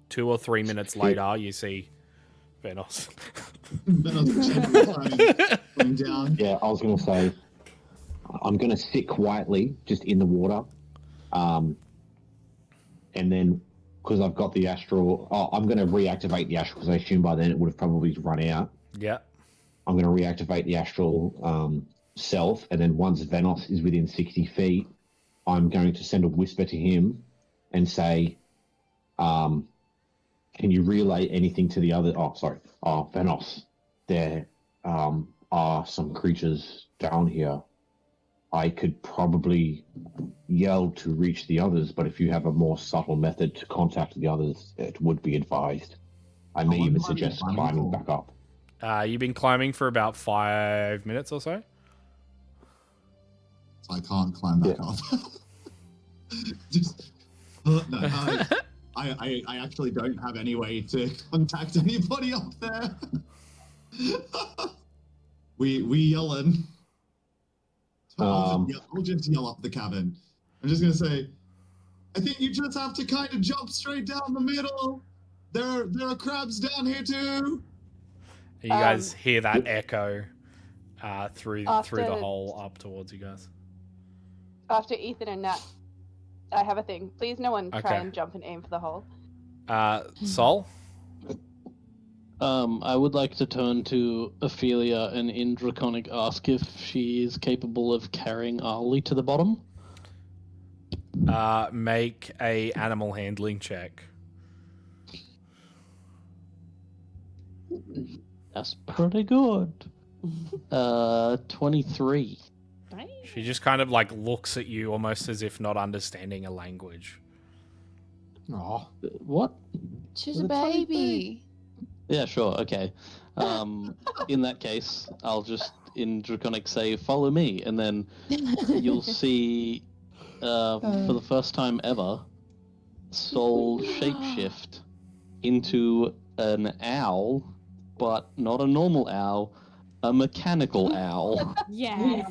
2 or 3 minutes later, you see Venos. Going down. Yeah, I was going to say, I'm going to sit quietly just in the water. And then, because I've got the Astral, I'm going to reactivate the Astral, because I assume by then it would have probably run out. Yeah. I'm going to reactivate the Astral self, and then once Venos is within 60 feet, I'm going to send a whisper to him and say, can you relay anything to the other? Venos, there are some creatures down here. I could probably yell to reach the others, but if you have a more subtle method to contact the others, it would be advised. I may even suggest climbing back up. You've been climbing for about 5 minutes or so? So I can't climb back up. I actually don't have any way to contact anybody up there. we yelling. I'll just yell up the cavern. I'm just gonna say, I think you just have to kind of jump straight down the middle. There are crabs down here too. You guys hear that echo through the hole up towards you guys. After Ethan and Nat, I have a thing. Please, no one try and jump and aim for the hole. Sol? I would like to turn to Ophelia and in Draconic ask if she is capable of carrying Arlie to the bottom. Make a animal handling check. That's pretty good. 23. She just kind of looks at you almost as if not understanding a language. Aw. What? She's a baby. Yeah, sure, okay. In that case, I'll just, in Draconic, say, follow me, and then you'll see, for the first time ever, Soul shapeshift into an owl, but not a normal owl, a mechanical owl. Yes.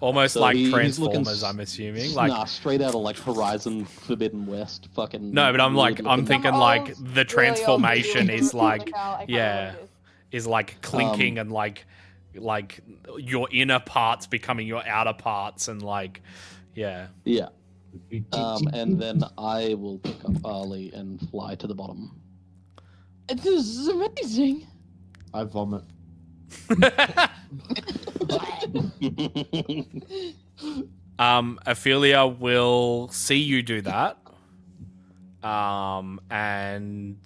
Almost So like he's Transformers, looking I'm assuming. Nah, straight out of Horizon Forbidden West, fucking. No, but I'm thinking the transformation is clinking and your inner parts becoming your outer parts and yeah. Yeah. And then I will pick up Arlie and fly to the bottom. This is amazing. I vomit. Ophelia will see you do that, and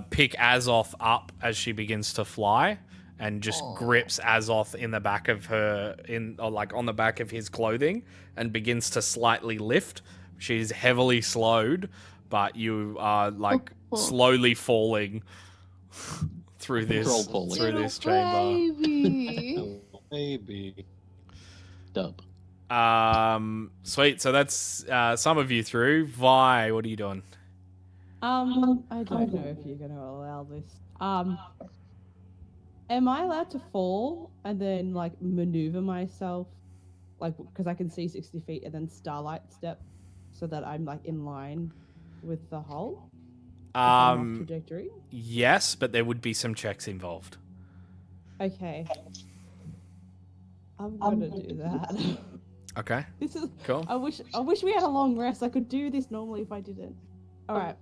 pick Azoth up as she begins to fly, and just grips Azoth in the back of on the back of his clothing, and begins to slightly lift. She's heavily slowed, but you are slowly falling through this chamber. Baby. Maybe. Dope. Sweet. So that's some of you through. Vi, what are you doing? I don't know if you're going to allow this. Am I allowed to fall and then like maneuver myself, like because I can see 60 feet and then starlight step, so that I'm like in line with the hole? If I'm off trajectory. Yes, but there would be some checks involved. Okay. I'm gonna do that. Okay. This is Cool. I wish we had a long rest. I could do this normally if I didn't. All right.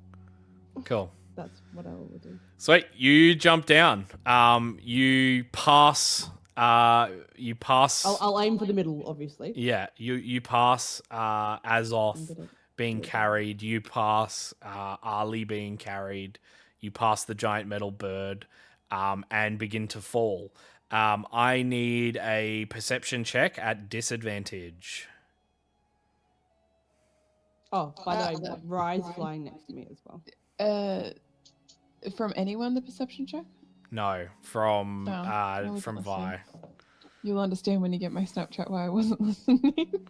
Cool. That's what I will do. Sweet. You jump down. You pass. You pass. I'll aim for the middle, obviously. Yeah. You pass. Azoth being carried. You pass. Ali being carried. You pass the giant metal bird. And begin to fall. I need a perception check at disadvantage. Oh, by the way, Rye's flying next to me as well. From anyone, the perception check? No, from from Vi. You'll understand when you get my Snapchat why I wasn't listening.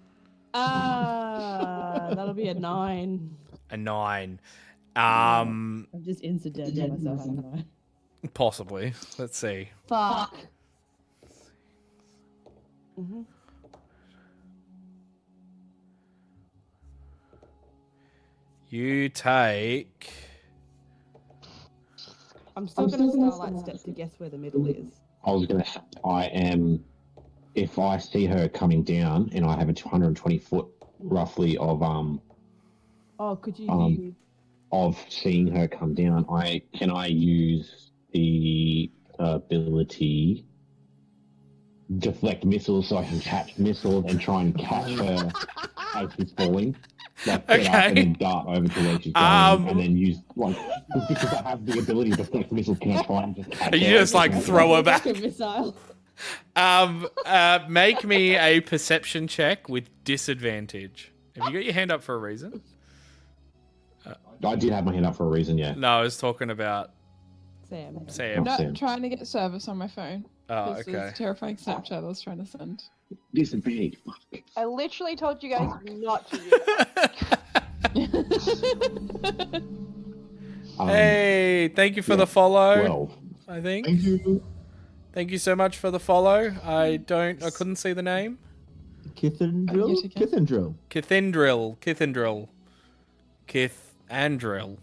That'll be a 9. A 9. I'm just incidental myself, haven't I? Possibly. Let's see. Fuck. Mm-hmm. You take. I'm still gonna starlight step to guess where the middle is. I was gonna. I am. If I see her coming down, and I have a 220 foot roughly of Oh, could you? Of seeing her come down, I use the ability deflect missiles so I can catch missiles and try and catch her as she's falling. Like get up and then dart over to where she's going, and then use because I have the ability to deflect missiles. Can I try and just catch her? You just like throw her back. Missile. Make me a perception check with disadvantage. Have you got your hand up for a reason? I did have my hand up for a reason, yeah. No, I was talking about Sam. I'm not trying to get service on my phone. Oh, This okay. is a terrifying Snapchat I was trying to send. Disadvantage, fuck. I literally told you guys not to do that. Hey, thank you for the follow. 12. I think. Thank you. Thank you so much for the follow. I couldn't see the name. Kithendrill? Kithendrill. Kithendrill. Kithendrill. Kithandrill.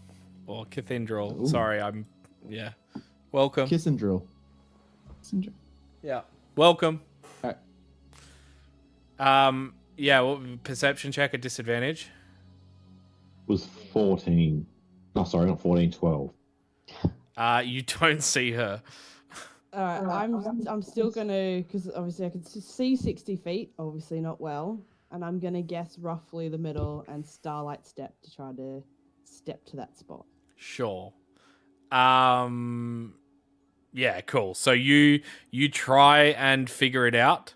Or Kithendrill. Ooh. Sorry, yeah. Welcome. Kissendrill. Yeah. Welcome. Alright. Yeah, well, perception check at disadvantage. Was 14. No, sorry, not 14, 12. You don't see her. All right, I'm still gonna, because obviously I can see 60 feet, obviously not well, and I'm gonna guess roughly the middle and starlight step to try to step to that spot. Sure. Yeah, cool. So you try and figure it out.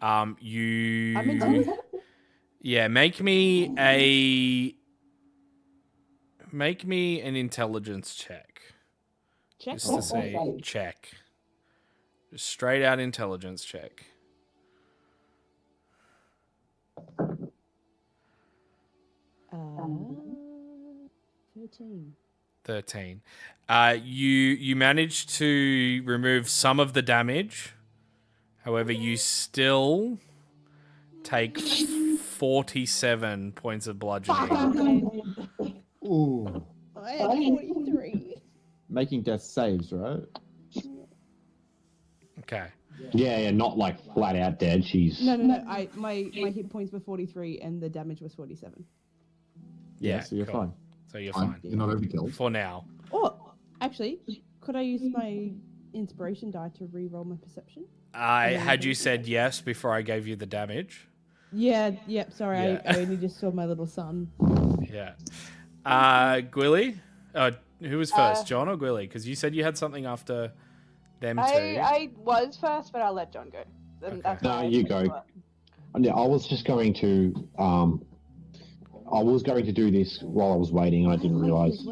Yeah, make me an intelligence check. Check. Just to say check. Just straight out intelligence check. Uh, 13. 13. You managed to remove some of the damage. However, you still take 47 points of bludgeoning. Ooh. I had 43. Making death saves, right? Okay. Yeah, not like flat out dead. She's No. My hit points were 43 and the damage was 47. Yeah, so you're cool. fine. So you're fine. You're not overkilled. For now. Oh, actually, could I use my inspiration die to re-roll my perception? Had you said yes before I gave you the damage? Yeah, yep, sorry, Yeah. I only just saw my little son. Yeah. Gwilly? Who was first, John or Gwilly? Because you said you had something after them two. I was first, but I'll let John go. That's No, why I you said go. that. Yeah, I was just going to do this while I was waiting, and I didn't realize.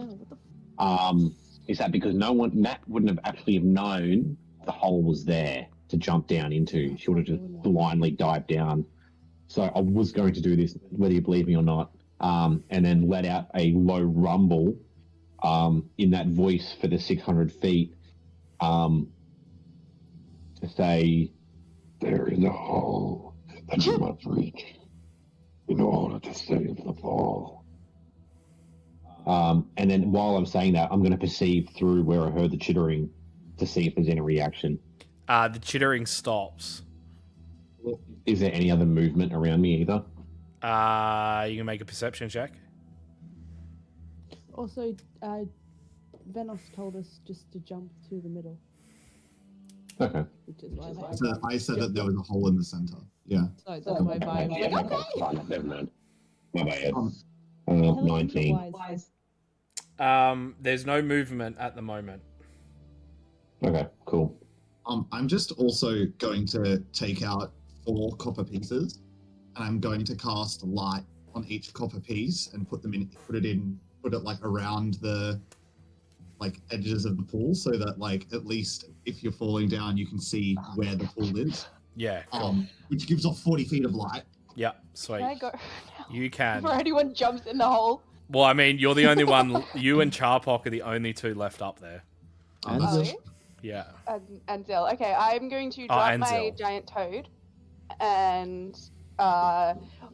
Is that because Nat wouldn't have actually have known the hole was there to jump down into. She would have just blindly dived down. So I was going to do this, whether you believe me or not, and then let out a low rumble in that voice for the 600 feet, say, "There is a hole that you must reach in order to save the ball." And then while I'm saying that, I'm going to perceive through where I heard the chittering to see if there's any reaction. The chittering stops. Is there any other movement around me either? You can make a perception check. Also, Venos told us just to jump to the middle. Okay. Which is why So I said that there was a hole in the center. Yeah. So that's why Vibe Yeah, was like, okay, fine, never mind. My bad. Helen, 19. wise. There's no movement at the moment. Okay, cool. I'm just also going to take out 4 copper pieces, and I'm going to cast light on each copper piece and put it like around the like edges of the pool, so that like at least if you're falling down, you can see where the pool is. Yeah, cool. Which gives off 40 feet of light. Yeah, sweet. Can I go You can. before anyone jumps in the hole? Well, I mean, you're the only one. You and Charpock are the only 2 left up there. Oh, that's Oh, Yeah. and Zill. Okay, I'm going to drop and my Zill. giant toad, and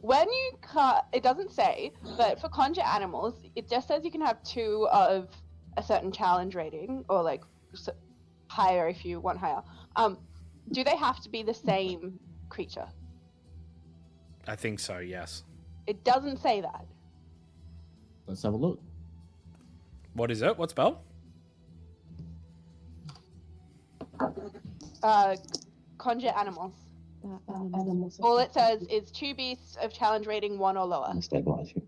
when you cut, it doesn't say, but for conjure animals, it just says you can have 2 of a certain challenge rating, or like higher if you want higher. Do they have to be the same creature? I think so, yes. It doesn't say that. Let's have a look. What is it? What spell? Conjure animals. Animals. All it says is 2 beasts of challenge rating 1 or lower. I'll stabilize you.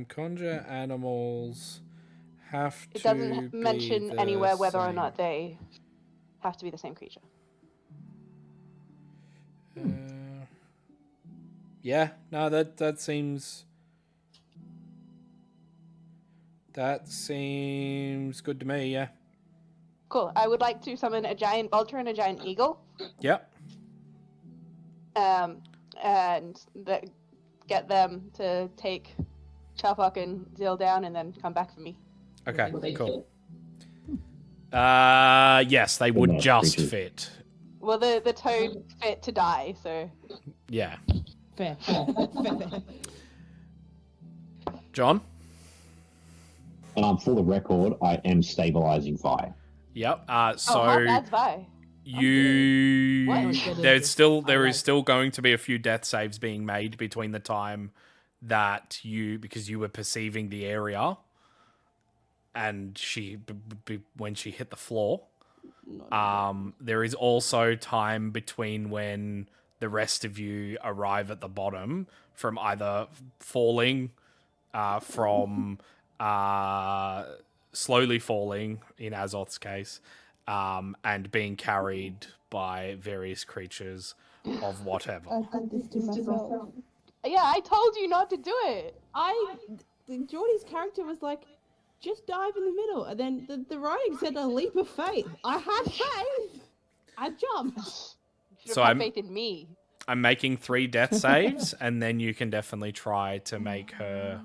Conjure animals have to It doesn't be mention the anywhere whether or same. not they have to be the same creature. Yeah, no, that seems good to me. Yeah. Cool. I would like to summon a giant vulture and a giant eagle. Yep. And get them to take Charpock and Zill down and then come back for me. Okay. Cool. Yes, they would nice just creatures. fit. Well, the toad fit to die, so Yeah. Fair. John. For the record, I am stabilizing Vi. Yep. how So bad's Vi? you What? there is still going to be a few death saves being made between the time that because you were perceiving the area and when she hit the floor. There is also time between when the rest of you arrive at the bottom from either falling from slowly falling in Azoth's case, and being carried by various creatures of whatever. I did this to myself. Yeah, I told you not to do it. Geordie's character was like, just dive in the middle, and then the writing said a leap of faith. I had faith. I jumped. You should So have I'm- had faith in me. I'm making 3 death saves, and then you can definitely try to make her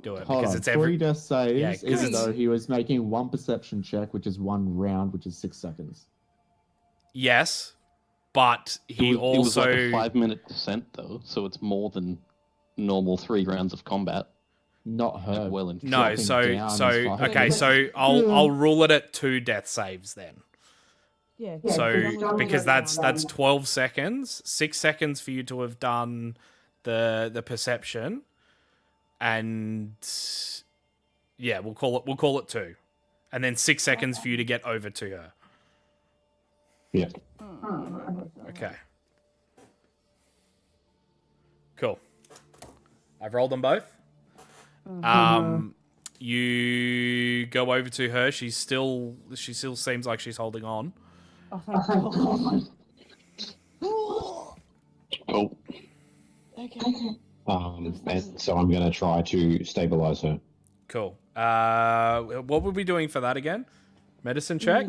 do it Hold because on, it's 3 death saves, Yeah, 'cause even it's- though he was making 1 perception check, which is 1 round, which is 6 seconds. Yes, but he it was also like a 5-minute descent though, so it's more than normal 3 rounds of combat. Not her. Well and no. dropping So down is fine. okay. So I'll rule it at 2 death saves then. Yeah. So because that's 12 seconds, 6 seconds for you to have done the perception, and yeah, we'll call it 2, and then 6 seconds for you to get over to her. Yeah. Okay. Cool. I've rolled them both. You go over to her. She still seems like she's holding on. Oh, thank God. Cool. Okay. And so I'm going to try to stabilize her. Cool. What were we doing for that again? Medicine check?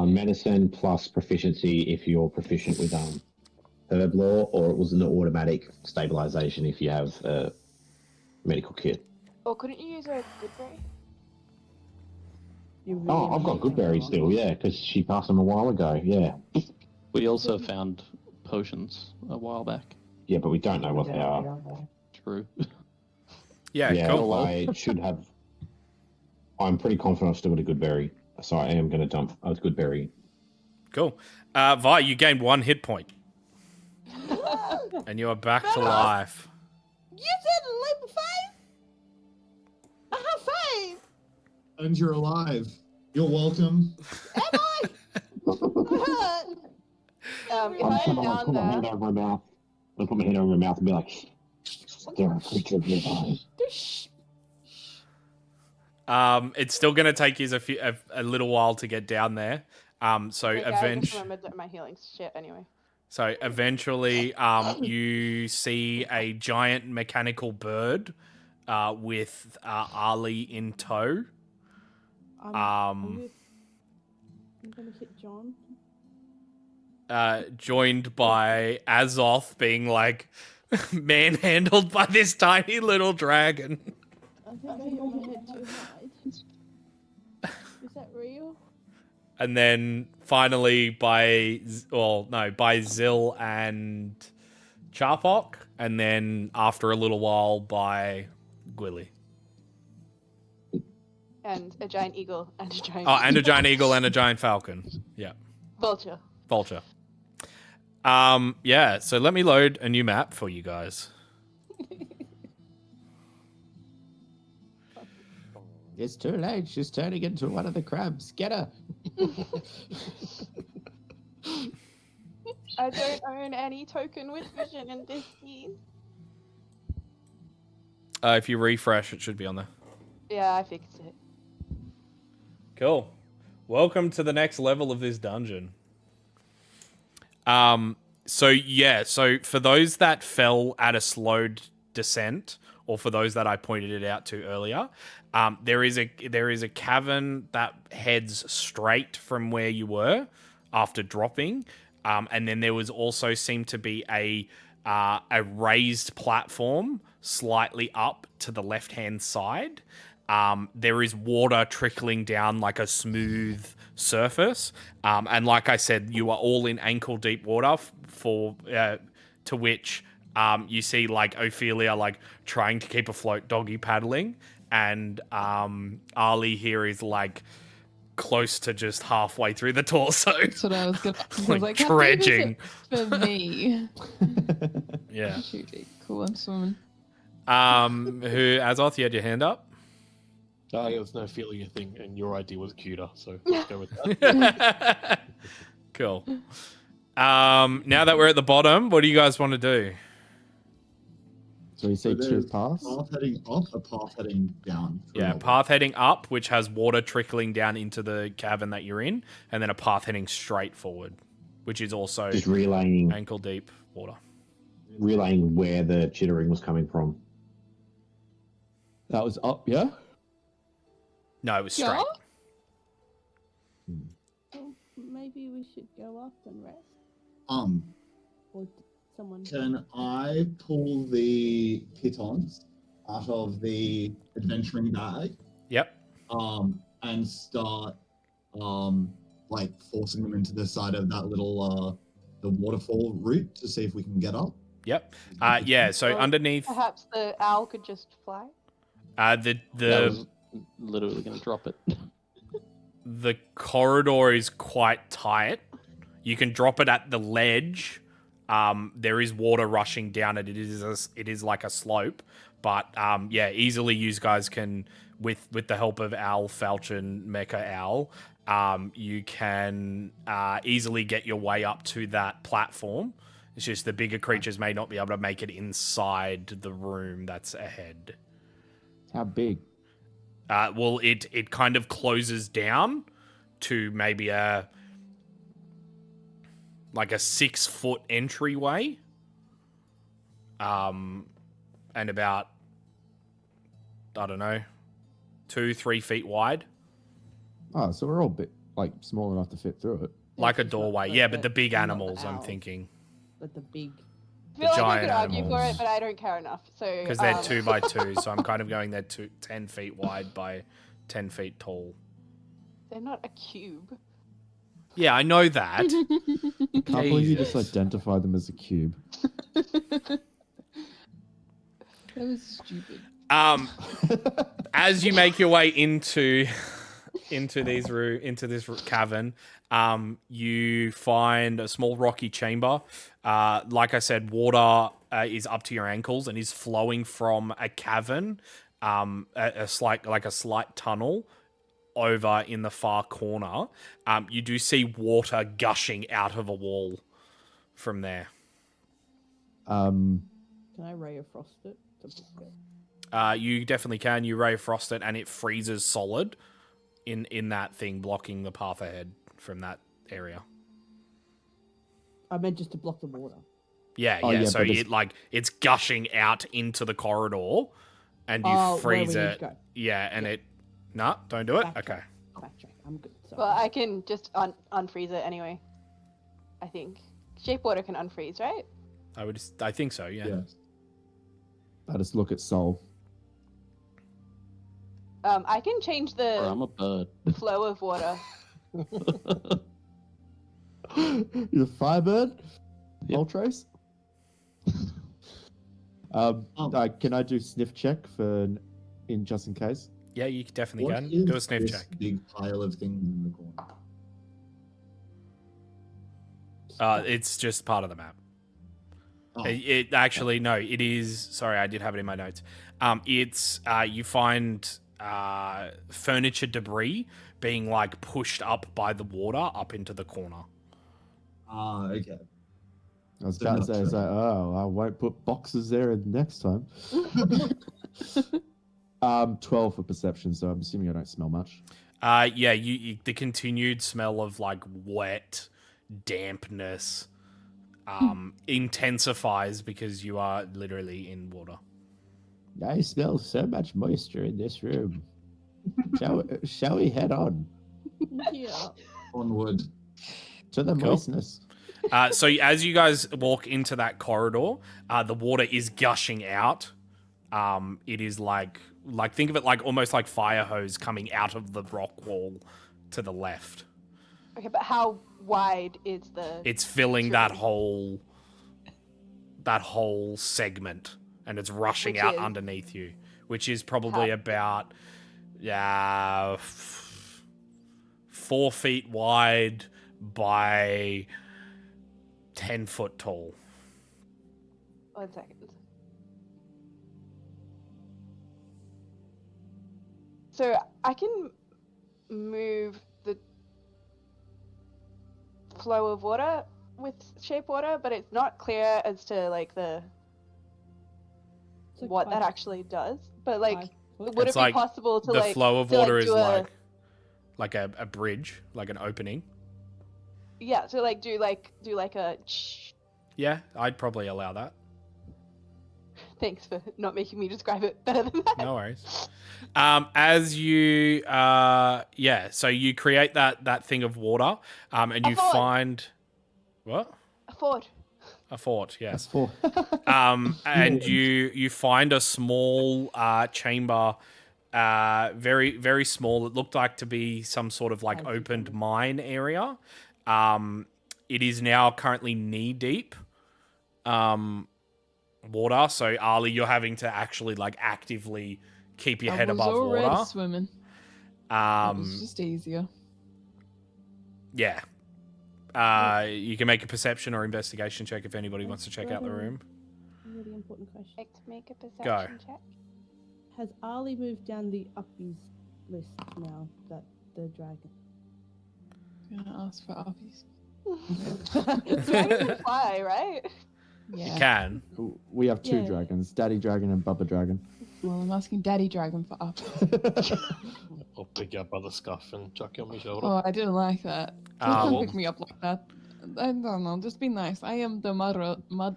Medicine plus proficiency if you're proficient with herb law, or it was an automatic stabilization if you have a medical kit. Or couldn't you use a good ray? Oh, I've got good berries still, yeah, because she passed them a while ago, yeah. We also found potions a while back. Yeah, but we don't know what they are. True. Yeah, cool. I should have... I'm pretty confident I've still got a good berry, so I am going to dump a good berry. Cool. Vi, you gained 1 hit point. And you are back to life. You said level 5? I have 5. And you're alive. You're welcome. Am I? If I am down put my hand there, over my mouth. I'll put my hand over my mouth and be like, there are creatures nearby. It's still going to take you a little while to get down there. So okay, I just eventually, remembered that my healing shit anyway. so eventually, you see a giant mechanical bird, with Ali in tow. I'm gonna hit John. Joined by Azoth being like manhandled by this tiny little dragon. I think I hit my head too hard. Is that real? And then finally by Zil and Charpok, and then after a little while by Gwilly. And a giant eagle and a giant. Oh, and a giant eagle and a giant falcon. Yeah. vulture. Yeah, so let me load a new map for you guys. It's too late. She's turning into one of the crabs. Get her. I don't own any token with vision in this game. If you refresh, it should be on there. Yeah, I fixed it. Cool. Welcome to the next level of this dungeon. So for those that fell at a slowed descent, or for those that I pointed it out to earlier, there is a cavern that heads straight from where you were after dropping, and then there was also seemed to be a raised platform slightly up to the left-hand side. There is water trickling down like a smooth surface, and like I said, you are all in ankle-deep water to which you see like Ophelia like trying to keep afloat, doggy paddling, and Ali here is like close to just halfway through the torso. That's what I was gonna. Like how big is dredging. it for me. Yeah. Cool, I'm swimming. Who Azoth, you had your hand up? Oh, yeah, there's no feeling a thing, and your idea was cuter, so let's go with that. Cool. Now that we're at the bottom, what do you guys want to do? So you say two there's paths? Path heading up, a path heading down. Yeah, path heading up, which has water trickling down into the cavern that you're in, and then a path heading straight forward, which is also Just relaying ankle deep water. where the chittering was coming from. That was up, yeah? No, it was straight. Yeah? Well, maybe we should go up and rest. Or someone. Can I pull the pitons out of the adventuring bag? Yep. And start like forcing them into the side of that little the waterfall route to see if we can get up? Yep. Yeah, so Or underneath Perhaps the owl could just fly. That was literally going to drop it. the corridor is quite tight. You can drop it at the ledge. There is water rushing down it. It is like a slope, but yeah, easily you guys can with the help of Owl, Falchion, Mecha Owl, you can easily get your way up to that platform. It's just the bigger creatures may not be able to make it inside the room that's ahead. How big? Well, it kind of closes down to maybe a 6-foot entryway, and about, I don't know, 2-3 feet wide, Oh, so we're all small enough to fit through it. like a doorway. But Yeah, but the big not animals, I'm owls. thinking, But the big. I feel like I giant could argue for animals. it, but I don't care enough. So because they're 2 by 2. So I'm kind of going they're 10 feet wide by 10 feet tall. They're not a cube. Yeah, I know that. Can't believe you just Jesus. identify them as a cube. That was stupid. As you make your way into this cavern, you find a small rocky chamber. Like I said, water is up to your ankles and is flowing from a cavern, a slight tunnel over in the far corner. You do see water gushing out of a wall from there. Can I ray of frost it? You definitely can. You ray of frost it, and it freezes solid in that thing, blocking the path ahead from that area. I meant just to block the water. Yeah, Oh, yeah, so but it's- it's gushing out into the corridor, and you freeze where we need it. to go. Yeah, and it. Nah, don't do it. Backtrack. Okay. Backtrack. I'm good. Sorry. Well, I can just unfreeze it anyway. I think shape water can unfreeze, right? I think so. Yeah. Yeah. I just look at Soul. I can change Or I'm the a bird. flow of water. You're the Firebird? Yep. Ultrace? Can I do sniff check just in case? Yeah, you definitely What can. is Do a sniff this check. big pile of things in the corner? It's just part of the map. Oh, It actually no, it is. Sorry, I did have it in my notes. It's you find furniture debris being like pushed up by the water up into the corner. okay. I was So about to not say, I was true. like, oh, I won't put boxes there next time. 12 for perception, so I'm assuming I don't smell much. Yeah, you the continued smell of like wet dampness intensifies because you are literally in water. I smell so much moisture in this room. Shall we head on Yeah. Onward. to the Cool. moistness? So as you guys walk into that corridor, the water is gushing out. It is like think of it like almost like fire hose coming out of the rock wall to the left. Okay, but how wide is the? It's filling that whole segment, and it's rushing Which out is? underneath you, which is probably about 4 feet wide by 10 foot tall. 1 second. So I can move the flow of water with shape water, but it's not clear as to like It's like what that 5 actually does. But like, 5 foot. would It's it be like possible to the like flow of to, water is do like a bridge, like an opening. yeah, to like do like a. Yeah, I'd probably allow that. Thanks for not making me describe it better than that. No worries. As you, so you create that thing of water, and A you fort. find what? A fort. A fort, That's yes. 4. And you find a small chamber, very very small. It looked like to be some sort of like opened mine area. It is now currently knee deep. Water. So Ali, you're having to actually like actively keep your head I was above already water. swimming. It was just easier. Yeah. You can make a perception or investigation check if anybody wants to check out the room. Really important question. Like to make a perception check. Has Ali moved down the uppies list now that the dragon? Gonna ask for uppies. Dragons can fly, right? Yeah. You can. We have 2 Yeah. dragons, Daddy Dragon and Bubba Dragon. Well, I'm asking Daddy Dragon for uppies. I'll pick you up by the scuff and chuck you on my shoulder. Oh, I didn't like that. Please Ah, don't well. pick me up like that. I don't know. Just be nice. I am the mother. I am the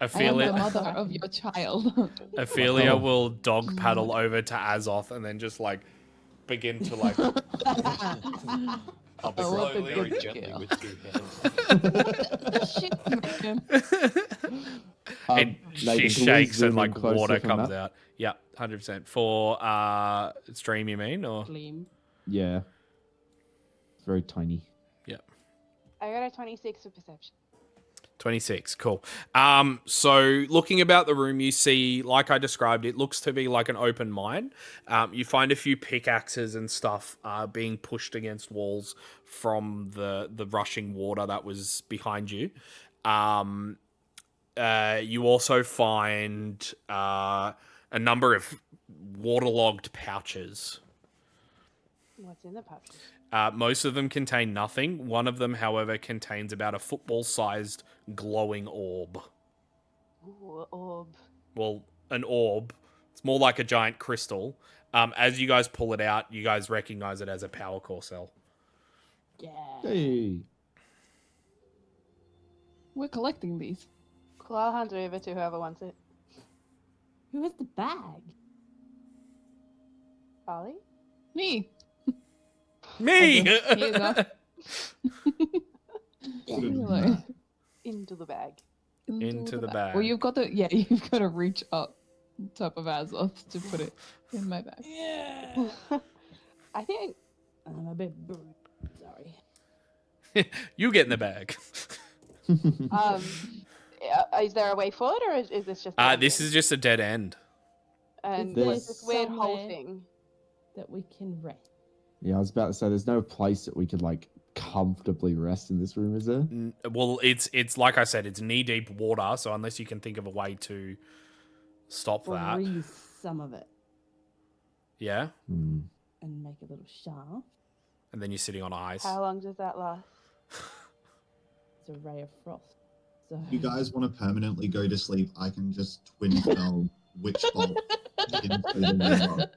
Ophelia, mother of your child. Ophelia will dog paddle over to Azoth and then just like begin to like. I'll be Oh, what a slowly, very good gently girl. with 2 hands. Shit, man. It, Nathan, she can we shakes zoom and in like closer water from comes that? out. Yeah, 100%. For stream, you mean, or Gleam. Yeah. very tiny. I got a 26 for perception. 26, cool. So looking about the room, you see, like I described, it looks to be like an open mine. You find a few pickaxes and stuff being pushed against walls from the rushing water that was behind you. You also find a number of waterlogged pouches. What's in the pouches? Most of them contain nothing. One of them, however, contains about a football-sized glowing orb. Ooh, orb. Well, an orb. It's more like a giant crystal. As you guys pull it out, you guys recognize it as a power core cell. Yeah. Hey. We're collecting these. Cool, I'll hand it over to whoever wants it. Who has the bag? Ollie? Me. Me! Here you go. Hello. Into the bag. Into the bag. Well, you've got to reach up top of Azoth to put it in my bag. Yeah. I think I'm a bit bruised. Sorry. You get in the bag. is there a way forward, or is this just? This is just a dead end. And Is what's there this weird hole somewhere- thing? That we can rest. Yeah, I was about to say, there's no place that we could like comfortably rest in this room, is there? Well, it's like I said, it's knee-deep water, so unless you can think of a way to stop that. Freeze some of it Yeah? Hmm. and make a little shaft. And then you're sitting on ice. How long does that last? It's a ray of frost. So You guys want to permanently go to sleep? I can just twin spell Witch Bolt into the water.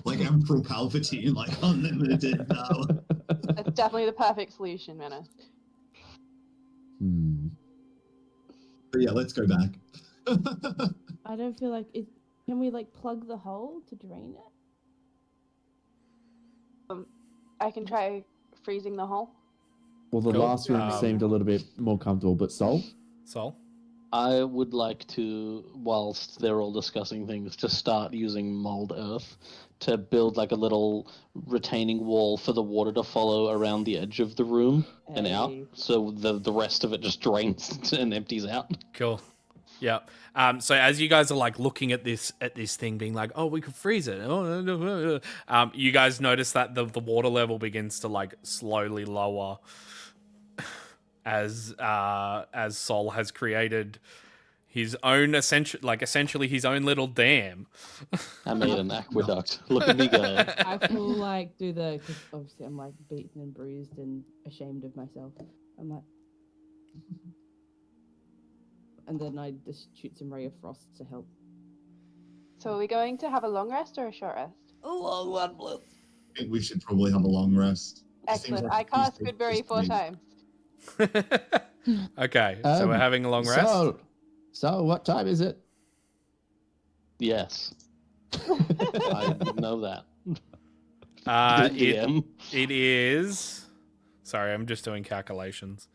Like Emperor Palpatine, like unlimited power. That's definitely the perfect solution, Menace. Hmm. But yeah, let's go back. I don't feel like it. Can we like plug the hole to drain it? I can try freezing the hole. Well, the Cool. last room seemed a little bit more comfortable, but Sol? Sol? I would like to, whilst they're all discussing things, to start using mold earth to build like a little retaining wall for the water to follow around the edge of the room and out, Hey. so the rest of it just drains and empties out. Cool. Yeah. So as you guys are like looking at this thing, being like, "Oh, we could freeze it," you guys notice that the water level begins to like slowly lower as Sol has created his own essentially his own little dam. I made an aqueduct. Look at me go. I feel like because obviously I'm like beaten and bruised and ashamed of myself. I'm like, and then I just shoot some ray of frost to help. So are we going to have a long rest or a short rest? A long one, please. I think we should probably have a long rest. It seems Excellent. like I cast Tuesday Goodberry is 4 me. times. Okay, so we're having a long rest. So what time is it? Yes, I know that. It DM. is. Sorry, I'm just doing calculations.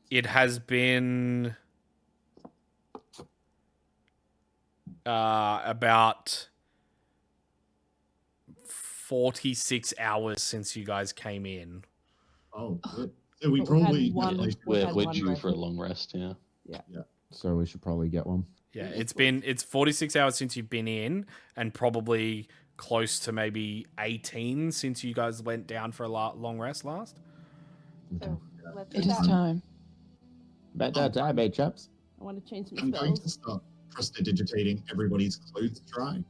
It has been about 46 hours since you guys came in. Oh, good. So we But we had probably one- yeah, We're one due for a rest. long rest. Yeah. So we should probably get one. Yeah, it's 46 hours since you've been in, and probably close to maybe 18 since you guys went down for a long rest last. So let's It do is that. time. Better time, eh, chaps? I want to change some I'm going to spells. start prestidigitating everybody's clothes dry.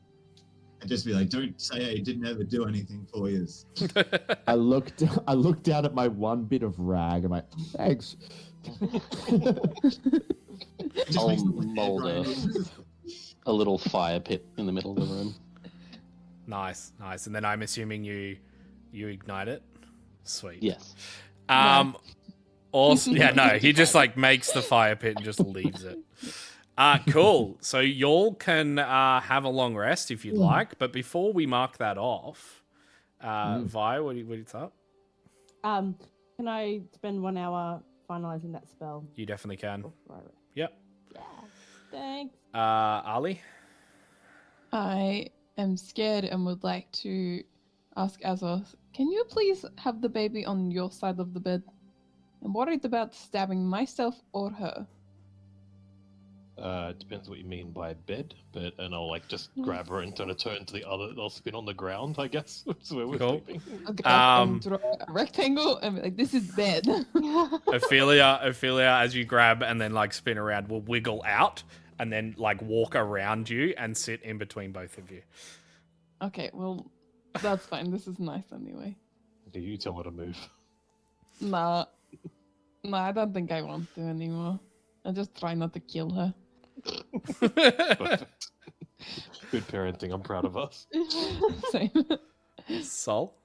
And just be like, don't say I didn't ever do anything for you. I looked down at my one bit of rag. I'm like, thanks. It just I'll makes the head mold right in. a little fire pit in the middle of the room. Nice. And then I'm assuming you ignite it. Sweet. Yes. Also, yeah, no, he just like makes the fire pit and just leaves it. Cool. So y'all can have a long rest if you'd like, but before we mark that off, Vi, what do you thought? Can I spend 1 hour finalizing that spell? You definitely can. Before Yep. Yeah. Thanks. Ali? I am scared and would like to ask Azoth, can you please have the baby on your side of the bed? I'm worried about stabbing myself or her. It depends what you mean by bed, and I'll just grab her and turn to the other. I'll spin on the ground, I guess. That's where we're Cool. sleeping. I'll get up and draw a rectangle and be like, this is bed. Ophelia, as you grab and then spin around, will wiggle out and then walk around you and sit in between both of you. Okay, well, that's fine. This is nice anyway. Do you tell her to move? Nah, I don't think I want to anymore. I just try not to kill her. Perfect. Good parenting. I'm proud of us. Same. Sol?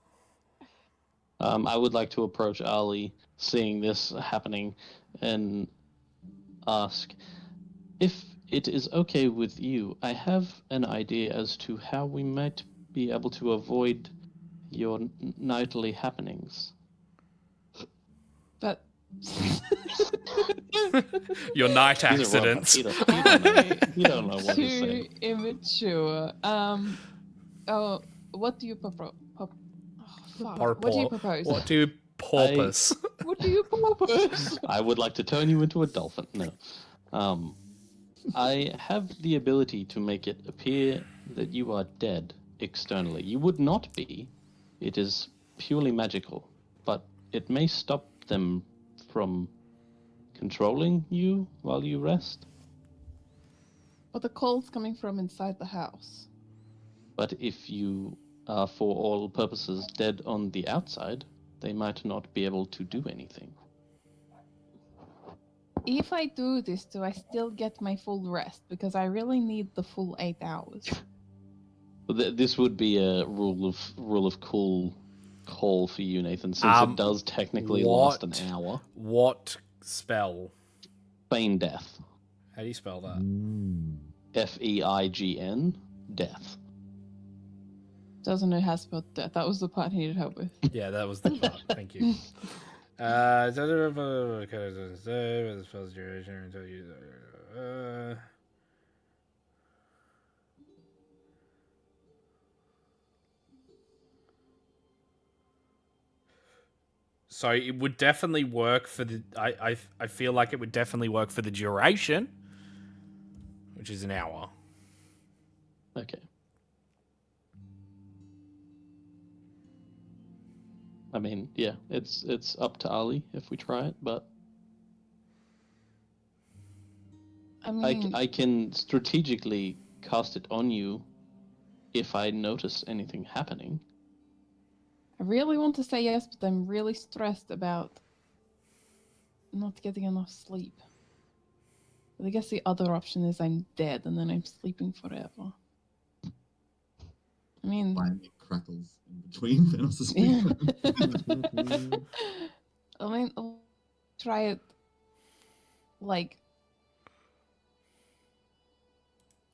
I would like to approach Ali, seeing this happening, and ask, if it is okay with you, I have an idea as to how we might be able to avoid your nightly happenings. But Your night He's a robot. accidents. He don't know what he's too saying. immature. Oh, what do you propose? Oh, fuck. What do you propose? What do you porpoise? What do you propose? I would like to turn you into a dolphin. No. I have the ability to make it appear that you are dead externally. You would not be. It is purely magical. But it may stop them from controlling you while you rest. But the call's coming from inside the house. But if you are for all purposes dead on the outside, they might not be able to do anything. If I do this, do I still get my full rest? Because I really need the full 8 hours. This would be a rule of cool call for you, Nathan, since it does technically last an hour. What spell? Feign death. How do you spell that? Feign death. Doesn't know how to spell death. That was the part he needed help with. Yeah, that was the part. Thank you. So it would definitely work for the. I feel like it would definitely work for the duration, which is an hour. Okay. I mean, yeah, it's up to Ali if we try it, but I mean, I can strategically cast it on you if I notice anything happening. I really want to say yes, but I'm really stressed about not getting enough sleep. But I guess the other option is I'm dead and then I'm sleeping forever. I mean, Lightning crackles in between Thanos' speaker. I mean, I'll try it.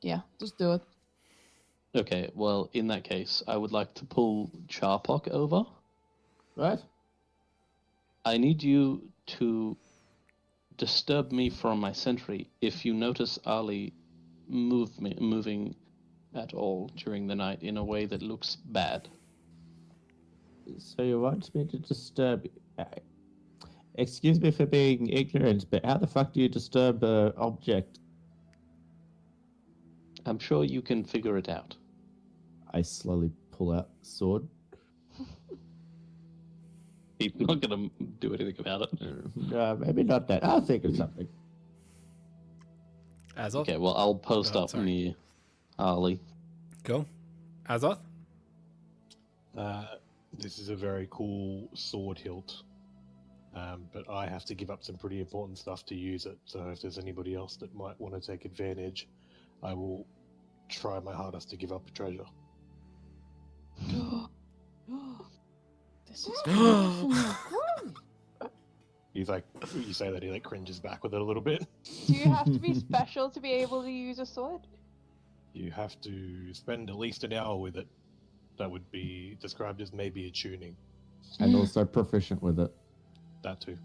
Yeah, just do it. Okay, well, in that case, I would like to pull Charpok over. Right? I need you to disturb me from my sentry if you notice Ali moving at all during the night in a way that looks bad. So you want me to disturb... excuse me for being ignorant, but how the fuck do you disturb an object? I'm sure you can figure it out. I slowly pull out sword. He's not going to do anything about it. No, maybe not that. I'll think of something. Azoth? Okay, well, I'll post up sorry. near Ali. Cool. Azoth? This is a very cool sword hilt, but I have to give up some pretty important stuff to use it. So if there's anybody else that might want to take advantage, I will try my hardest to give up a treasure. This is beautiful. He's like, you say that, he cringes back with it a little bit. Do you have to be special to be able to use a sword? You have to spend at least an hour with it. That would be described as maybe a tuning. And also proficient with it. That too.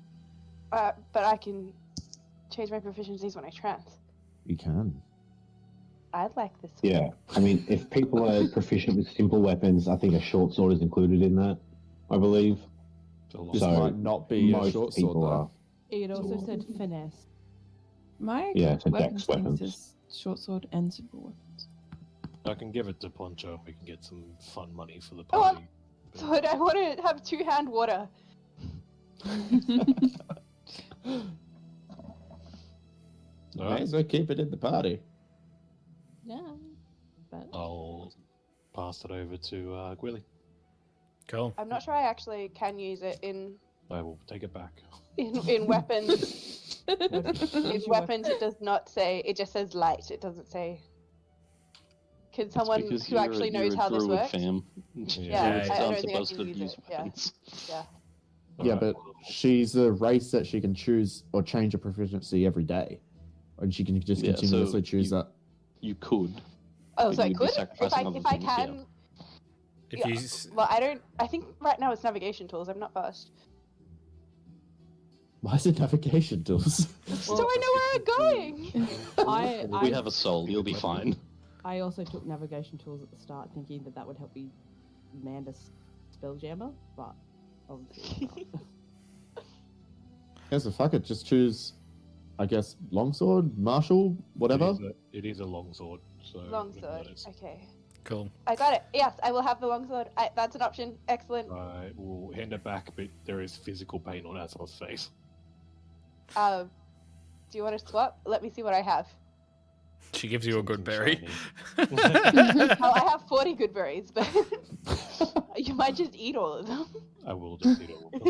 But I can change my proficiencies when I trance. You can. I'd like this. Yeah, I mean, if people are proficient with simple weapons, I think a short sword is included in that. I believe. This So might not be a most short people sword, though. are. It also said finesse. My Yeah, it's a weapons dex thing weapons. says short sword and simple weapons. I can give it to Poncho. We can get some fun money for the Oh, party. So I want to have 2-hand water. May as well keep it in the party. Yeah. But I'll pass it over to Gwilly. Cool. I'm not sure I actually can use it in I will take it back. weapons. In What's your weapons, it does not say. It just says light. It doesn't say. Can someone because who you're, actually you're knows a how this druid, works? fam. Yeah, Druids I aren't don't think I supposed can to use use it. Yeah. weapons. Yeah. Yeah, Alright, but she's a race that she can choose or change her proficiency every day. And she can just Yeah, so continuously choose that. You could. Oh, But so I you'd be could sacrificing other if I things, yeah. can. If Yeah, you well, I don't. I think right now it's navigation tools. I'm not fast. Why is it navigation tools? So I know where I'm going. We have a soul. You'll be fine. I also took navigation tools at the start, thinking that that would help me land a spelljammer, but obviously it's not. Yeah, so fuck it. Just choose, I guess, longsword, martial, whatever. It is a longsword. So Longsword. Okay. cool. I got it. Yes, I will have the longsword. That's an option. Excellent. I will hand it back, but there is physical pain on Azor's face. Do you want to swap? Let me see what I have. She gives you a good berry. Oh, I have 40 good berries, but you might just eat all of them. I will just eat all of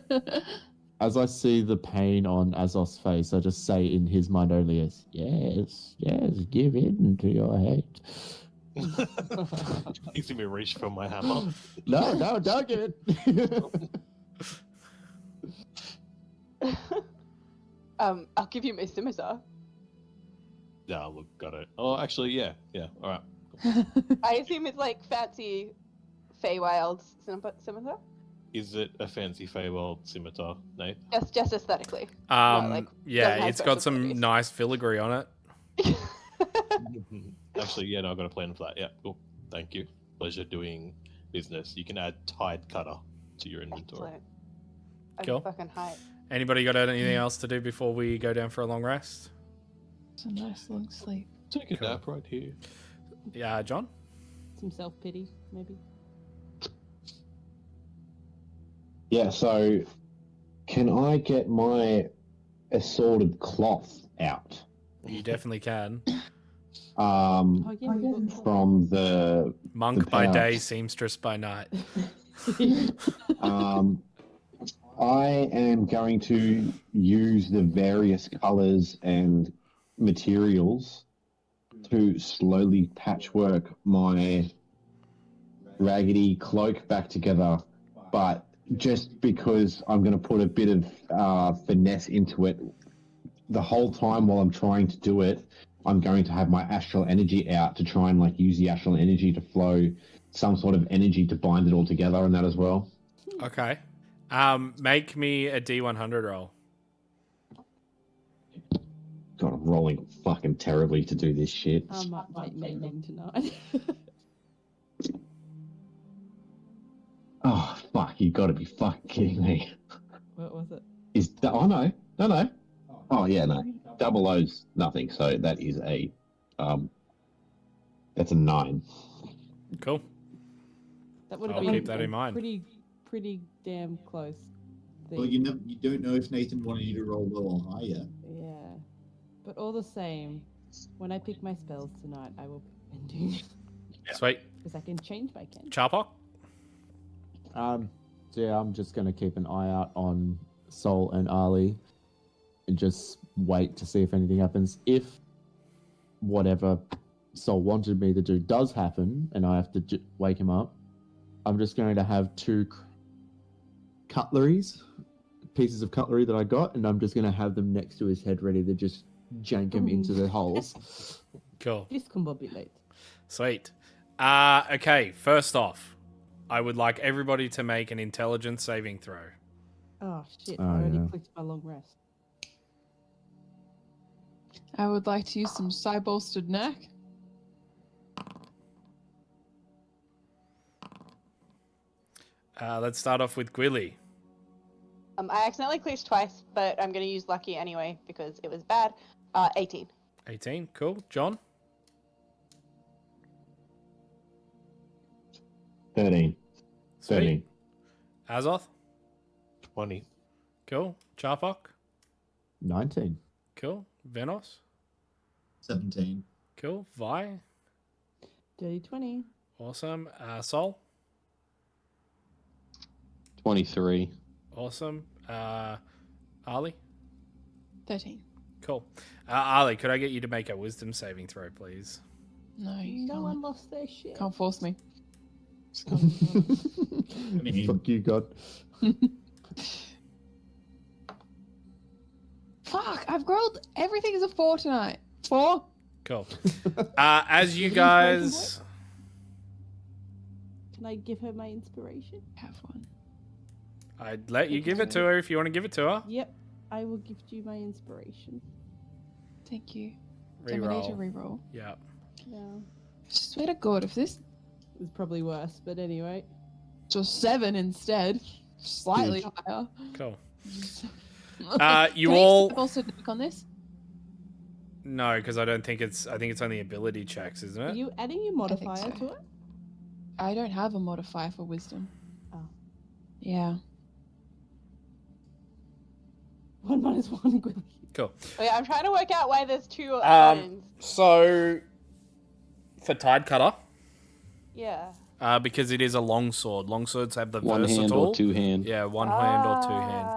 them. As I see the pain on Azos' face, I just say in his mind only as, yes, give in to your hate. You see me reach for my hammer. No, don't give it. I'll give you my scimitar. Yeah, look, got it. Oh, actually, yeah, all right. I assume it's like fancy Feywild scimitar. Is it a fancy Feywild scimitar, Nate? Just aesthetically. Not like yeah, doesn't have it's got special some abilities. nice filigree on it. Actually, yeah, no, I've got a plan for that. Yeah, cool. Thank you. Pleasure doing business. You can add Tide Cutter to your inventory. Excellent. I'm Cool. fucking hype. Anybody got anything else to do before we go down for a long rest? It's a nice long sleep. Take a Cool. nap right here. Yeah, John? Some self-pity, maybe. Yeah, so can I get my assorted cloth out? You definitely can. Um, Oh, yeah, we've got- from the Monk The by pouch. day, seamstress by night. I am going to use the various colors and materials to slowly patchwork my raggedy cloak back together, but just because I'm going to put a bit of finesse into it, the whole time while I'm trying to do it, I'm going to have my astral energy out to try and like use the astral energy to flow some sort of energy to bind it all together and that as well. Okay. Make me a D100 roll. God, I'm rolling fucking terribly to do this shit. I might take mending tonight. Oh, fuck, you gotta be fucking kidding me. What was it? Oh, no. Oh, yeah, no. Double O's nothing, so that is that's a 9. Cool. That would have I'll been keep that in mind. Pretty damn close. Well, you don't know if Nathan wanted you to roll low or high yet. Yeah. But all the same, when I pick my spells tonight, I will be mending. Sweet. Because I can change my can. Chopper? So yeah, I'm just gonna keep an eye out on Sol and Ali, and just wait to see if anything happens. If whatever Sol wanted me to do does happen, and I have to wake him up, I'm just going to have 2 pieces of cutlery that I got, and I'm just going to have them next to his head, ready to just jank him into the holes. Cool. Discombobulate. Sweet. Okay, first off, I would like everybody to make an intelligence saving throw. Oh shit! Oh, I already yeah. clicked my long rest. I would like to use some side-bolstered neck. Let's start off with Gwilly. I accidentally clicked twice, but I'm going to use lucky anyway because it was bad. 18. 18. Cool. John. 13. Sweet. 13. Azoth. 20. Cool. Charpok. 19. Cool. Venos. 17. Cool. Vi. Dirty 20. Awesome. Sol. 23. Awesome. Ali. 13. Cool. Ali, could I get you to make a wisdom saving throw, please? No, you No can't. one lost their shit. Can't force me. mean- Fuck you, God. Fuck, I've rolled everything is a 4 tonight. 4? Cool. As you guys... Can I give her my inspiration? Have one. I'd let you give it to her if you want to give it to her. Yep. I will gift you my inspiration. Thank you. Do I need to Reroll. reroll? Yeah. Yeah. Swear to God, if this It was probably worse, but anyway. was 7 instead, slightly Huge. higher. Cool. You You all... also work on this? No, because I don't think it's... I think it's only ability checks, isn't Are it? you adding your think modifier so. to it? I don't have a modifier for wisdom. Oh. Yeah. 1 minus 1 equals. Cool. Okay, I'm trying to work out why there's 2 Um, buttons. so... For Tide Cutter, Yeah. because it is a longsword. Longswords have the One versatile... hand or 2 hand. Yeah, one hand or 2 hand.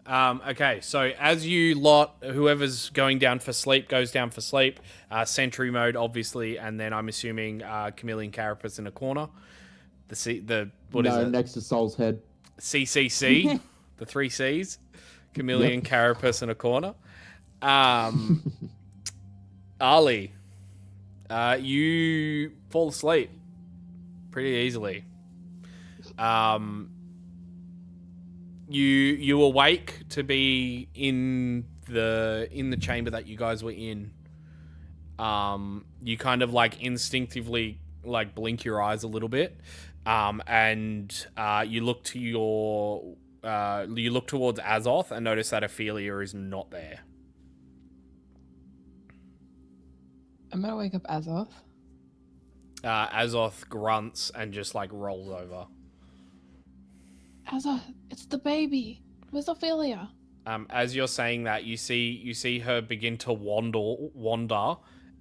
Ah. Okay, so as you lot, whoever's going down for sleep goes down for sleep. Sentry mode, obviously, and then I'm assuming Chameleon Carapace in a corner. What is no, it? next to Soul's head. CCC, the 3 C's. Chameleon Carapace in a corner. Ali, you fall asleep pretty easily. You awake to be in the chamber that you guys were in. You kind of like instinctively like blink your eyes a little bit, and you look to you look towards Azoth and notice that Ophelia is not there. I'm gonna wake up Azoth. Azoth grunts and just like rolls over. Azoth, it's the baby. Where's Ophelia? As you're saying that, you see her begin to wander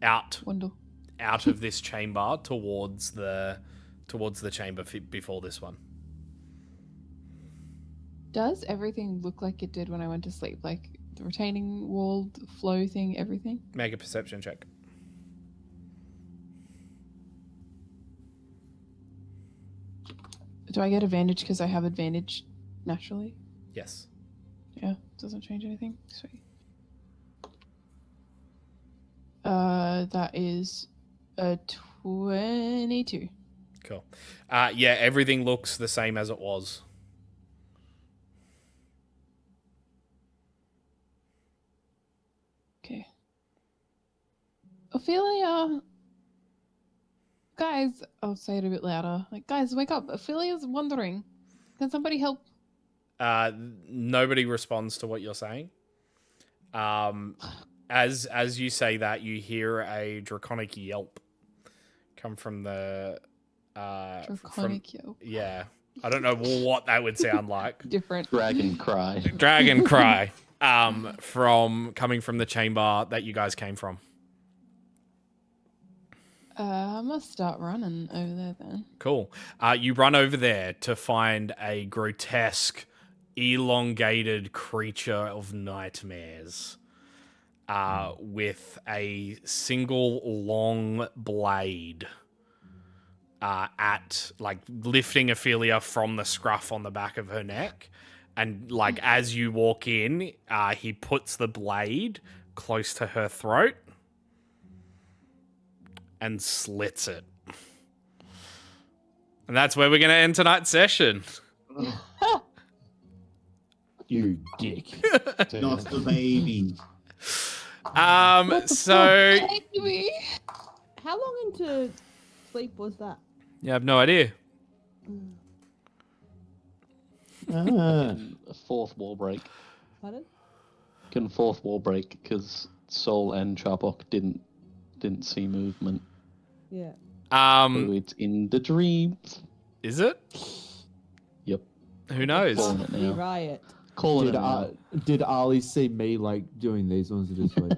out Wendell. out of this chamber towards the chamber before this one. Does everything look like it did when I went to sleep? Like the retaining wall, the flow thing, everything? Make a perception check. Do I get advantage because I have advantage naturally? Yes. Yeah, doesn't change anything. Sweet. That is a 22. Cool. Yeah, everything looks the same as it was. Okay. Ophelia. Guys, I'll say it a bit louder. Like, guys, wake up. Ophelia's wandering. Can somebody help? Nobody responds to what you're saying. As you say that, you hear a draconic yelp come from the Draconic yelp. Yeah, I don't know what that would sound like. Different. Dragon cry. Dragon cry. From coming from the chamber that you guys came from. I must start running over there then. Cool. You run over there to find a grotesque, elongated creature of nightmares. With a single long blade at like lifting Ophelia from the scruff on the back of her neck. And like as you walk in, he puts the blade close to her throat and slits it. And that's where we're going to end tonight's session. You dick. Not the baby. So Baby. How long into sleep was that? yeah, I have no idea. And a fourth wall break. Pardon? Can fourth wall break because Sol and Charbok didn't see movement. Yeah. So it's in the dreams. Is it? Yep. Who knows? Calling it now. Riot. Calling Did it now. did Ali see me like doing these ones and just like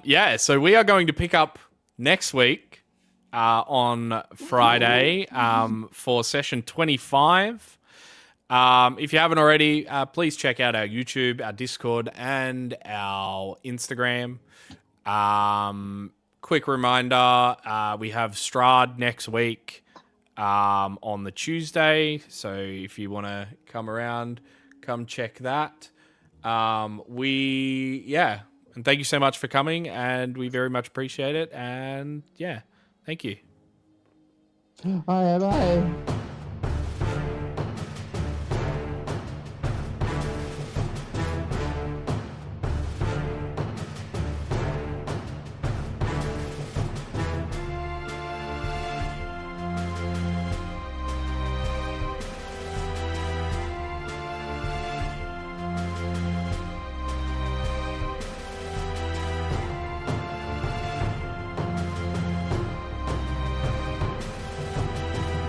yeah, so we are going to pick up next week on Friday for session 25. If you haven't already, please check out our YouTube, our Discord, and our Instagram. Quick reminder, we have Strahd next week on the Tuesday. So if you want to come around, come check that. And thank you so much for coming, and we very much appreciate it. And yeah, thank you. bye bye.